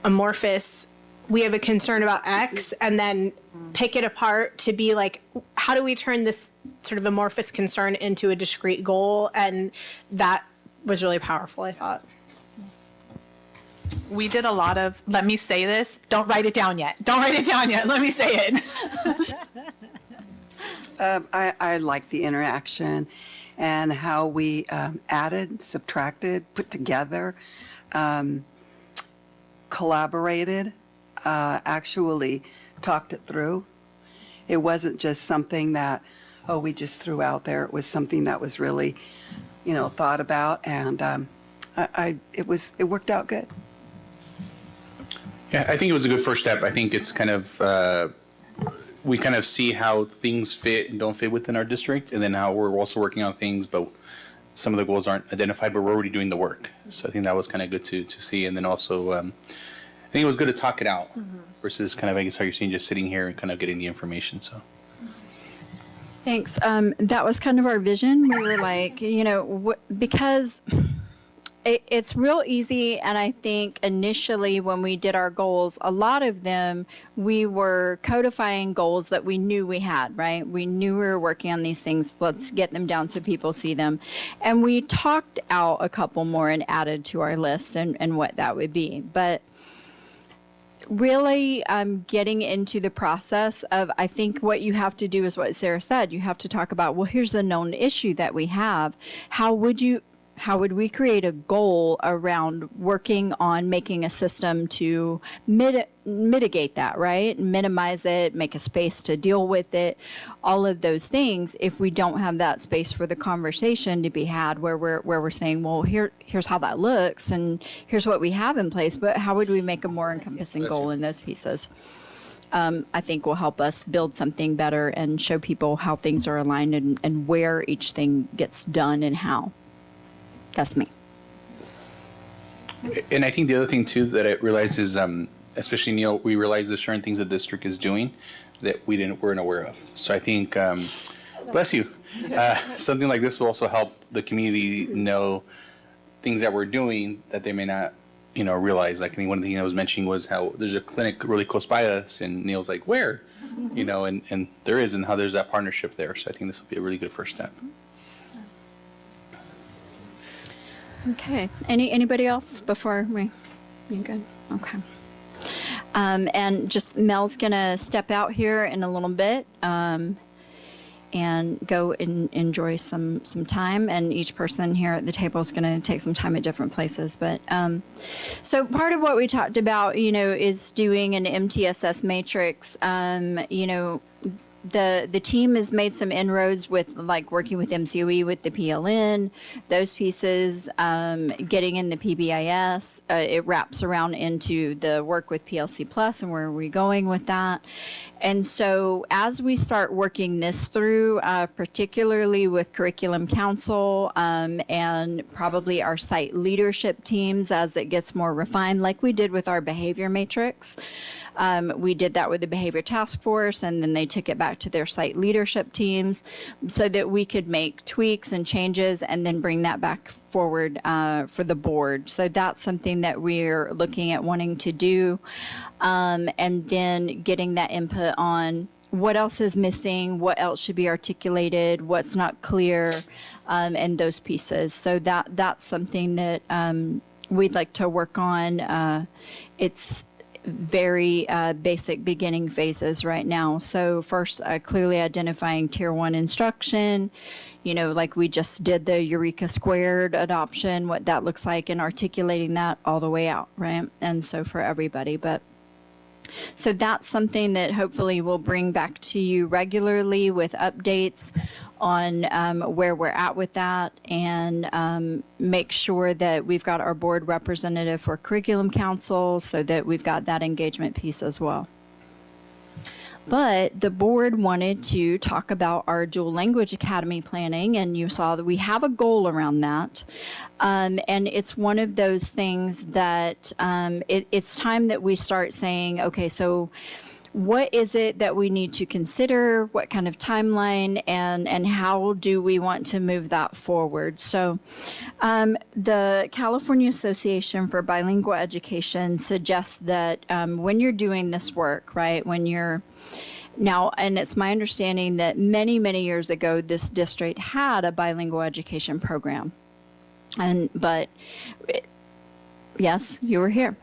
amorphous, we have a concern about X, and then pick it apart to be like, how do we turn this sort of amorphous concern into a discrete goal? And that was really powerful, I thought. We did a lot of, let me say this, don't write it down yet. Don't write it down yet. Let me say it. I like the interaction and how we added, subtracted, put together, collaborated, actually talked it through. It wasn't just something that, we just threw out there. It was something that was really, thought about, and it worked out good. Yeah, I think it was a good first step. I think it's kind of, we kind of see how things fit and don't fit within our district, and then how we're also working on things, but some of the goals aren't identified, but we're already doing the work. So I think that was kind of good to see. And then also, I think it was good to talk it out versus kind of, I guess, how you're seeing just sitting here and kind of getting the information. So. Thanks. That was kind of our vision. We were like, because it's real easy. And I think initially when we did our goals, a lot of them, we were codifying goals that we knew we had, right? We knew we were working on these things. Let's get them down so people see them. And we talked out a couple more and added to our list and what that would be. But really getting into the process of, I think what you have to do is what Sarah said. You have to talk about, well, here's a known issue that we have. How would we create a goal around working on making a system to mitigate that, right? Minimize it, make a space to deal with it, all of those things. If we don't have that space for the conversation to be had where we're saying, well, here's how that looks and here's what we have in place, but how would we make a more encompassing goal in those pieces? I think will help us build something better and show people how things are aligned and where each thing gets done and how. That's me. And I think the other thing too that I realized is, especially Neil, we realize there's certain things the district is doing that weren't aware of. So I think, bless you, something like this will also help the community know things that we're doing that they may not, realize. Like I think one of the things I was mentioning was how there's a clinic really close by us, and Neil's like, where, and there is, and how there's that partnership there. So I think this will be a really good first step. Okay. Anybody else before we? You good? Okay. And just Mel's gonna step out here in a little bit, and go and enjoy some time. And each person here at the table is gonna take some time at different places. But so part of what we talked about, is doing an MTSS matrix. The team has made some inroads with working with MCOE with the PLN, those pieces, getting in the PBIS. It wraps around into the work with PLC Plus and where are we going with that. And so as we start working this through, particularly with Curriculum Council and probably our site leadership teams as it gets more refined, like we did with our behavior matrix. We did that with the Behavior Task Force, and then they took it back to their site leadership teams so that we could make tweaks and changes and then bring that back forward for the board. So that's something that we're looking at wanting to do. And then getting that input on what else is missing, what else should be articulated, what's not clear, and those pieces. So that's something that we'd like to work on. It's very basic beginning phases right now. So first, clearly identifying Tier 1 instruction, like we just did the Eureka Squared adoption, what that looks like, and articulating that all the way out, right? And so for everybody, so that's something that hopefully we'll bring back to you regularly with updates on where we're at with that, and make sure that we've got our board representative for Curriculum Council so that we've got that engagement piece as well. But the board wanted to talk about our Dual Language Academy planning, and you saw that we have a goal around that. And it's one of those things that it's time that we start saying, okay, so what is it that we need to consider? What kind of timeline, and how do we want to move that forward? So the California Association for Bilingual Education suggests that when you're doing this work, right, now, and it's my understanding that many, many years ago, this district had a bilingual education program. Yes, you were here.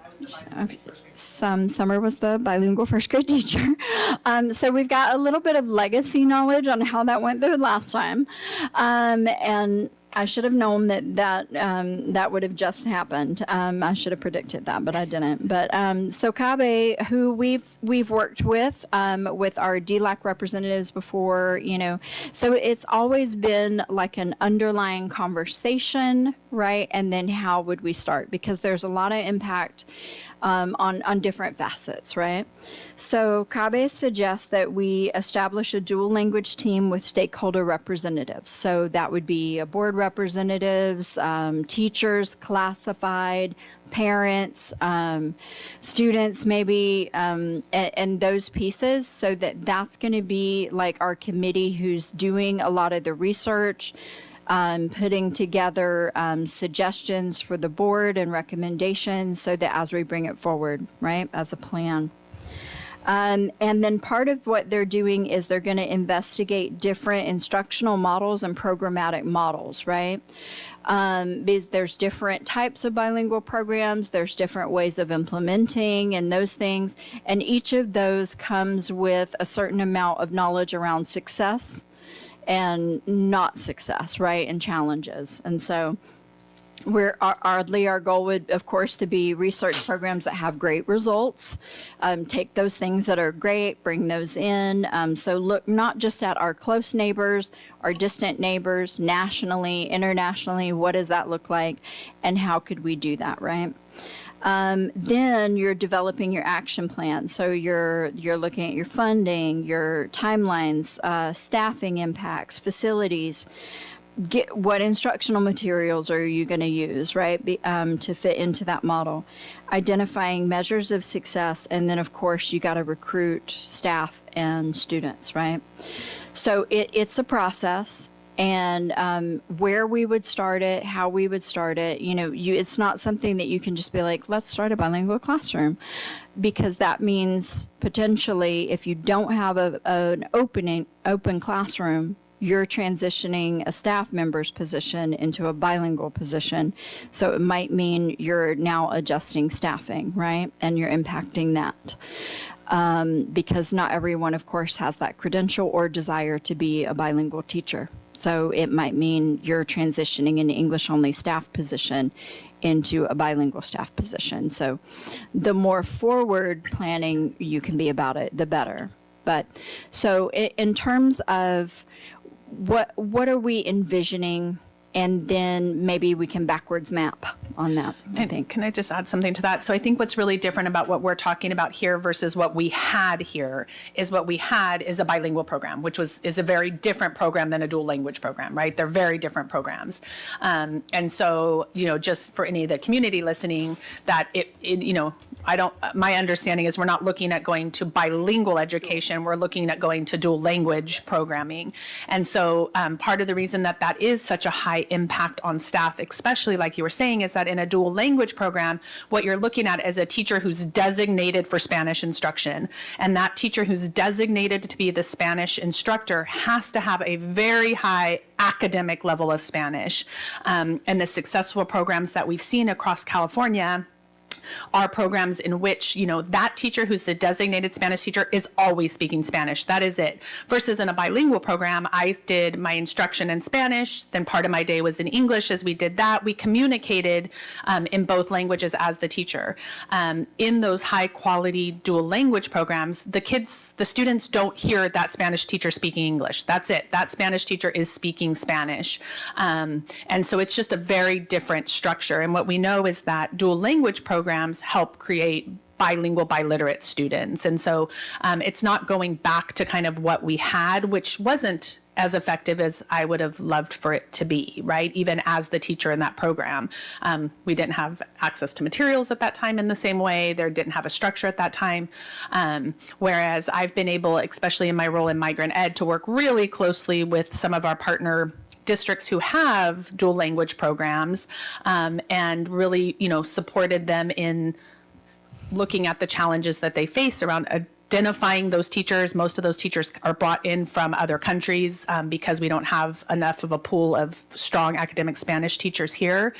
Summer was the bilingual first grade teacher. So we've got a little bit of legacy knowledge on how that went the last time. And I should have known that would have just happened. I should have predicted that, but I didn't. But so Kabe, who we've worked with our DLAC representatives before, so it's always been like an underlying conversation, right? And then how would we start? Because there's a lot of impact on different facets, right? So Kabe suggests that we establish a dual language team with stakeholder representatives. So that would be board representatives, teachers, classified, parents, students maybe, and those pieces, so that's going to be like our committee who's doing a lot of the research, putting together suggestions for the board and recommendations so that as we bring it forward, right, as a plan. And then part of what they're doing is they're going to investigate different instructional models and programmatic models, right? Because there's different types of bilingual programs, there's different ways of implementing and those things, and each of those comes with a certain amount of knowledge around success and not success, right, and challenges. And so our goal would, of course, to be research programs that have great results, take those things that are great, bring those in. So look not just at our close neighbors, our distant neighbors, nationally, internationally, what does that look like, and how could we do that, right? Then you're developing your action plan. So you're looking at your funding, your timelines, staffing impacts, facilities. What instructional materials are you going to use, right, to fit into that model? Identifying measures of success, and then, of course, you got to recruit staff and students, right? So it's a process. And where we would start it, how we would start it, it's not something that you can just be like, let's start a bilingual classroom, because that means potentially if you don't have an open classroom, you're transitioning a staff member's position into a bilingual position. So it might mean you're now adjusting staffing, right? And you're impacting that. Because not everyone, of course, has that credential or desire to be a bilingual teacher. So it might mean you're transitioning an English-only staff position into a bilingual staff position. So the more forward planning you can be about it, the better. But so in terms of what are we envisioning And then maybe we can backwards map on that, I think. Can I just add something to that? So I think what's really different about what we're talking about here versus what we had here is what we had is a bilingual program, which is a very different program than a dual language program, right? They're very different programs. And so, just for any of the community listening, that my understanding is we're not looking at going to bilingual education, we're looking at going to dual language programming. And so part of the reason that is such a high impact on staff, especially like you were saying, is that in a dual language program, what you're looking at is a teacher who's designated for Spanish instruction. And that teacher who's designated to be the Spanish instructor has to have a very high academic level of Spanish. And the successful programs that we've seen across California are programs in which, that teacher who's the designated Spanish teacher is always speaking Spanish. That is it. Versus in a bilingual program, I did my instruction in Spanish, then part of my day was in English. As we did that, we communicated in both languages as the teacher. In those high quality dual language programs, the students don't hear that Spanish teacher speaking English. That's it. That Spanish teacher is speaking Spanish. And so it's just a very different structure. And what we know is that dual language programs help create bilingual, biliterate students. And so it's not going back to kind of what we had, which wasn't as effective as I would have loved for it to be, right? Even as the teacher in that program. We didn't have access to materials at that time in the same way. There didn't have a structure at that time. Whereas I've been able, especially in my role in migrant ed, to work really closely with some of our partner districts who have dual language programs and really, supported them in looking at the challenges that they face around identifying those teachers. Most of those teachers are brought in from other countries because we don't have enough of a pool of strong academic Spanish teachers here.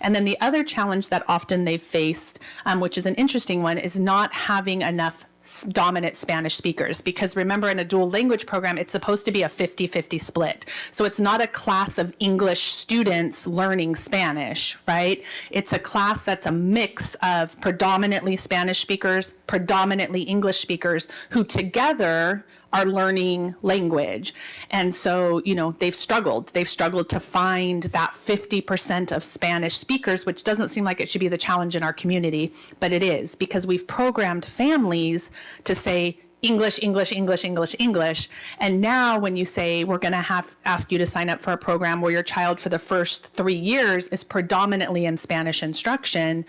And then the other challenge that often they've faced, which is an interesting one, is not having enough dominant Spanish speakers, because remember, in a dual language program, it's supposed to be a 50-50 split. So it's not a class of English students learning Spanish, right? It's a class that's a mix of predominantly Spanish speakers, predominantly English speakers, who together are learning language. And so, they've struggled to find that 50% of Spanish speakers, which doesn't seem like it should be the challenge in our community, but it is, because we've programmed families to say English, English, English, English, English. And now when you say we're going to ask you to sign up for a program where your child for the first 3 years is predominantly in Spanish instruction,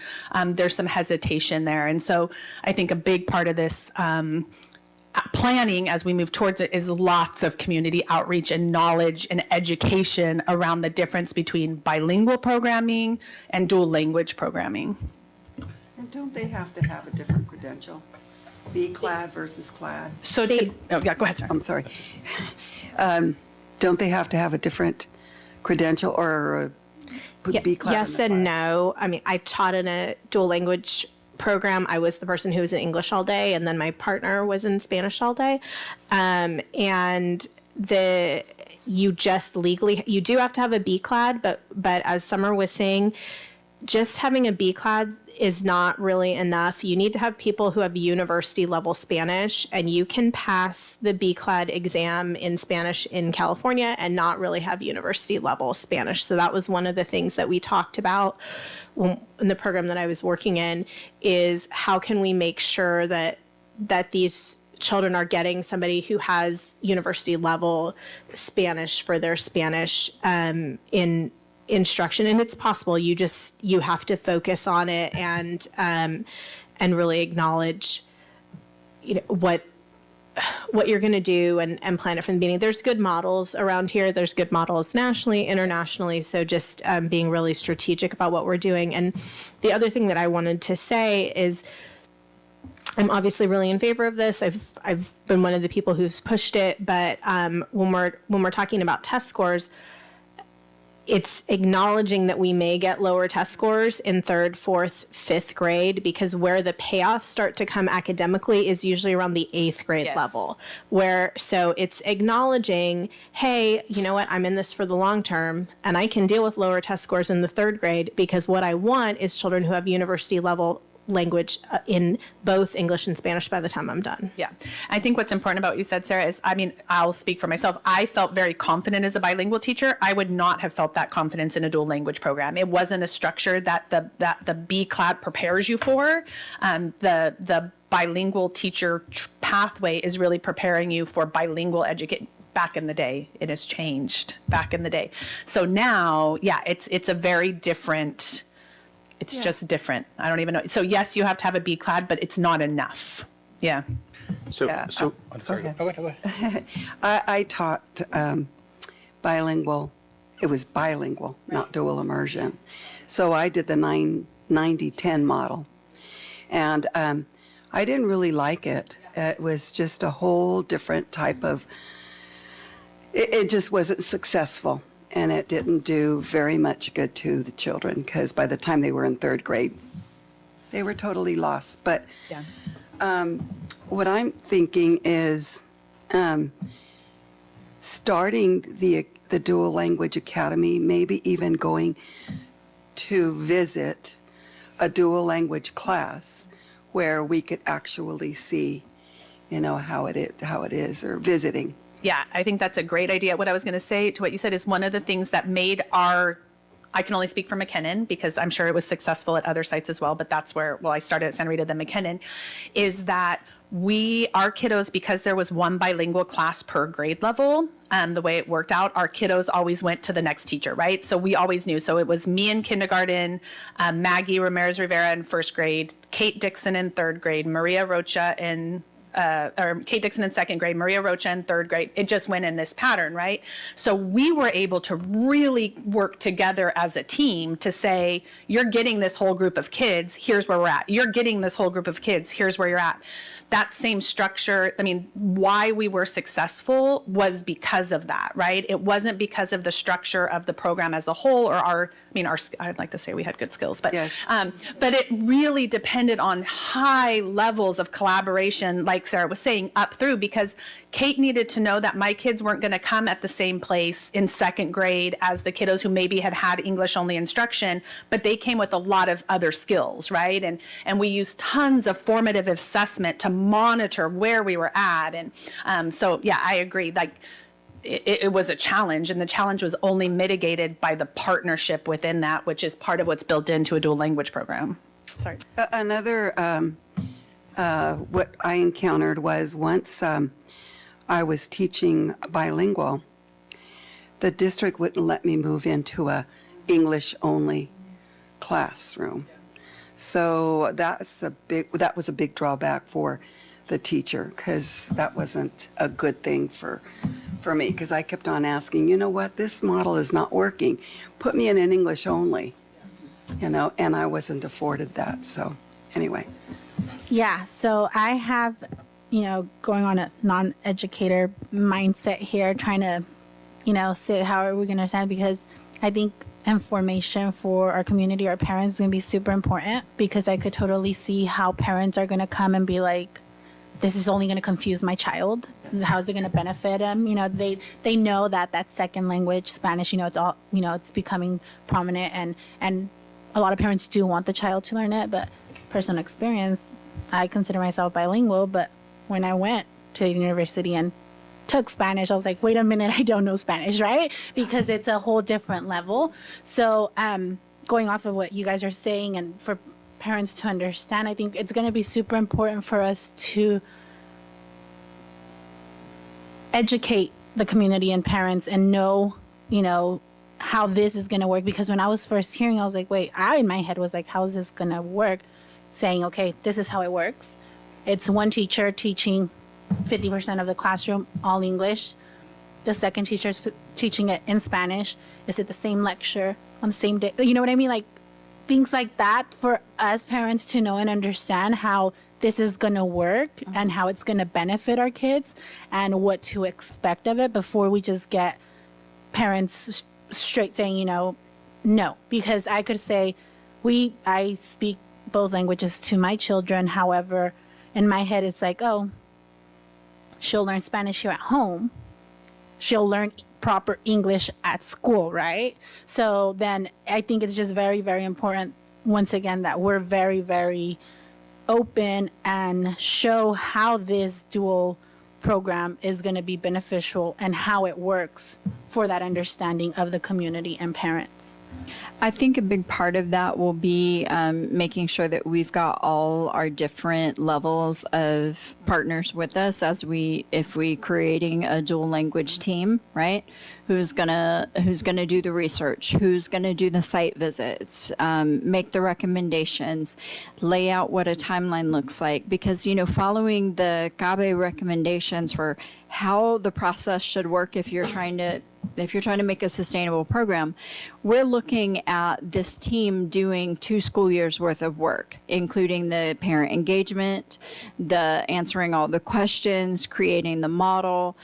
there's some hesitation there. And so I think a big part of this planning as we move towards it is lots of community outreach and knowledge and education around the difference between bilingual programming and dual language programming. And don't they have to have a different credential? B-clad versus clad? So go ahead, sorry. I'm sorry. Don't they have to have a different credential or B-clad? Yes and no. I mean, I taught in a dual language program. I was the person who was in English all day, and then my partner was in Spanish all day. And you do have to have a B-clad, but as Summer was saying, just having a B-clad is not really enough. You need to have people who have university level Spanish, and you can pass the B-clad exam in Spanish in California and not really have university level Spanish. So that was one of the things that we talked about in the program that I was working in, is how can we make sure that these children are getting somebody who has university level Spanish for their Spanish in instruction. And it's possible. You have to focus on it and really acknowledge, what you're going to do and plan it from the beginning. There's good models around here. There's good models nationally, internationally. So just being really strategic about what we're doing. And the other thing that I wanted to say is, I'm obviously really in favor of this. I've been one of the people who's pushed it. But when we're talking about test scores, it's acknowledging that we may get lower test scores in 3rd, 4th, 5th grade, because where the payoffs start to come academically is usually around the 8th grade level. So it's acknowledging, hey, you know what, I'm in this for the long term, and I can deal with lower test scores in the 3rd grade, because what I want is children who have university level language in both English and Spanish by the time I'm done. Yeah. I think what's important about what you said, Sarah, is, I mean, I'll speak for myself. I felt very confident as a bilingual teacher. I would not have felt that confidence in a dual language program. It wasn't a structure that the BCLAD prepares you for. The bilingual teacher pathway is really preparing you for bilingual education. Back in the day, it has changed back in the day. So now, yeah, it's a very different, it's just different. I don't even know. So yes, you have to have a BCLAD, but it's not enough. Yeah. So, Yeah, I'm sorry. okay. Go ahead. I taught bilingual. It was bilingual, not dual immersion. So I did the 90-10 model. And I didn't really like it. It was just a whole different type of, it just wasn't successful. And it didn't do very much good to the children because by the time they were in third grade, they were totally lost. But what I'm thinking is starting the dual language academy, maybe even going to visit a dual language class where we could actually see, you know, how it is, or visiting. Yeah, I think that's a great idea. What I was going to say to what you said is one of the things that made I can only speak for McKinnon because I'm sure it was successful at other sites as well, but that's where, I started at Santa Rita, then McKinnon, is that our kiddos, because there was one bilingual class per grade level, the way it worked out, our kiddos always went to the next teacher, right? So we always knew. So it was me in kindergarten, Maggie Ramirez Rivera in first grade, Kate Dixon in third grade, Maria Rocha in Kate Dixon in second grade, Maria Rocha in third grade. It just went in this pattern, right? So we were able to really work together as a team to say, you're getting this whole group of kids, here's where we're at. You're getting this whole group of kids, here's where you're at. That same structure, I mean, why we were successful was because of that, right? It wasn't because of the structure of the program as a whole or I'd like to say we had good skills, but but it really depended on high levels of collaboration, like Sarah was saying, up through, because Kate needed to know that my kids weren't going to come at the same place in second grade as the kiddos who maybe had English only instruction, but they came with a lot of other skills, right? And we used tons of formative assessment to monitor where we were at. And so, yeah, I agree. Like, it was a challenge, and the challenge was only mitigated by the partnership within that, which is part of what's built into a dual language program. Sorry. Another, what I encountered was once I was teaching bilingual, the district wouldn't let me move into a English-only classroom. So that was a big drawback for the teacher, because that wasn't a good thing for me, because I kept on asking, you know what, this model is not working. Put me in an English only, you know, and I wasn't afforded that. So anyway. Yeah, so I have, going on a non-educator mindset here, trying to, say how are we going to understand, because I think information for our community, our parents, is going to be super important, because I could totally see how parents are going to come and be like, this is only going to confuse my child. How is it going to benefit them? They know that second language, Spanish, it's all, it's becoming prominent, and a lot of parents do want the child to learn it, but personal experience, I consider myself bilingual, but when I went to the university and took Spanish, I was like, wait a minute, I don't know Spanish, right? Because it's a whole different level. So going off of what you guys are saying, and for parents to understand, I think it's going to be super important for us to educate the community and parents and know, how this is going to work. Because when I was first hearing, I was like, wait, in my head was like, how is this going to work? Saying, okay, this is how it works. It's one teacher teaching 50% of the classroom, all English. The second teacher's teaching it in Spanish. Is it the same lecture on the same day? You know what I mean? Like, things like that for us parents to know and understand how this is going to work and how it's going to benefit our kids and what to expect of it before we just get parents straight saying, no. Because I could say, I speak both languages to my children. However, in my head, it's like, oh, she'll learn Spanish here at home. She'll learn proper English at school, right? So then I think it's just very, very important, once again, that we're very, very open and show how this dual program is going to be beneficial and how it works for that understanding of the community and parents. I think a big part of that will be making sure that we've got all our different levels of partners with us if we creating a dual language team, right? Who's gonna do the research? Who's gonna do the site visits? Make the recommendations, lay out what a timeline looks like. Because following the CABE recommendations for how the process should work if you're trying to make a sustainable program, we're looking at this team doing 2 school years worth of work, including the parent engagement, the answering all the questions, creating the model.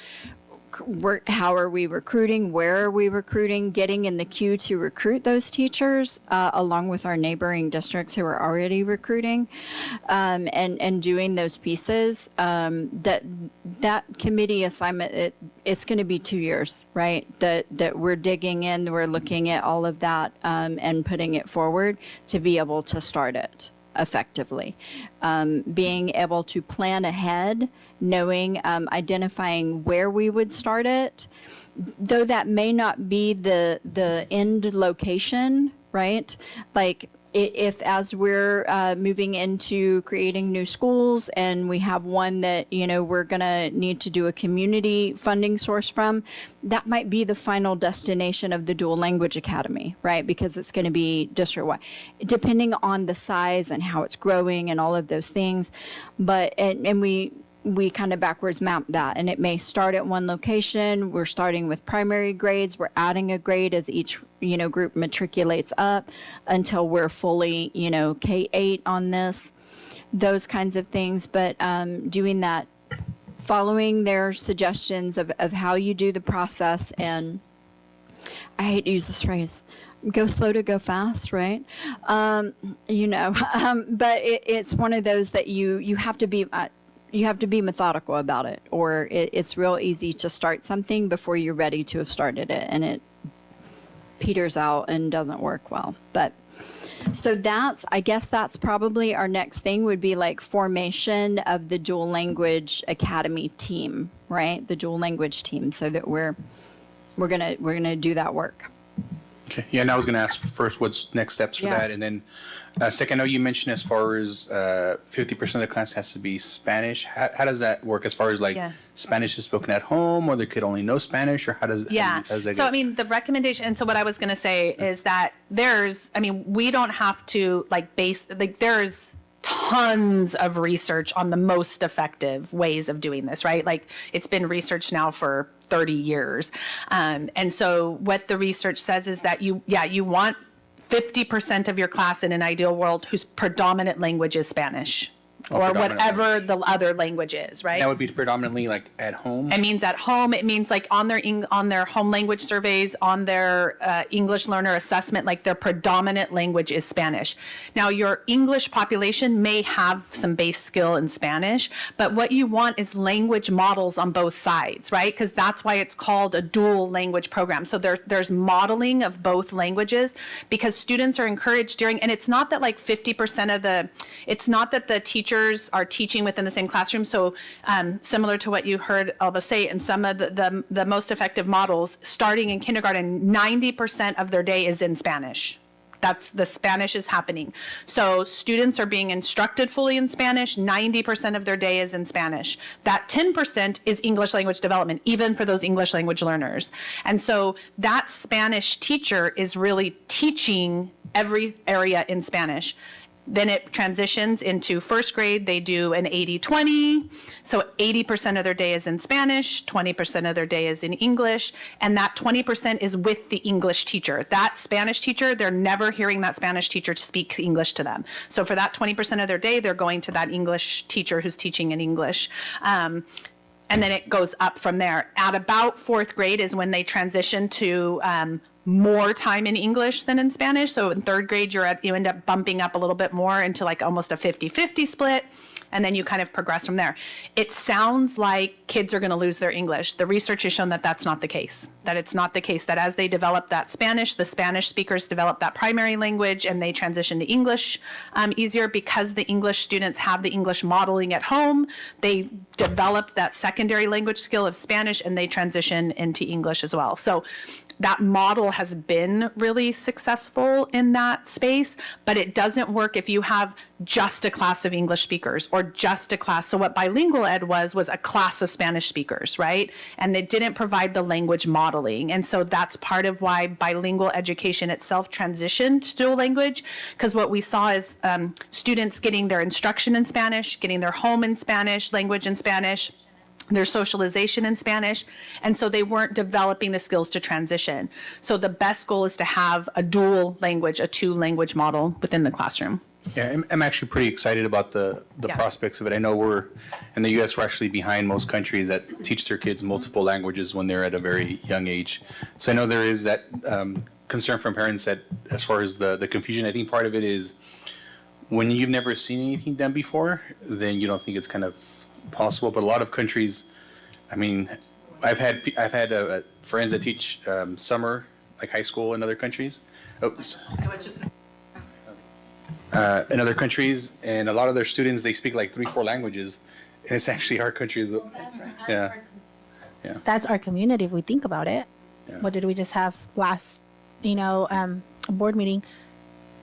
How are we recruiting? Where are we recruiting? Getting in the queue to recruit those teachers, along with our neighboring districts who are already recruiting, and doing those pieces. That committee assignment, it's going to be 2 years, right? That we're digging in, we're looking at all of that, and putting it forward to be able to start it effectively. Being able to plan ahead, knowing, identifying where we would start it, though that may not be the end location, right? Like if as we're moving into creating new schools and we have one that, we're going to need to do a community funding source from, that might be the final destination of the dual language academy, right? Because it's going to be district-wide, depending on the size and how it's growing and all of those things. But, and we kind of backwards map that, and it may start at one location. We're starting with primary grades. We're adding a grade as each group matriculates up until we're fully K-8 on this, those kinds of things. But doing that, following their suggestions of how you do the process, and I hate to use this phrase, go slow to go fast, right? But it's one of those that you have to be. You have to be methodical about it, or it's real easy to start something before you're ready to have started it, and it peters out and doesn't work well. But so I guess that's probably our next thing would be like formation of the dual language academy team, right? The dual language team, so that we're gonna do that work. Okay. Yeah, and I was going to ask first what's next steps for that, and then second, I know you mentioned as far as 50% of the class has to be Spanish. How does that work as far as Spanish is spoken at home, or the kid only knows Spanish, or how does that So, the recommendation, and so what I was going to say is that we don't have to there's tons of research on the most effective ways of doing this, right? Like it's been researched now for 30 years. And so what the research says is that you want 50% of your class in an ideal world whose predominant language is Spanish. Or whatever the other language is, right? That would be predominantly like at home? It means at home. It means like on their home language surveys, on their English learner assessment, like their predominant language is Spanish. Now, your English population may have some base skill in Spanish, but what you want is language models on both sides, right? Because that's why it's called a dual language program. So there's modeling of both languages, because students are encouraged and it's not that like 50% it's not that the teachers are teaching within the same classroom. So similar to what you heard Elba say, in some of the most effective models, starting in kindergarten, 90% of their day is in Spanish. That's the Spanish is happening. So students are being instructed fully in Spanish. 90% of their day is in Spanish. That 10% is English language development, even for those English language learners. And so that Spanish teacher is really teaching every area in Spanish. Then it transitions into first grade. They do an 80-20. So 80% of their day is in Spanish, 20% of their day is in English, and that 20% is with the English teacher. That Spanish teacher, they're never hearing that Spanish teacher speak English to them. So for that 20% of their day, they're going to that English teacher who's teaching in English. And then it goes up from there. At about fourth grade is when they transition to more time in English than in Spanish. So in third grade, you end up bumping up a little bit more into like almost a 50-50 split. and then you kind of progress from there. It sounds like kids are going to lose their English. The research has shown that that's not the case, that it's not the case, that as they develop that Spanish, the Spanish speakers develop that primary language and they transition to English easier because the English students have the English modeling at home. They develop that secondary language skill of Spanish and they transition into English as well. So that model has been really successful in that space, but it doesn't work if you have just a class of English speakers or just a class. So what bilingual ed was a class of Spanish speakers, right? And they didn't provide the language modeling. And so that's part of why bilingual education itself transitioned to dual language, because what we saw is students getting their instruction in Spanish, getting their home in Spanish, language in Spanish, their socialization in Spanish, and so they weren't developing the skills to transition. So the best goal is to have a dual language, a two-language model within the classroom. Yeah, I'm actually pretty excited about the prospects of it. I know we're, in the US, we're actually behind most countries that teach their kids multiple languages when they're at a very young age. So I know there is that concern from parents that as far as the confusion, I think part of it is when you've never seen anything done before, then you don't think it's kind of possible. But a lot of countries, I mean, I've had friends that teach summer, like high school in other countries. In other countries, and a lot of their students, they speak like 3-4 languages. And it's actually our countries. Yeah. That's our community if we think about it. Yeah. What did we just have last, board meeting?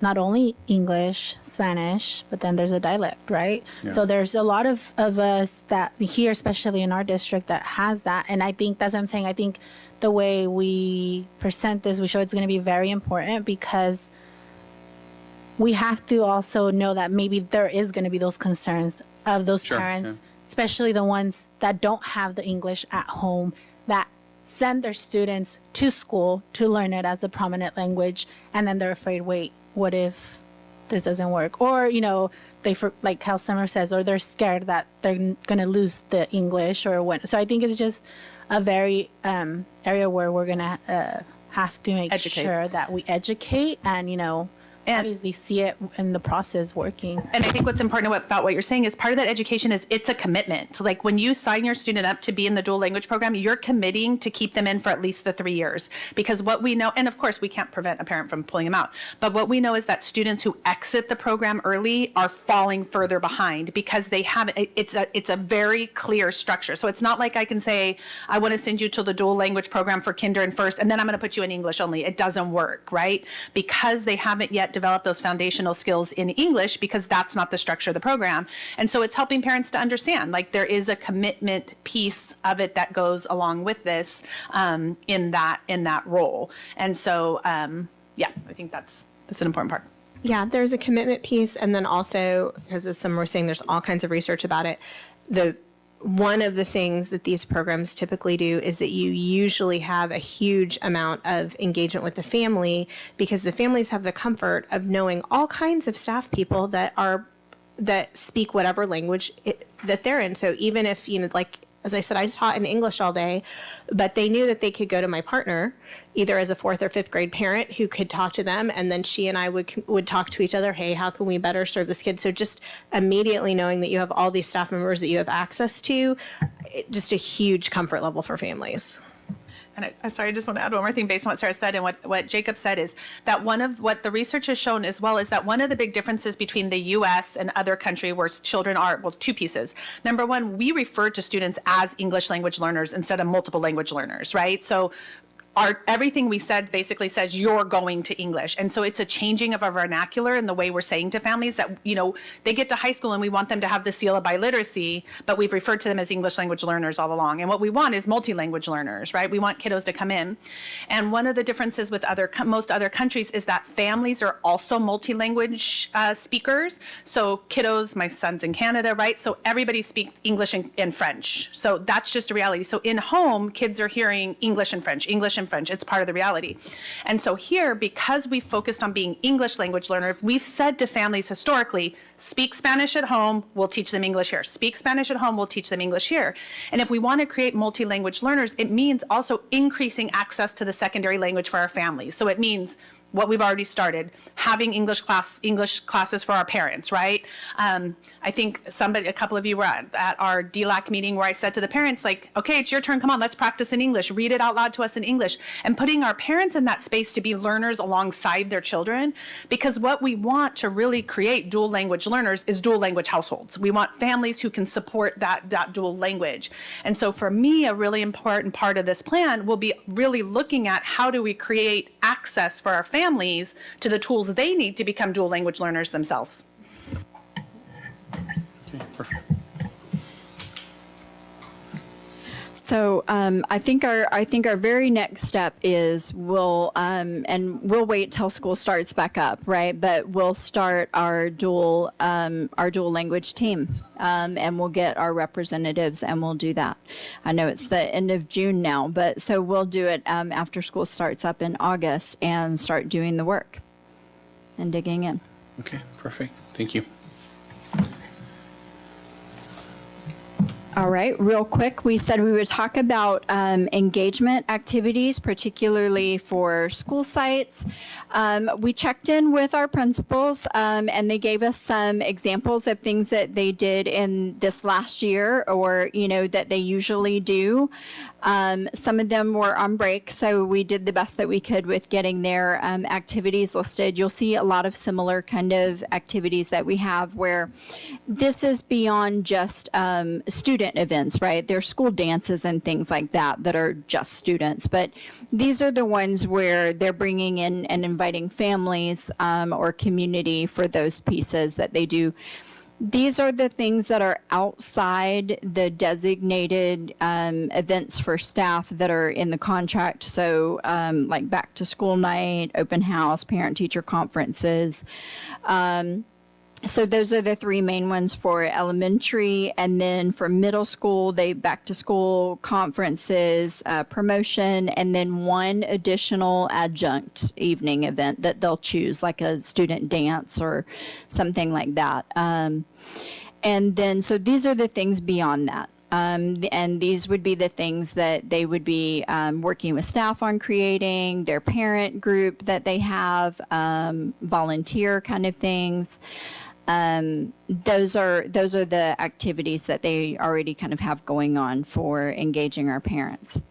Not only English, Spanish, but then there's a dialect, right? Yeah. So there's a lot of us that here, especially in our district, that has that. And I think that's what I'm saying. I think the way we present this, we show it's going to be very important because we have to also know that maybe there is going to be those concerns of those parents, especially the ones that don't have the English at home, that send their students to school to learn it as a prominent language, and then they're afraid, wait, what if this doesn't work? Or, like how Summer says, or they're scared that they're going to lose the English or what. So I think it's just a very area where we're going to have to make sure that we educate and, obviously see it in the process working. And I think what's important about what you're saying is part of that education is it's a commitment. So like when you sign your student up to be in the dual language program, you're committing to keep them in for at least the 3 years. Because what we know, and of course we can't prevent a parent from pulling them out, but what we know is that students who exit the program early are falling further behind because they have, it's a very clear structure. So it's not like I can say, I want to send you to the dual language program for kinder and first, and then I'm going to put you in English only. It doesn't work, right? Because they haven't yet develop those foundational skills in English because that's not the structure of the program. And so it's helping parents to understand, like there is a commitment piece of it that goes along with this in that role. And so, I think that's an important part. Yeah, there's a commitment piece. And then also, because as some were saying, there's all kinds of research about it. One of the things that these programs typically do is that you usually have a huge amount of engagement with the family because the families have the comfort of knowing all kinds of staff people that speak whatever language that they're in. So even if, like, as I said, I taught in English all day, but they knew that they could go to my partner, either as a 4th or 5th grade parent who could talk to them. And then she and I would talk to each other. Hey, how can we better serve this kid? So just immediately knowing that you have all these staff members that you have access to, just a huge comfort level for families. And I just want to add one more thing based on what Sarah said and what Jacob said is that one of what the research has shown as well is that one of the big differences between the U.S. and other country where children are, well, 2 pieces. Number one, we refer to students as English language learners instead of multiple language learners, right? So everything we said basically says you're going to English. And so it's a changing of our vernacular and the way we're saying to families that, they get to high school and we want them to have the seal of biliteracy, but we've referred to them as English language learners all along. And what we want is multi-language learners, right? We want kiddos to come in. And one of the differences with most other countries is that families are also multi-language speakers. So kiddos, my son's in Canada, right? So everybody speaks English and French. So that's just a reality. So in home, kids are hearing English and French, English and French. It's part of the reality. And so here, because we focused on being English language learner, we've said to families historically, speak Spanish at home, we'll teach them English here. Speak Spanish at home, we'll teach them English here. And if we want to create multi-language learners, it means also increasing access to the secondary language for our families. So it means what we've already started, having English classes for our parents, right? I think a couple of you were at our DLAC meeting where I said to the parents, like, okay, it's your turn, come on, let's practice in English, read it out loud to us in English, and putting our parents in that space to be learners alongside their children, because what we want to really create dual language learners is dual language households. We want families who can support that dual language. And so for me, a really important part of this plan will be really looking at how do we create access for our families to the tools they need to become dual language learners themselves. Okay, perfect. So I think our very next step is we'll wait till school starts back up, right? But we'll start our dual language team, and we'll get our representatives, and we'll do that. I know it's the end of June now, but so we'll do it after school starts up in August and start doing the work and digging in. Okay, perfect. Thank you. All right, real quick, we said we would talk about engagement activities, particularly for school sites. We checked in with our principals, and they gave us some examples of things that they did in this last year, or that they usually do. Some of them were on break, so we did the best that we could with getting their activities listed. You'll see a lot of similar kind of activities that we have, where this is beyond just student events, right? There's school dances and things like that are just students, but these are the ones where they're bringing in and inviting families or community for those pieces that they do. These are the things that are outside the designated events for staff that are in the contract. So like back to school night, open house, parent teacher conferences. So those are the three main ones for elementary. And then for middle school, they back to school conferences, promotion, and then one additional adjunct evening event that they'll choose, like a student dance or something like that. And then, so these are the things beyond that. And these would be the things that they would be working with staff on creating, their parent group that they have, volunteer kind of things. Those are the activities that they already kind of have going on for engaging our parents.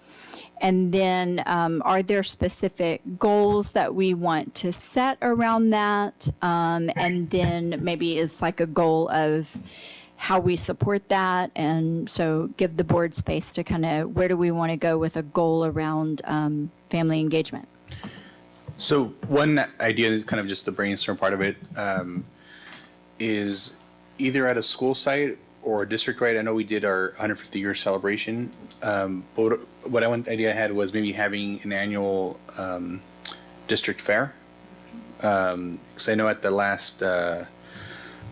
And then are there specific goals that we want to set around that? And then maybe it's like a goal of how we support that. And so give the board space to kind of, where do we want to go with a goal around family engagement? So one idea is kind of just the brainstorm part of it, is either at a school site or a district, right? I know we did our 150-year celebration, but one idea I had was maybe having an annual district fair. Because I know at the last,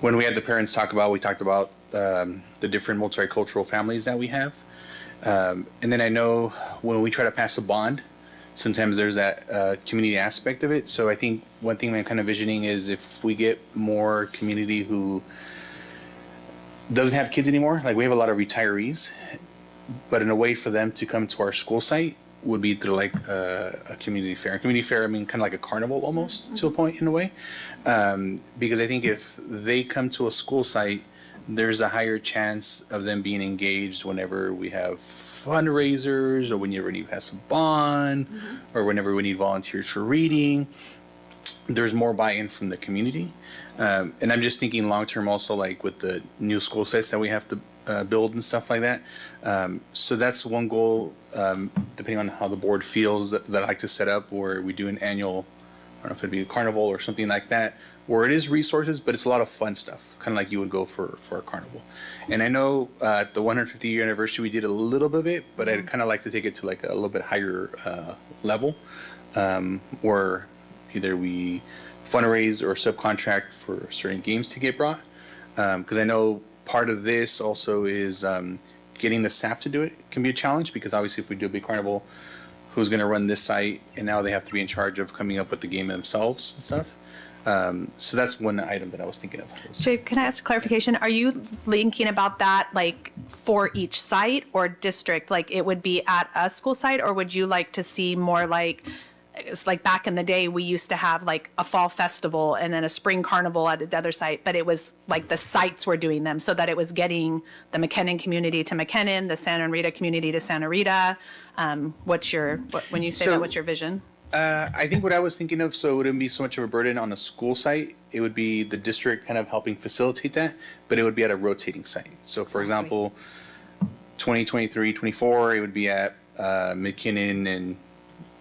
when we had the parents we talked about the different multicultural families that we have. And then I know when we try to pass a bond, sometimes there's that community aspect of it. So I think one thing I'm kind of visioning is if we get more community who doesn't have kids anymore, like we have a lot of retirees, but in a way for them to come to our school site would be through like a community fair. A community fair, I mean, kind of like a carnival almost to a point in a way. Because I think if they come to a school site, there's a higher chance of them being engaged whenever we have fundraisers, or whenever we need to pass a bond, or whenever we need volunteers for reading. There's more buy-in from the community. And I'm just thinking long-term also, like with the new school sites that we have to build and stuff like that. So that's one goal, depending on how the board feels, that I like to set up, where we do an annual, I don't know if it'd be a carnival or something like that, where it is resources, but it's a lot of fun stuff, kind of like you would go for a carnival. And I know at the 150-year anniversary, we did a little bit of it, but I'd kind of like to take it to like a little bit higher level, where either we fundraise or subcontract for certain games to get brought. Because I know part of this also is getting the staff to do it can be a challenge, because obviously if we do a big carnival, who's going to run this site? And now they have to be in charge of coming up with the game themselves and stuff. So that's one item that I was thinking of. Jay, can I ask clarification? Are you thinking about that like for each site or district? Like it would be at a school site, or would you like to see more like it's like back in the day, we used to have like a fall festival and then a spring carnival at another site, but it was like the sites were doing them so that it was getting the McKinnon community to McKinnon, the Santa Rita community to Santa Rita. When you say that, what's your vision? I think what I was thinking of, so it wouldn't be so much of a burden on a school site. It would be the district kind of helping facilitate that, but it would be at a rotating site. So for example, 2023, 24, it would be at McKinnon and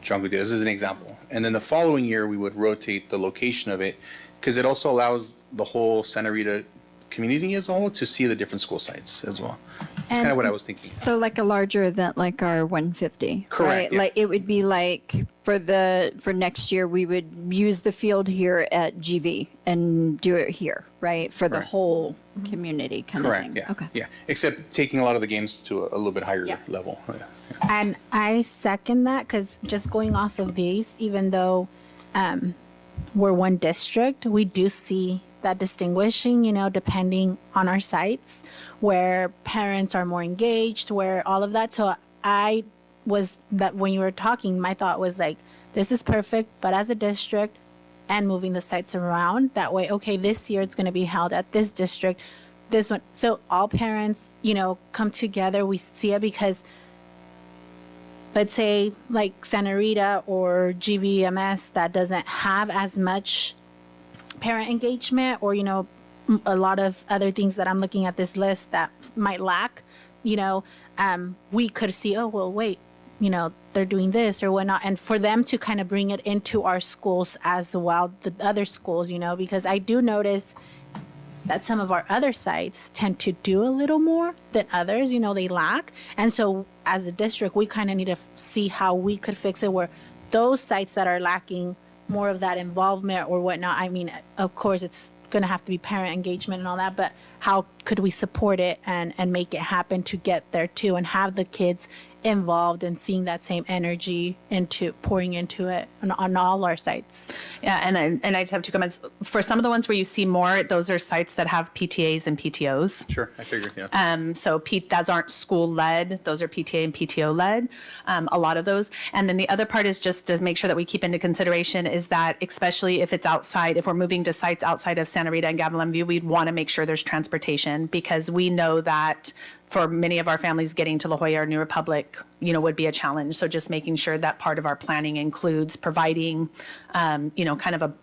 John Gudea. This is an example. And then the following year, we would rotate the location of it because it also allows the whole Santa Rita community as a whole to see the different school sites as well. That's kind of what I was thinking. So like a larger event like our 150, Correct, right? yeah. Like it would be like for next year, we would use the field here at GV and do it here, right? For the Correct. whole community kind of Correct, thing. yeah. Okay. Yeah, except taking a lot of the games to a little bit higher Yeah. level. Yeah. And I second that because just going off of these, even though we're one district, we do see that distinguishing, depending on our sites where parents are more engaged, where all of that. So when you were talking, my thought was like, this is perfect, but as a district and moving the sites around that way, okay, this year it's going to be held at this district, this one. So all parents, come together, we see it because let's say like Santa Rita or GVMS that doesn't have as much parent engagement or, a lot of other things that I'm looking at this list that might lack, we could see, oh, well, wait, they're doing this or whatnot. And for them to kind of bring it into our schools as well, the other schools, because I do notice that some of our other sites tend to do a little more than others, they lack. And so as a district, we kind of need to see how we could fix it where those sites that are lacking more of that involvement or whatnot, I mean, of course, it's going to have to be parent engagement and all that, but how could we support it and make it happen to get there too and have the kids involved and seeing that same energy pouring into it on all our sites. Yeah, and I just have two comments. For some of the ones where you see more, those are sites that have PTAs and PTOs. Sure, I figured, yeah. So those aren't school led; those are PTA and PTO led. A lot of those, and then the other part is just to make sure that we keep into consideration is that especially if it's outside, if we're moving to sites outside of Santa Rita and Gavilan View, we'd want to make sure there's transportation because we know that for many of our families, getting to La Jolla or New Republic, would be a challenge. So just making sure that part of our planning includes providing, kind of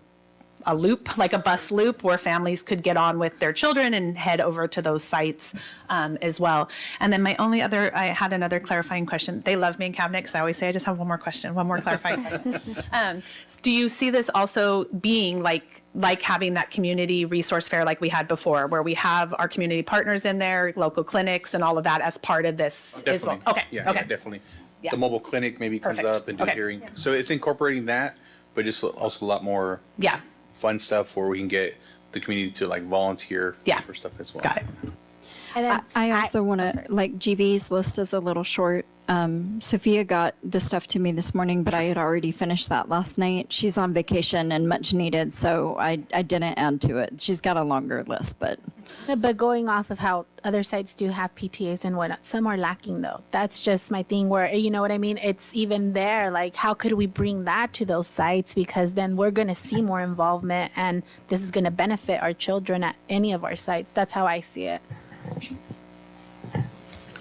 a loop, like a bus loop where families could get on with their children and head over to those sites as well. And then I had another clarifying question. They love me in cabinet because I always say I just have one more clarifying question. Do you see this also being like having that community resource fair like we had before, where we have our community partners in there, local clinics and all of that as part of this as well? Definitely. Okay. Yeah, Okay. yeah, definitely. Yeah. The mobile clinic maybe comes Perfect. up and do Okay. hearing. So it's incorporating that, but just also a lot more Yeah. fun stuff where we can get the community to like volunteer Yeah. for stuff as well. Got it. And then I also want to, like, GV's list is a little short. Sophia got the stuff to me this morning, but I had already finished that last night. She's on vacation and much needed, so I didn't add to it. She's got a longer list, but. But going off of how other sites do have PTAs and whatnot, some are lacking though. That's just my thing where, you know what I mean? It's even there, like how could we bring that to those sites? Because then we're going to see more involvement and this is going to benefit our children at any of our sites. That's how I see it.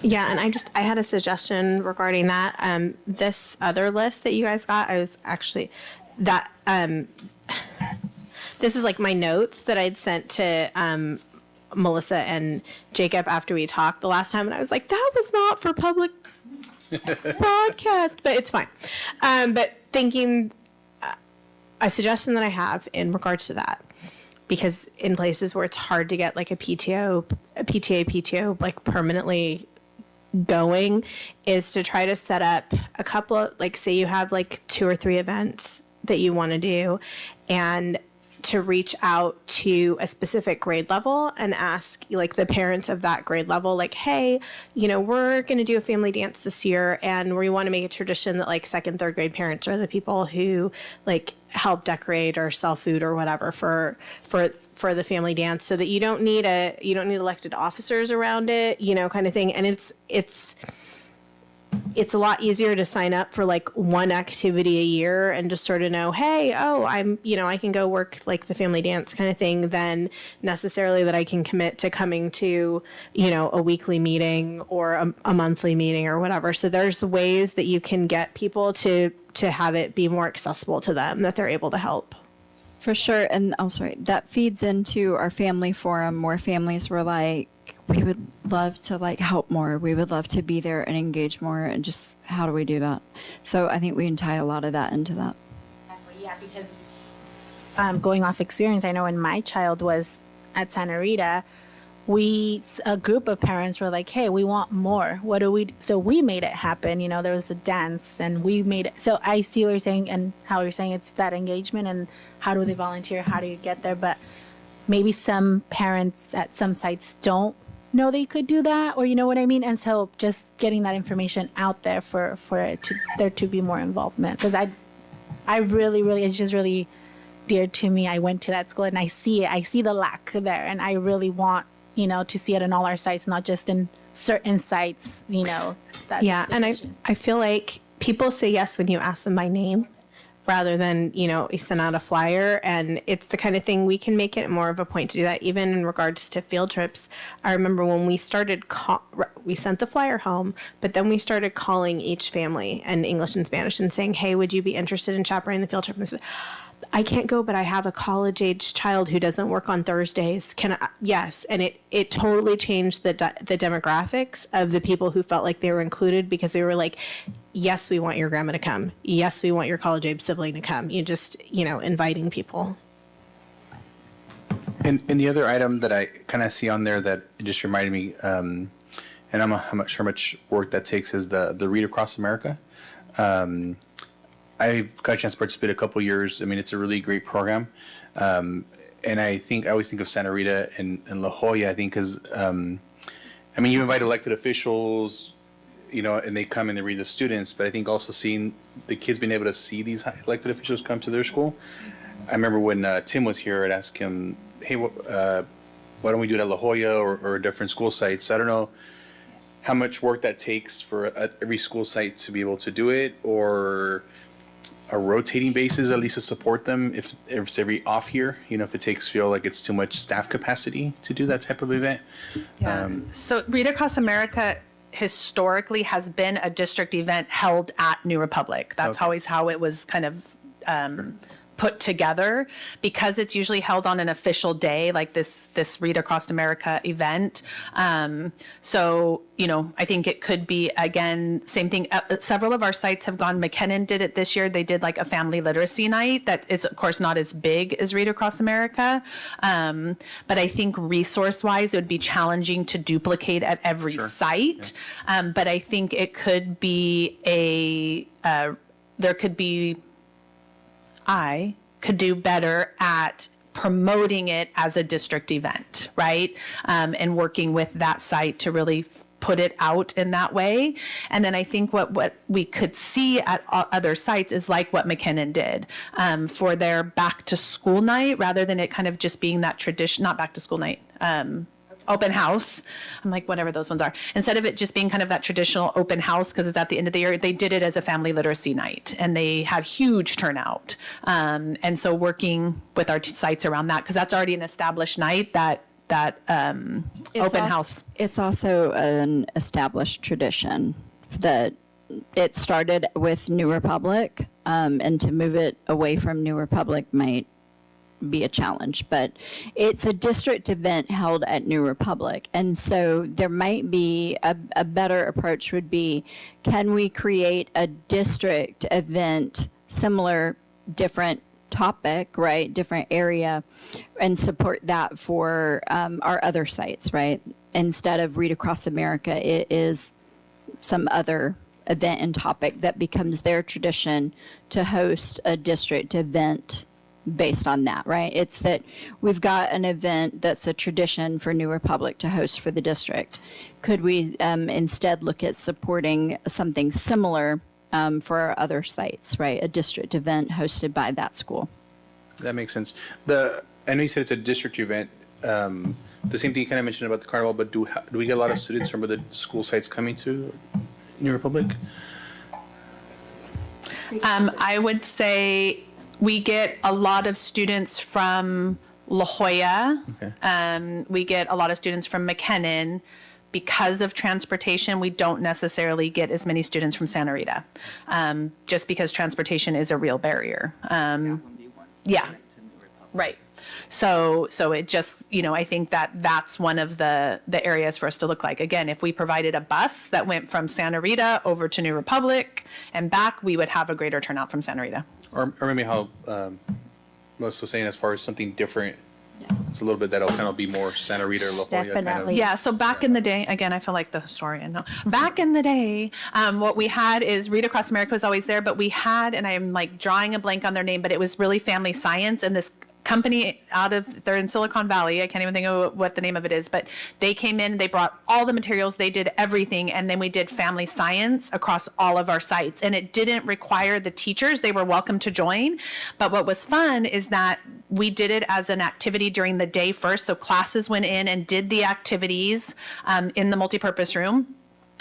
Yeah, and I had a suggestion regarding that. This other list that you guys got, I was actually that this is like my notes that I'd sent to Melissa and Jacob after we talked the last time, and I was like, that was not for public broadcast, but it's fine. But thinking a suggestion that I have in regards to that, because in places where it's hard to get like a PTA, like permanently going, is to try to set up a couple of, like, say you have like 2 or 3 events that you want to do, and to reach out to a specific grade level and ask like the parents of that grade level, like, hey, we're going to do a family dance this year, and we want to make a tradition that like 2nd, 3rd grade parents are the people who like help decorate or sell food or whatever for the family dance, so that you don't need elected officers around it, kind of thing. And it's a lot easier to sign up for like one activity a year and just sort of know, hey, oh, I can go work like the family dance kind of thing than necessarily that I can commit to coming to, a weekly meeting or a monthly meeting or whatever. So there's ways that you can get people to have it be more accessible to them, that they're able to help. For sure. And I'm sorry, that feeds into our family forum where families were like, we would love to help more. We would love to be there and engage more. And just how do we do that? So I think we can tie a lot of that into that. Yeah, because going off experience, I know when my child was at Santa Rita, a group of parents were like, hey, we want more. What do we do? So we made it happen. There was a dance and we made it. So I see what you're saying and how you're saying it's that engagement and how do they volunteer? How do you get there? But maybe some parents at some sites don't know they could do that, or you know what I mean? And so just getting that information out there for there to be more involvement. Because I really, it's just really dear to me. I went to that school and I see it. I see the lack there. And I really want, to see it in all our sites, not just in certain sites, Yeah, and I feel like people say yes when you ask them by name rather than, you send out a flyer. And it's the kind of thing we can make it more of a point to do that, even in regards to field trips. I remember when we started, we sent the flyer home, but then we started calling each family in English and Spanish and saying, hey, would you be interested in chaperoning the field trip? And I said, I can't go, but I have a college-age child who doesn't work on Thursdays. Can I? Yes. And it totally changed the demographics of the people who felt like they were included, because they were like, yes, we want your grandma to come. Yes, we want your college-age sibling to come. You just, inviting people. And the other item that I kind of see on there that just reminded me, and I'm not sure how much work that takes, is the Read Across America. I've got a chance to participate a couple years. I mean, it's a really great program. And I always think of Santa Rita and La Jolla, I think, because, you invite elected officials, and they come and they read the students, but I think also seeing the kids being able to see these elected officials come to their school. I remember when Tim was here, I'd ask him, hey, why don't we do it at La Jolla or a different school site? So I don't know how much work that takes for every school site to be able to do it, or a rotating basis, at least to support them if it's every off year, if it feel like it's too much staff capacity to do that type of event. Yeah. So Read Across America historically has been a district event held at New Republic. That's always how it was kind of put together, because it's usually held on an official day, like this Read Across America event. So, I think it could be, again, same thing. Several of our sites have gone. McKinnon did it this year. They did like a family literacy night that is, of course, not as big as Read Across America. But I think resource-wise, it would be challenging to duplicate at every site. Yeah. But I think it could be I could do better at promoting it as a district event, right? And working with that site to really put it out in that way. And then I think what we could see at other sites is like what McKinnon did for their back to school night, rather than it kind of just being that tradition, not back to school night, open house. I'm like, whatever those ones are. Instead of it just being kind of that traditional open house, because it's at the end of the year, they did it as a family literacy night, and they had huge turnout. And so working with our sites around that, because that's already an established night, that open house. It's also an established tradition that it started with New Republic, and to move it away from New Republic might be a challenge, but it's a district event held at New Republic. And so there might be a better approach would be, can we create a district event, similar, different topic, right? Different area, and support that for our other sites, right? Instead of Read Across America, it is some other event and topic that becomes their tradition to host a district event based on that, right? It's that we've got an event that's a tradition for New Republic to host for the district. Could we instead look at supporting something similar for our other sites, right? A district event hosted by that school. That makes sense. I know you said it's a district event. The same thing you kind of mentioned about the carnival, but do we get a lot of students from other school sites coming to New Republic? I would say we get a lot of students from La Jolla. Okay. We get a lot of students from McKinnon. Because of transportation, we don't necessarily get as many students from Santa Rita, just because transportation is a real barrier. Yeah, right. So it just, I think that's one of the areas for us to look like. Again, if we provided a bus that went from Santa Rita over to New Republic and back, we would have a greater turnout from Santa Rita. Or maybe how Melissa was saying, as far as something different, it's a little bit that'll kind of be more Santa Rita or La Jolla kind of. Definitely. Yeah, so back in the day, again, I feel like the historian. No. Back in the day, what we had is Read Across America was always there, but we had, and I'm like drawing a blank on their name, but it was really Family Science, and this company they're in Silicon Valley. I can't even think of what the name of it is, but they came in, they brought all the materials, they did everything, and then we did Family Science across all of our sites. And it didn't require the teachers, they were welcome to join. But what was fun is that we did it as an activity during the day first. So classes went in and did the activities in the multipurpose room.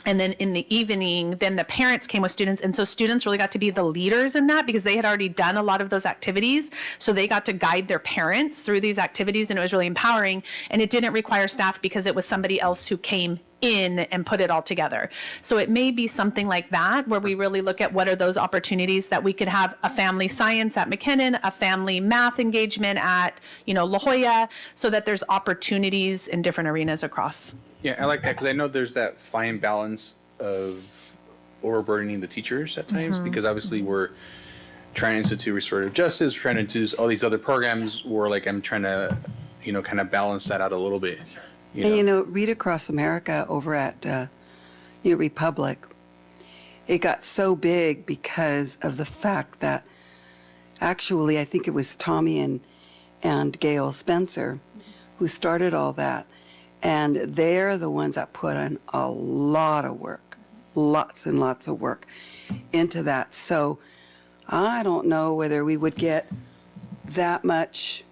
And then in the evening, then the parents came with students. And so students really got to be the leaders in that because they had already done a lot of those activities. So they got to guide their parents through these activities, and it was really empowering. And it didn't require staff because it was somebody else who came in and put it all together. So it may be something like that where we really look at what are those opportunities that we could have a family science at McKinnon, a family math engagement at, La Jolla, so that there's opportunities in different arenas across. Yeah, I like that because I know there's that fine balance of overburdening the teachers at times because obviously we're trying to institute restorative justice, we're trying to introduce all these other programs where like I'm trying to, kind of balance that out a little bit. And Read Across America over at New Republic, it got so big because of the fact that actually I think it was Tommy and Gail Spencer who started all that. And they're the ones that put in a lot of work, lots and lots of work into that. So I don't know whether we would get that much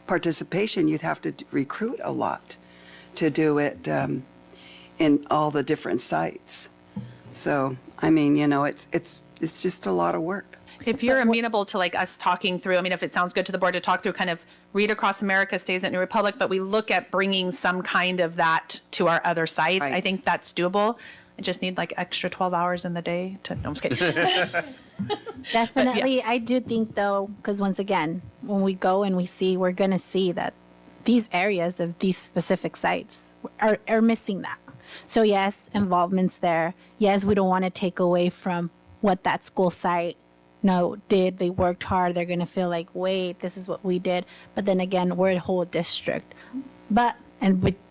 participation. You'd have to recruit a lot to do it in all the different sites. So, I mean, it's just a lot of work. If you're amenable to like us talking through, if it sounds good to the board to talk through kind of Read Across America stays at New Republic, but we look at bringing some kind of that to our other sites, Right. I think that's doable. I just need like extra 12 hours in the day to, no, I'm just kidding. Definitely. I do think though, because once again, when we go and we're going to see that these areas of these specific sites are missing that. So yes, involvement's there. Yes, we don't want to take away from what that school site did. They worked hard. They're going to feel like, wait, this is what we did. But then again, we're a whole district.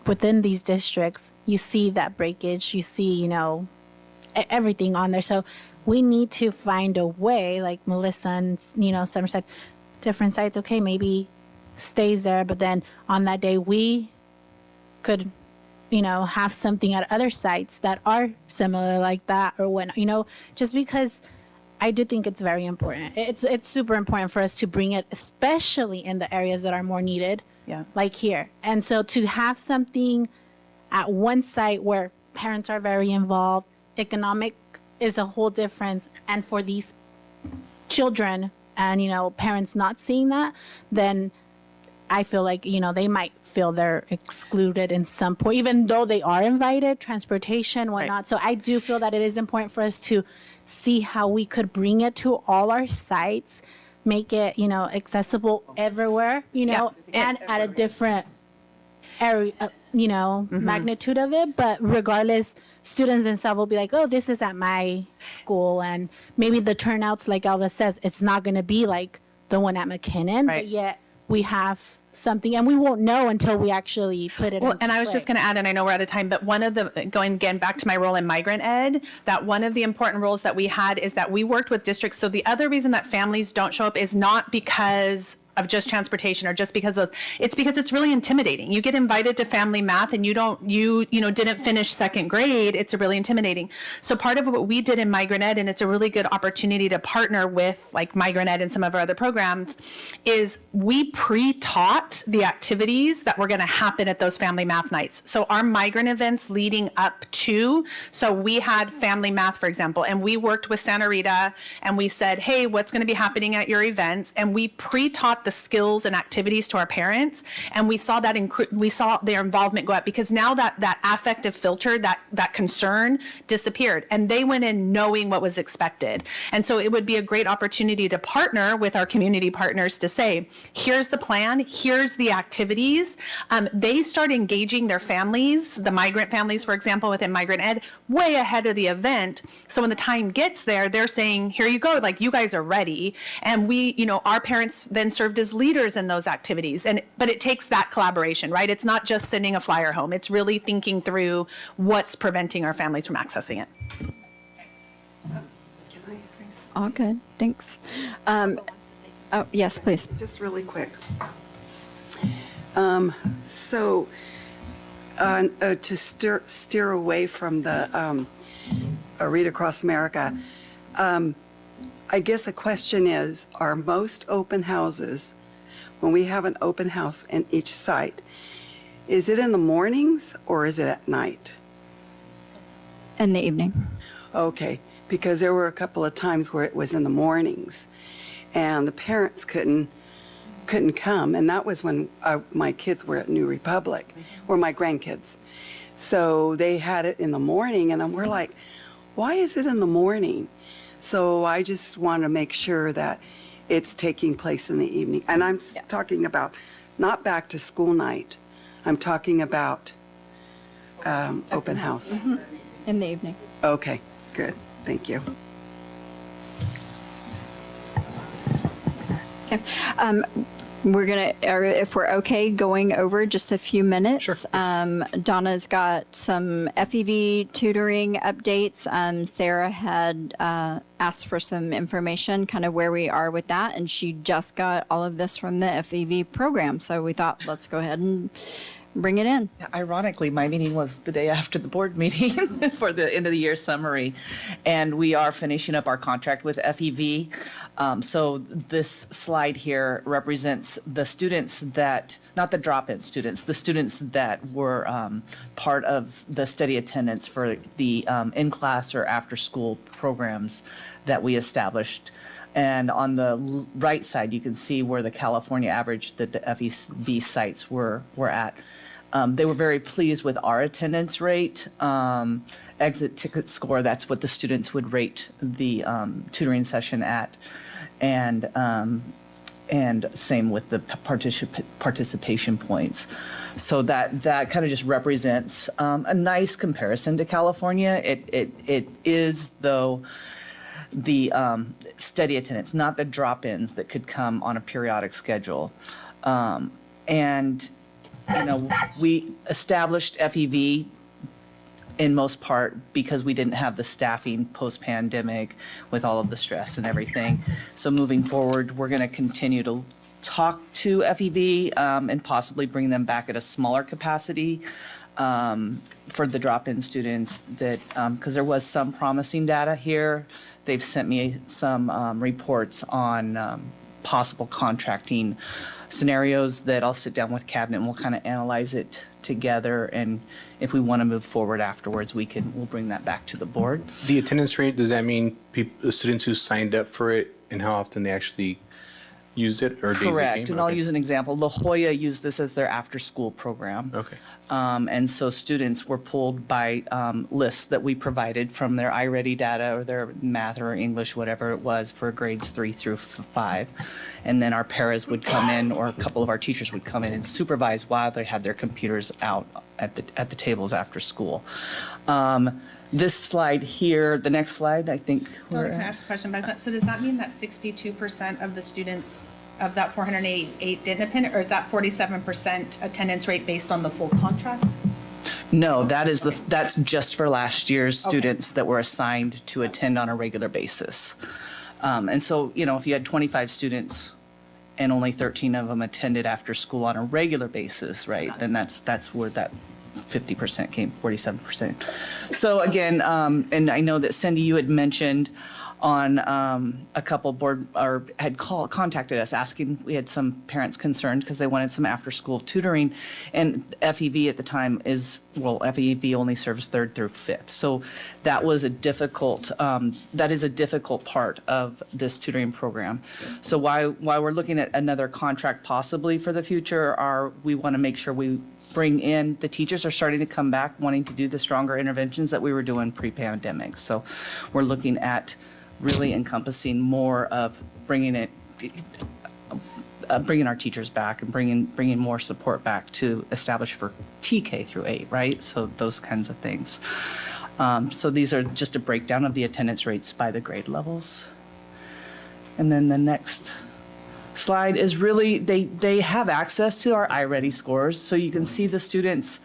Within these districts, you see that breakage. You see, everything on there. So we need to find a way, like Melissa and, Summer said, different sites. Okay, maybe stays there. But then on that day, we could, have something at other sites that are similar like that or when, just because I do think it's very important. It's super important for us to bring it, especially in the areas that are more needed, like here. And so to have something at one site where parents are very involved, economic is a whole difference. And for these children and, parents not seeing that, then I feel like, they might feel they're excluded in some point, even though they are invited, transportation, whatnot. Right. So I do feel that it is important for us to see how we could bring it to all our sites, make it, accessible everywhere, and at a different area, magnitude of it. But regardless, students themselves will be like, oh, this is at my school. And maybe the turnouts, like Alva says, it's not going to be like the one at McKinnon, but yet we have something, and we won't know until we actually put it. Well, and I was just going to add, and I know we're out of time, but one of the, going again back to my role in migrant ed, that one of the important roles that we had is that we worked with districts. So the other reason that families don't show up is not because of just transportation or just because of, it's because it's really intimidating. You get invited to family math and you didn't finish second grade. It's really intimidating. So part of what we did in Migrant Ed, and it's a really good opportunity to partner with like Migrant Ed and some of our other programs, is we pre-taught the activities that were going to happen at those family math nights. So our migrant events leading up to, so we had family math, for example, and we worked with Santa Rita and we said, hey, what's going to be happening at your events? And we pre-taught the skills and activities to our parents, and we saw that we saw their involvement go up, because now that affective filter, that concern disappeared, and they went in knowing what was expected. And so it would be a great opportunity to partner with our community partners to say, here's the plan, here's the activities. They start engaging their families, the migrant families, for example, within Migrant Ed, way ahead of the event. So when the time gets there, they're saying, here you go, like you guys are ready. And we, our parents then served as leaders in those activities. But it takes that collaboration, right? It's not just sending a flyer home. It's really thinking through what's preventing our families from accessing it. All good, thanks. Oh, yes, please. Just really quick. To steer away from the Read Across America, I guess a question is, are most open houses, when we have an open house in each site, is it in the mornings or is it at night? In the evening. Okay, because there were a couple of times where it was in the mornings and the parents couldn't come, and that was when my kids were at New Republic, or my grandkids. So they had it in the morning, and we're like, why is it in the morning? So I just want to make sure that it's taking place in the evening. And I'm talking about not back to school night. I'm talking about open house. Mm-hmm. In the evening. Okay, good. Thank you. Okay. We're gonna, if we're okay, going over just a few minutes. Sure. Donna's got some FEV tutoring updates. Sarah had asked for some information, kind of where we are with that, and she just got all of this from the FEV program. So we thought, let's go ahead and bring it in. Ironically, my meeting was the day after the board meeting for the end of the year summary, and we are finishing up our contract with FEV. So this slide here represents the students that, not the drop-in students, the students that were part of the steady attendance for the in-class or after-school programs that we established. And on the right side, you can see where the California average that the FEV sites were at. They were very pleased with our attendance rate, exit ticket score. That's what the students would rate the tutoring session at, and same with the participation points. So that kind of just represents a nice comparison to California. It is, though, the steady attendance, not the drop-ins that could come on a periodic schedule. And we established FEV in most part because we didn't have the staffing post-pandemic with all of the stress and everything. So moving forward, we're going to continue to talk to FEV and possibly bring them back at a smaller capacity for the drop-in students, that because there was some promising data here. They've sent me some reports on possible contracting scenarios that I'll sit down with cabinet and we'll kind of analyze it together. And if we want to move forward afterwards, we'll bring that back to the board. The attendance rate, does that mean the students who signed up for it and how often they actually used it, or days they Correct, came? and I'll use an example. La Jolla used this as their after-school program. Okay. And so students were pulled by lists that we provided from their iReady data or their math or English, whatever it was, for grades 3 through 5. And then our paras would come in, or a couple of our teachers would come in and supervise while they had their computers out at the tables after school. This slide here, the next slide, I think. Can I ask a question about that? So does that mean that 62% of the students of that 488 didn't attend, or is that 47% attendance rate based on the full contract? No, that's just for last year's students that were assigned to attend on a regular basis. And so, if you had 25 students and only 13 of them attended after school on a regular basis, right? Then that's where that 50% came, 47%. So again, and I know that Cindy, you had mentioned on a couple board, or had contacted us asking, we had some parents concerned because they wanted some after-school tutoring, and FEV at the time FEV only serves 3rd through 5th. So that was a difficult, that is a difficult part of this tutoring program. So while we're looking at another contract possibly for the future, we want to make sure we bring in, the teachers are starting to come back wanting to do the stronger interventions that we were doing pre-pandemic. So we're looking at really encompassing more of bringing our teachers back and bringing more support back to establish for TK through 8, right? So those kinds of things. So these are just a breakdown of the attendance rates by the grade levels. And then the next slide is really, they have access to our iReady scores. So you can see the students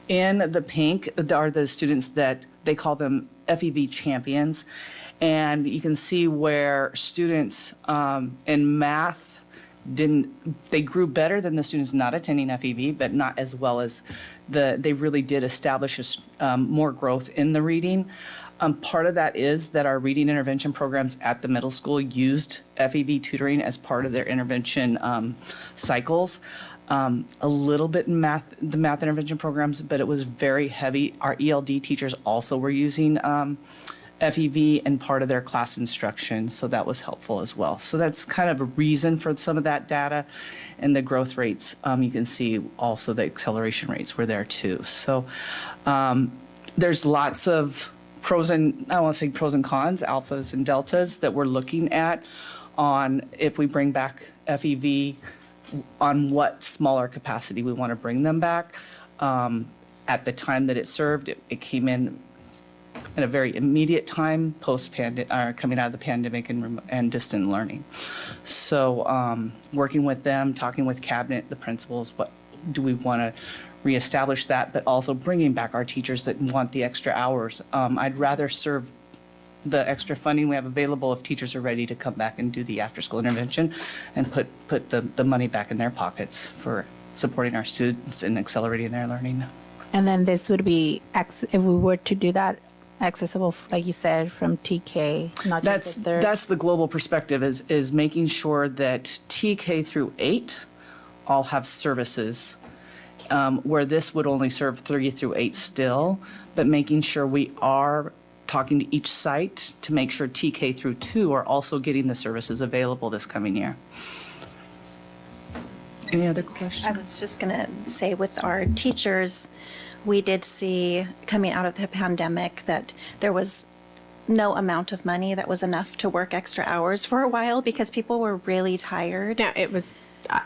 in the pink are the students that they call them FEV champions. And you can see where students in math they grew better than the students not attending FEV, but not as well as they really did establish more growth in the reading. Part of that is that our reading intervention programs at the middle school used FEV tutoring as part of their intervention cycles. A little bit in the math intervention programs, but it was very heavy. Our ELD teachers also were using FEV and part of their class instruction, so that was helpful as well. So that's kind of a reason for some of that data, and the growth rates, you can see also the acceleration rates were there too. So there's lots of pros and cons, alphas and deltas that we're looking at on if we bring back FEV, on what smaller capacity we want to bring them back. At the time that it served, it came in at a very immediate time coming out of the pandemic and distant learning. So working with them, talking with cabinet, the principals, what do we want to reestablish that, but also bringing back our teachers that want the extra hours. I'd rather serve the extra funding we have available if teachers are ready to come back and do the after-school intervention and put the money back in their pockets for supporting our students and accelerating their learning. And then this would be, if we were to do that, accessible, like you said, from TK, not just the 3rd. That's the global perspective, is making sure that TK through 8 all have services, where this would only serve 3 through 8 still, but making sure we are talking to each site to make sure TK through 2 are also getting the services available this coming year. Any other questions? I was just going to say, with our teachers, we did see coming out of the pandemic that there was no amount of money that was enough to work extra hours for a while because people were really tired. Yeah,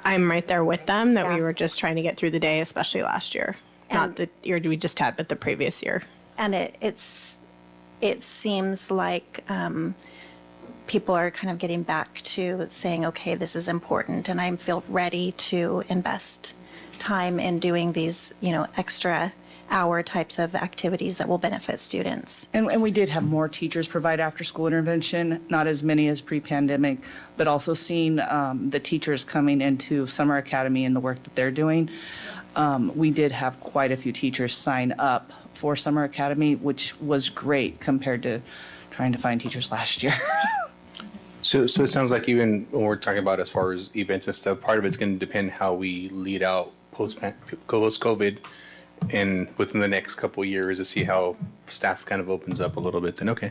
I'm right there with them that we were just trying to get through the day, especially last year. Not the year we just had, but the previous year. And it seems like people are kind of getting back to saying, okay, this is important, and I feel ready to invest time in doing these, extra hour types of activities that will benefit students. And we did have more teachers provide after-school intervention, not as many as pre-pandemic, but also seeing the teachers coming into Summer Academy and the work that they're doing. We did have quite a few teachers sign up for Summer Academy, which was great compared to trying to find teachers last year. So it sounds like even when we're talking about as far as events and stuff, part of it's going to depend how we lead out post-COVID and within the next couple of years to see how staff kind of opens up a little bit. Then okay,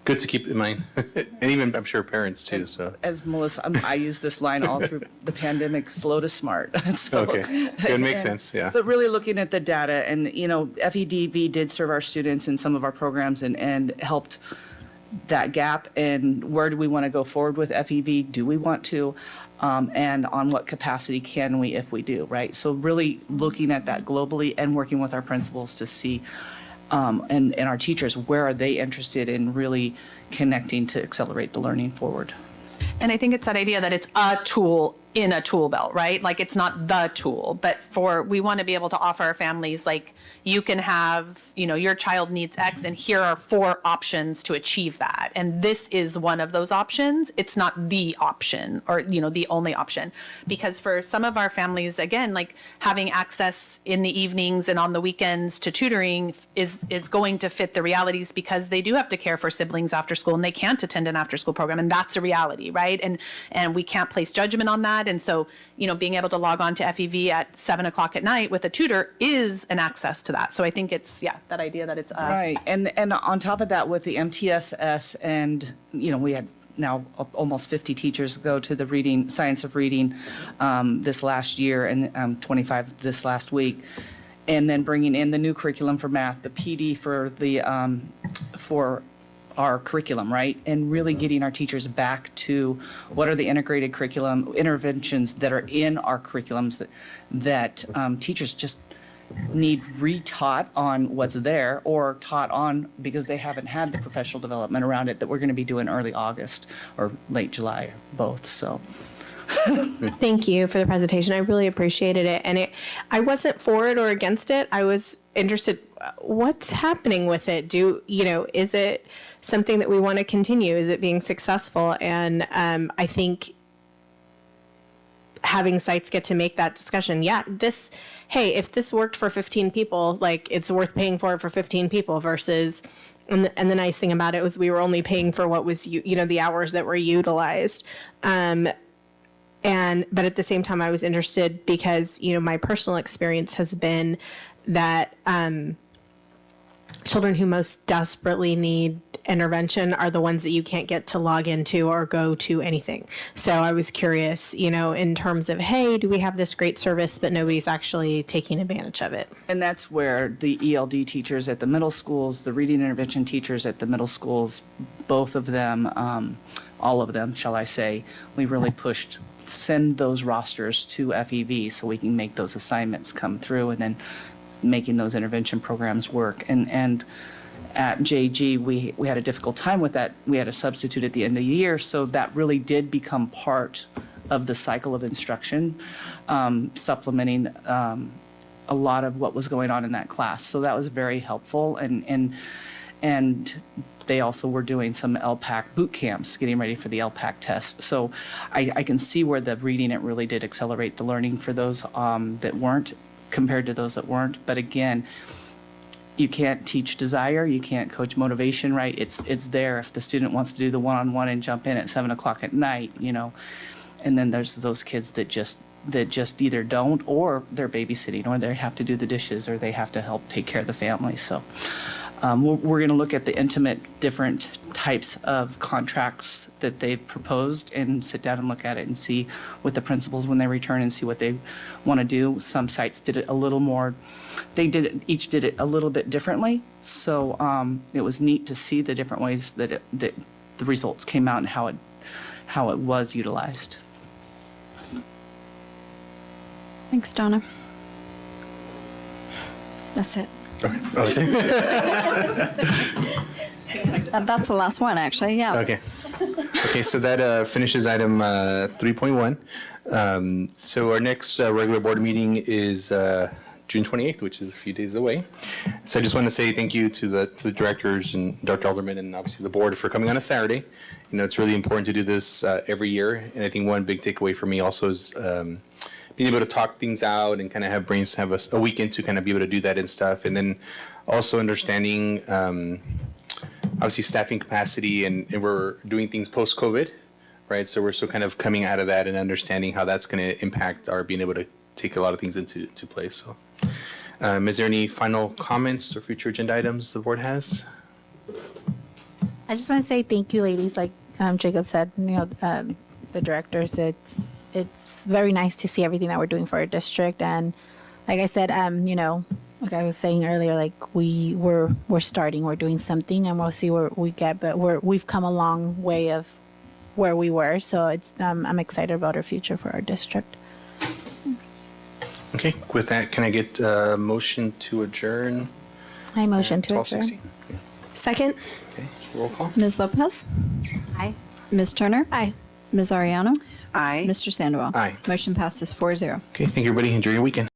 good to keep in mind, and even I'm sure parents too. So as Melissa, I use this line all through the pandemic: slow to smart. So, okay, it makes sense. Yeah. But really looking at the data, and FEDV did serve our students in some of our programs and helped that gap. And where do we want to go forward with FEV? Do we want to? And on what capacity can we if we do, right? So really looking at that globally and working with our principals to see, and our teachers, where are they interested in really connecting to accelerate the learning forward? And I think it's that idea that it's a tool in a tool belt, right? Like it's not the tool, but we want to be able to offer our families, like, you can have, your child needs X and here are 4 options to achieve that. And this is one of those options. It's not the option or, the only option. Because for some of our families, again, like having access in the evenings and on the weekends to tutoring is going to fit the realities, because they do have to care for siblings after school and they can't attend an after school program. And that's a reality, right? And we can't place judgment on that. And so, being able to log on to FEV at 7:00 at night with a tutor is an access to that. So I think it's, that idea that it's Right. And on top of that, with the MTSS and, we had now almost 50 teachers go to the science of reading this last year, and 25 this last week. And then bringing in the new curriculum for math, the PD for our curriculum, right? And really getting our teachers back to what are the integrated curriculum interventions that are in our curriculums that teachers just need retaught on what's there, or taught on because they haven't had the professional development around it, that we're going to be doing early August or late July, both. So Thank you for the presentation. I really appreciated it. And I wasn't for it or against it. I was interested, what's happening with it? Is it something that we want to continue? Is it being successful? And I think having sites get to make that discussion. If this worked for 15 people, like, it's worth paying for it for 15 people versus, and the nice thing about it was we were only paying for what was, the hours that were utilized. But at the same time, I was interested because, my personal experience has been that children who most desperately need intervention are the ones that you can't get to log into or go to anything. So I was curious, in terms of, hey, do we have this great service, but nobody's actually taking advantage of it? And that's where the ELD teachers at the middle schools, the reading intervention teachers at the middle schools, both of them, all of them, shall I say, we really pushed send those rosters to FEV so we can make those assignments come through, and then making those intervention programs work. And at JG, we had a difficult time with that. We had a substitute at the end of the year, so that really did become part of the cycle of instruction, supplementing a lot of what was going on in that class. So that was very helpful, and they also were doing some LPAC boot camps, getting ready for the LPAC test. So I can see where the reading, it really did accelerate the learning for those that weren't, compared to those that weren't. But again, you can't teach desire, you can't coach motivation, right? It's there if the student wants to do the one-on-one and jump in at 7:00 at night, And then there's those kids that just either don't, or they're babysitting, or they have to do the dishes, or they have to help take care of the family. So we're going to look at the intimate different types of contracts that they've proposed and sit down and look at it and see with the principals when they return and see what they want to do. Some sites did it a little more, each did it a little bit differently. So it was neat to see the different ways that the results came out and how it was utilized. Thanks, Donna. That's it. That's the last one, actually, yeah. Okay, so that finishes item 3.1. So our next regular board meeting is June 28th, which is a few days away. So I just want to say thank you to the directors and Dr. Alderman and obviously the board for coming on a Saturday. It's really important to do this every year. And I think one big takeaway for me also is being able to talk things out and kind of have brains have a weekend to kind of be able to do that and stuff. And then also understanding, obviously staffing capacity, and we're doing things post-COVID, right? So we're still kind of coming out of that and understanding how that's going to impact our being able to take a lot of things into place. So is there any final comments or future agenda items the board has? I just want to say thank you, ladies. Like Jacob said, the directors, it's very nice to see everything that we're doing for our district. And like I said, like I was saying earlier, like we're starting, we're doing something, and we'll see where we get. But we've come a long way of where we were. So it's I'm excited about our future for our district. Okay, with that, can I get a motion to adjourn? I motion to adjourn. 12:60? Second. Okay, roll call. Ms. Lopez? Aye. Ms. Turner? Aye. Ms. Ariano? Aye. Mr. Sandoval? Aye. Motion passes 4-0. Okay, thank you, everybody. Enjoy your weekend.